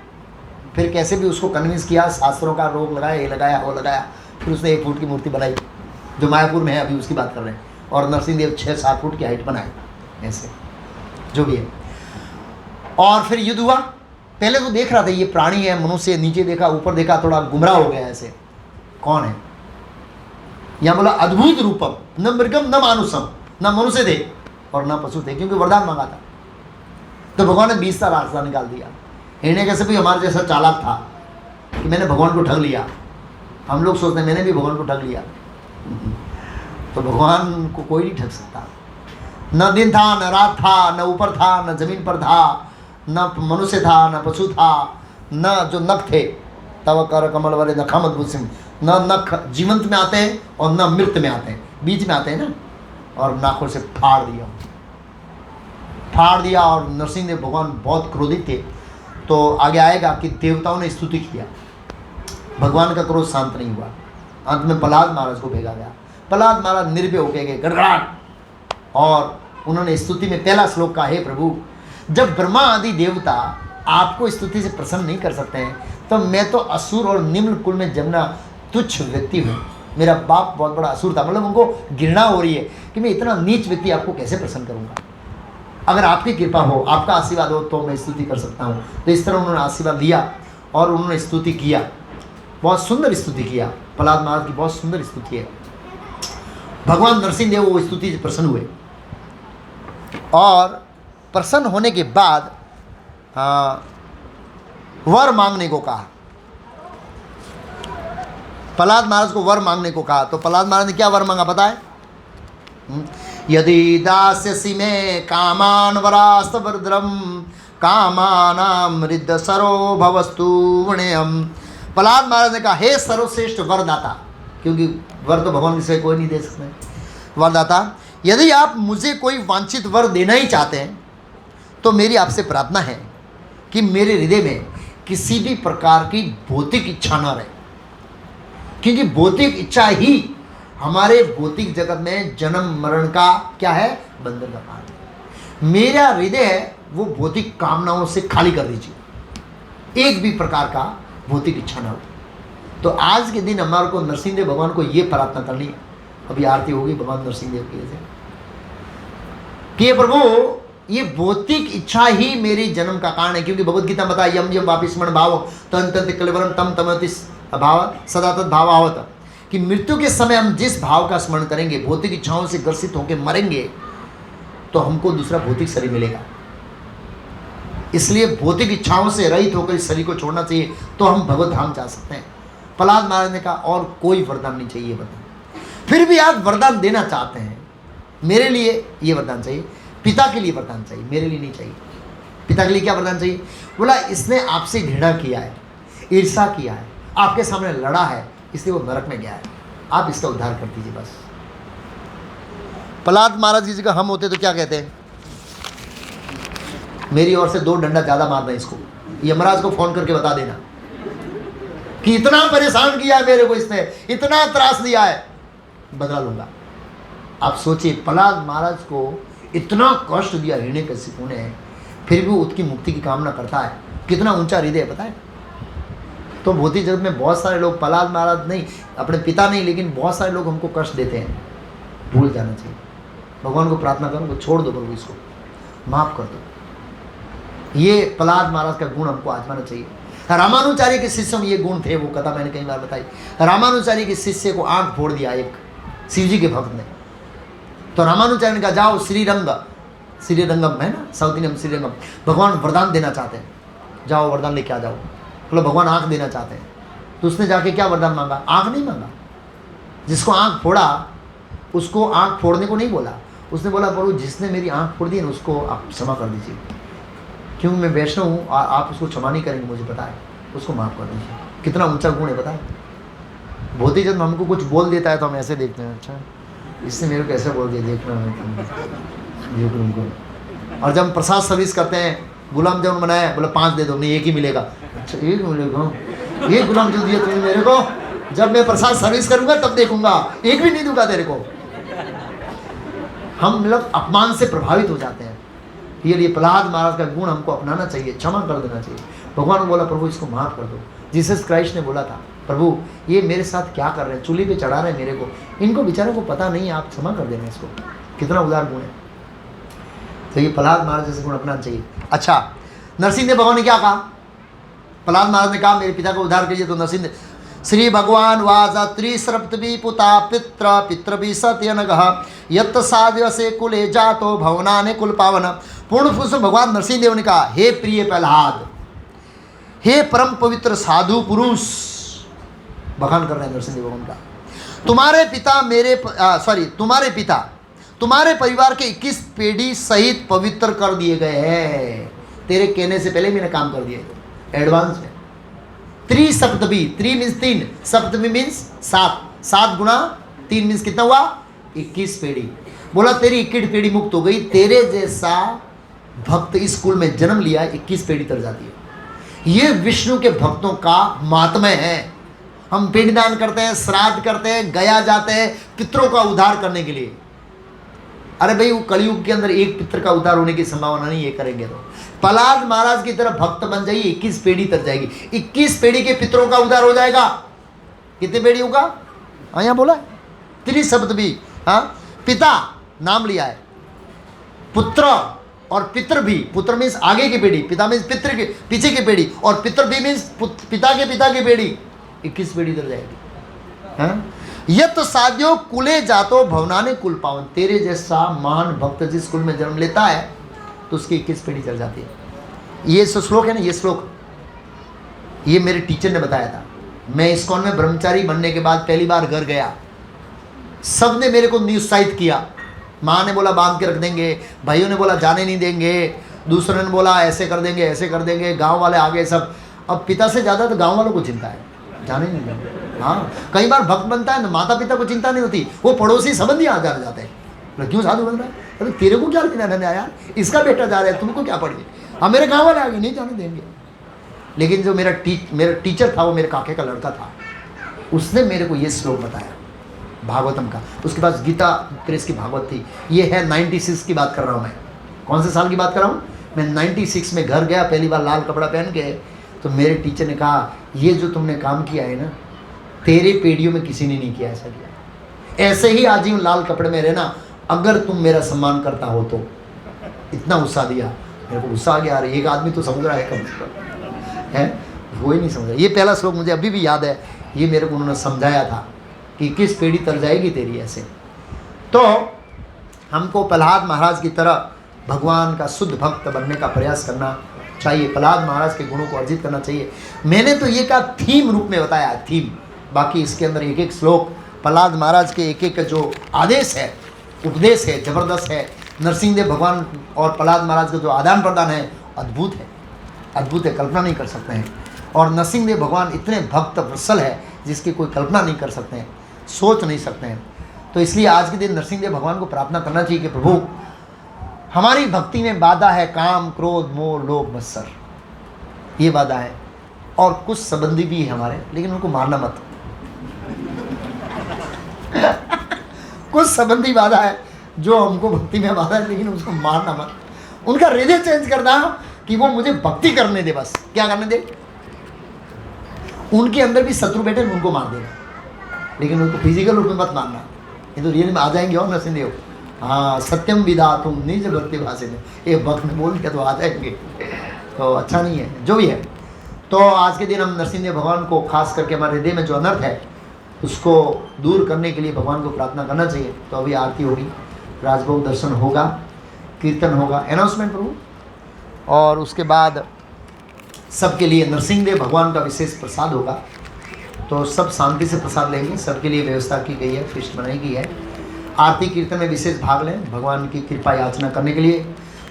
फिर कैसे भी उसको कन्विंस किया, शास्त्रों का रोक लगाया, ये लगाया, वो लगाया, फिर उसने 1 फुट की मूर्ति बनाई, जो मायापुर में है अभी, उसकी बात कर रहे हैं। और नरसिंहदेव 6-7 फुट की हाइट बनाए, ऐसे जो भी है। और फिर युद्ध हुआ। पहले तो देख रहा था ये प्राणी है, मनुष्य, नीचे देखा, ऊपर देखा, थोड़ा गुमराह हो गया ऐसे, कौन है? यहाँ बोला अद्भुत रूपम, न मृगम न मानुषम, न मनुष्य थे और न पशु थे, क्योंकि वरदान मांगा था। तो भगवान ने 20 का रास्ता निकाल दिया। हिरण्यकशिपु भी हमारे जैसा चालाक था कि मैंने भगवान को ठग लिया। हम लोग सोचते हैं मैंने भी भगवान को ठग लिया, तो भगवान को कोई नहीं ठग सकता। न दिन था, न रात था, न ऊपर था, न जमीन पर था, न मनुष्य था, न पशु था, न जो नख थे, तव कर कमल वाले नखम अद्भुत सिंह। न नख जीवंत में आते हैं और न मृत में आते हैं, बीच में आते हैं ना। और नाखों से फाड़ दिया। और नरसिंहदेव भगवान बहुत क्रोधित थे। तो आगे आएगा कि देवताओं ने स्तुति किया, भगवान का क्रोध शांत नहीं हुआ। अंत में प्रहलाद महाराज को भेजा गया। प्रहलाद महाराज निर्भय होके गए, गड़गड़ाहट, और उन्होंने स्तुति में पहला श्लोक कहा, हे प्रभु, जब ब्रह्मा आदि देवता आपको स्तुति से प्रसन्न नहीं कर सकते हैं, तो मैं तो असुर और निम्न कुल में जन्मना तुच्छ व्यक्ति हूँ। मेरा बाप बहुत बड़ा असुर था, मतलब उनको घृणा हो रही है कि मैं इतना नीच व्यक्ति आपको कैसे प्रसन्न करूँगा। अगर आपकी कृपा हो, आपका आशीर्वाद हो, तो मैं स्तुति कर सकता हूँ। तो इस तरह उन्होंने आशीर्वाद दिया और उन्होंने स्तुति किया, बहुत सुंदर स्तुति किया। प्रहलाद महाराज की बहुत सुंदर स्तुति है। भगवान नरसिंहदेव वो स्तुति से प्रसन्न हुए, और प्रसन्न होने के बाद वर मांगने को कहा। प्रहलाद महाराज को वर मांगने को कहा। तो प्रहलाद महाराज ने क्या वर मांगा पता है? यदि दास्यसि मे कामान वरास्तभद्रम कामानाम रिद्ध सरो भवस्तु वण्यम। प्रहलाद महाराज ने कहा, हे सर्वश्रेष्ठ वरदाता, क्योंकि वर तो भगवान से कोई नहीं दे सकते। वरदाता, यदि आप मुझे कोई वांछित वर देना ही चाहते हैं तो मेरी आपसे प्रार्थना है कि मेरे हृदय में किसी भी प्रकार की भौतिक इच्छा ना रहे, क्योंकि भौतिक इच्छा ही हमारे भौतिक जगत में जन्म मरण का क्या है, बंधन का कारण। मेरा हृदय है वो भौतिक कामनाओं से खाली कर दीजिए, एक भी प्रकार का भौतिक इच्छा ना हो। तो आज के दिन हमारे को नरसिंह देव भगवान को ये प्रार्थना करनी है। अभी आरती होगी भगवान नरसिंह देव की से कि प्रभु ये भौतिक इच्छा ही मेरी जन्म का कारण है, क्योंकि भगवत गीता बताया यम यम वापि स्मरण भाव तन तन कलेवरम तम तमति भाव सदा तद भाव आवत, कि मृत्यु के समय हम जिस भाव का स्मरण करेंगे, भौतिक इच्छाओं से ग्रसित होकर मरेंगे तो हमको दूसरा भौतिक शरीर मिलेगा। इसलिए भौतिक इच्छाओं से रहित होकर इस शरीर को छोड़ना चाहिए, तो हम भगवत धाम जा सकते हैं। प्रहलाद महाराज ने कहा और कोई वरदान नहीं चाहिए वरदान। फिर भी आप वरदान देना चाहते हैं, मेरे लिए ये वरदान चाहिए, पिता के लिए वरदान चाहिए, मेरे लिए नहीं चाहिए। पिता के लिए क्या वरदान चाहिए? बोला इसने आपसे घृणा किया है, ईर्षा किया है, आपके सामने लड़ा है, इसलिए वो नरक में गया है, आप इसका उद्धार कर दीजिए बस। प्रहलाद महाराज की जगह हम होते तो क्या कहते हैं? मेरी ओर से 2 डंडा ज़्यादा मारना इसको, यमराज को फोन करके बता देना कि इतना परेशान किया है मेरे को, इसने इतना त्रास दिया है, बदला लूंगा। आप सोचिए, प्रहलाद महाराज को इतना कष्ट दिया हिरण्यकशिपु ने, फिर भी उसकी मुक्ति की कामना करता है। कितना ऊंचा हृदय है पता है? तो भौतिक जगत में बहुत सारे लोग, प्रहलाद महाराज नहीं, अपने पिता नहीं, लेकिन बहुत सारे लोग हमको कष्ट देते हैं। भूल जाना चाहिए, भगवान को प्रार्थना करो, छोड़ दो प्रभु, इसको माफ कर दो। ये प्रहलाद महाराज का गुण हमको आजमाना चाहिए। रामानुचार्य के शिष्यों में ये गुण थे, वो कथा मैंने कई बार बताई। रामानुचार्य के शिष्य को आंख फोड़ दिया एक शिव जी के भक्त ने, तो रामानुचार्य ने कहा जाओ श्रीरंगम है ना, साउथ इंडियन श्रीरंगम, भगवान वरदान देना चाहते हैं, जाओ वरदान लेके आ जाओ। बोला भगवान आंख देना चाहते हैं, तो उसने जाके क्या वरदान मांगा? आंख नहीं मांगा। जिसको आंख फोड़ा उसको आंख फोड़ने को नहीं बोला, उसने बोला प्रभु जिसने मेरी आंख फोड़ दी है उसको आप क्षमा कर दीजिए, क्योंकि मैं वैष्णव हूँ, आप उसको क्षमा नहीं करेंगे, मुझे पता है, उसको माफ़ कर दीजिए। कितना ऊंचा गुण है पता है? भौतिक जब हमको कुछ बोल देता है तो हम ऐसे देखते हैं, अच्छा इसने मेरे को कैसे बोल दिया, देखना है। और जब हम प्रसाद सर्विस करते हैं, गुलाब जामुन बनाया, बोला 5 दे दो, नहीं 1 ही मिलेगा। अच्छा 1 मिलेगा, 1 गुलाब जामुन दिया तुमने मेरे को, जब मैं प्रसाद सर्विस करूँगा तब देखूंगा, 1 भी नहीं दूंगा तेरे को। हम मतलब अपमान से प्रभावित हो जाते हैं। ये प्रहलाद महाराज का गुण हमको अपनाना चाहिए, क्षमा कर देना चाहिए। भगवान ने बोला प्रभु इसको माफ़ कर दो। जीसस क्राइस्ट ने बोला था प्रभु ये मेरे साथ क्या कर रहे हैं, चूल्हे पे चढ़ा रहे हैं मेरे को, इनको बेचारों को पता नहीं, आप क्षमा कर देना इसको। कितना उदार गुण है। तो ये प्रहलाद महाराज जैसे गुण अपनाना चाहिए। अच्छा, नरसिंह देव भगवान ने क्या कहा? प्रहलाद महाराज ने कहा मेरे पिता को उद्धार कीजिए, तो नरसिंह श्री भगवान वाजा त्रिसप्तभी पुता पित्र पितृभि सत्यनगः यत् साध्य कुले जातो भवनाने कुल पावन। पूर्ण पुरुष भगवान नरसिंह देव ने कहा हे प्रिय प्रहलाद, हे परम पवित्र साधु पुरुष, बखान कर रहे हैं नरसिंह देव भगवान का, तुम्हारे परिवार के 21 पीढ़ी सहित पवित्र कर दिए गए हैं। तेरे कहने से पहले मैंने काम कर दिया एडवांस में। त्रिसप्तभी, 3 मीन्स 3, सप्तमी मीन्स 7, 7 गुना 3 मीन्स कितना हुआ? 21 पीढ़ी। बोला तेरी 21 पीढ़ी मुक्त हो गई, तेरे जैसा भक्त इस कुल में जन्म लिया 21 पीढ़ी तर जाती है। ये विष्णु के भक्तों का महात्म्य है। हम पिंडदान करते हैं, श्राद्ध करते हैं, गया जाते हैं पितरों का उद्धार करने के लिए। अरे भाई वो कलयुग के अंदर एक पितर का उद्धार होने की संभावना नहीं है, करेंगे तो प्रहलाद महाराज की तरह भक्त बन जाइए, 21 पीढ़ी तर जाएगी, 21 पीढ़ी के पितरों का उद्धार हो जाएगा। कितनी पीढ़ी होगा? हाँ यहाँ बोला त्रिसप्तभी, हाँ पिता नाम लिया है, पुत्र और पितर भी। पुत्र मीन्स आगे की पीढ़ी, पिता मीन्स पितर के पीछे की पीढ़ी, और पितर भी मीन्स पिता की पीढ़ी, 21 पीढ़ी तर जाएगी। हाँ यत साध्यो कुले जातो भवनाने कुल पावन। तेरे जैसा महान भक्त जिस कुल में जन्म लेता है तो उसकी 21 पीढ़ी चल जाती है। ये श्लोक है ना, ये श्लोक ये मेरे टीचर ने बताया था। मैं इस्कॉन में ब्रह्मचारी बनने के बाद पहली बार घर गया, सब ने मेरे को निरुत्साहित किया माँ ने बोला बांध के रख देंगे, भाइयों ने बोला जाने नहीं देंगे, दूसरे ने बोला ऐसे कर देंगे ऐसे कर देंगे, गांव वाले आ गए सब। अब पिता से ज़्यादा तो गांव वालों को चिंता है, जाने नहीं देंगे। हाँ, कई बार भक्त बनता है ना, माता पिता को चिंता नहीं होती, वो पड़ोसी संबंधी आ जाते हैं, बोले क्यों साधु बन रहा है, अरे तेरे को क्या लेना आया, इसका बेटा जा रहा है, तुमको क्या पड़ी। हाँ, मेरे गाँव वाले आगे नहीं जाने देंगे। लेकिन जो मेरा टीचर था, वो मेरे काके का लड़का था, उसने मेरे को ये श्लोक बताया भागवतम का। उसके पास गीता प्रेस की भागवत थी। ये है 96 की बात कर रहा हूँ मैं। कौन से साल की बात कर रहा हूँ मैं? 96 में घर गया पहली बार लाल कपड़ा पहन के, तो मेरे टीचर ने कहा ये जो तुमने काम किया है ना, तेरे पीढ़ियों में किसी ने नहीं किया ऐसा किया, ऐसे ही आज ही लाल कपड़े में रहना, अगर तुम मेरा सम्मान करता हो तो। इतना उत्साह दिया, मेरे को गुस्सा आ गया, अरे एक आदमी तो समझ रहा है कम से कम, है वो ही नहीं समझ रहा। ये पहला श्लोक मुझे अभी भी याद है, ये मेरे को उन्होंने समझाया था कि किस पीढ़ी तर जाएगी तेरी ऐसे। तो हमको प्रहलाद महाराज की तरह भगवान का शुद्ध भक्त बनने का प्रयास करना चाहिए, प्रहलाद महाराज के गुणों को अर्जित करना चाहिए। मैंने तो ये का थीम रूप में बताया है, थीम। बाकी इसके अंदर एक एक श्लोक प्रहलाद महाराज के एक एक जो आदेश है, उपदेश है, जबरदस्त है। नरसिंहदेव भगवान और प्रहलाद महाराज का जो आदान प्रदान है अद्भुत है, अद्भुत है, कल्पना नहीं कर सकते हैं। और नरसिंहदेव भगवान इतने भक्त वत्सल है जिसकी कोई कल्पना नहीं कर सकते हैं, सोच नहीं सकते हैं। तो इसलिए आज के दिन नरसिंहदेव भगवान को प्रार्थना करना चाहिए कि प्रभु हमारी भक्ति में बाधा है काम क्रोध मोह लोभ मत्सर, ये बाधा है। और कुछ संबंधी भी है हमारे, लेकिन उनको मारना मत। कुछ संबंधी बाधा है जो हमको भक्ति में बाधा है, लेकिन उसको मारना मत। उनका हृदय चेंज करना कि वो मुझे भक्ति करने दे, बस क्या करने दे। उनके अंदर भी शत्रु बैठे, उनको मार देना, लेकिन उनको फिजिकल रूप में मत मारना। ये तो रियल में आ जाएंगे। और नरसिंहदेव, हाँ सत्यम विदा तुम निज भक्ति भाषे में, ये भक्त में बोल के तो आ जाएंगे, तो अच्छा नहीं है जो भी है। तो आज के दिन हम नरसिंहदेव भगवान को, खास करके हमारे हृदय में जो अनर्थ है उसको दूर करने के लिए भगवान को प्रार्थना करना चाहिए। तो अभी आरती होगी, राजभोग दर्शन होगा, कीर्तन होगा, अनाउंसमेंट प्रभु, और उसके बाद सबके लिए नरसिंहदेव भगवान का विशेष प्रसाद होगा। तो सब शांति से प्रसाद लेंगे, सबके लिए व्यवस्था की गई है, फिस्ट बनाई गई है। आरती कीर्तन में विशेष भाग लें भगवान की कृपा याचना करने के लिए।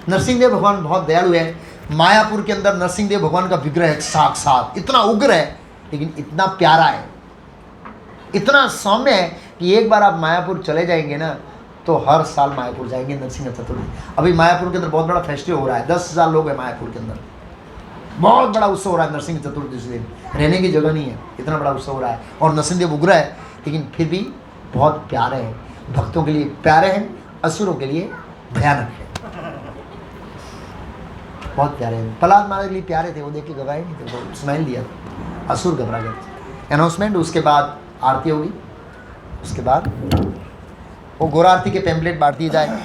नरसिंहदेव भगवान बहुत दयालु है। मायापुर के अंदर नरसिंहदेव भगवान का विग्रह है, साक्षात इतना उग्र है, लेकिन इतना प्यारा है, इतना सौम्य है कि एक बार आप मायापुर चले जाएंगे ना, तो हर साल मायापुर जाएंगे नरसिंह चतुर्थी। अभी मायापुर के अंदर बहुत बड़ा फेस्टिवल हो रहा है, 10,000 लोग हैं मायापुर के अंदर, बहुत बड़ा उत्सव हो रहा है नरसिंह चतुर्थी से दिन। रहने की जगह नहीं है, इतना बड़ा उत्सव हो रहा है। और नरसिंहदेव उग्र है, लेकिन फिर भी बहुत प्यारे हैं, भक्तों के लिए प्यारे हैं, असुरों के लिए भयानक है, बहुत प्यारे हैं। प्रहलाद महाराज के लिए प्यारे थे, वो देख के घबराए नहीं थे, वो स्माइल दिया, असुर घबरा गए। अनाउंसमेंट, उसके बाद आरती होगी, उसके बाद वो गोरा आरती के पैम्पलेट बांट दिए जाए।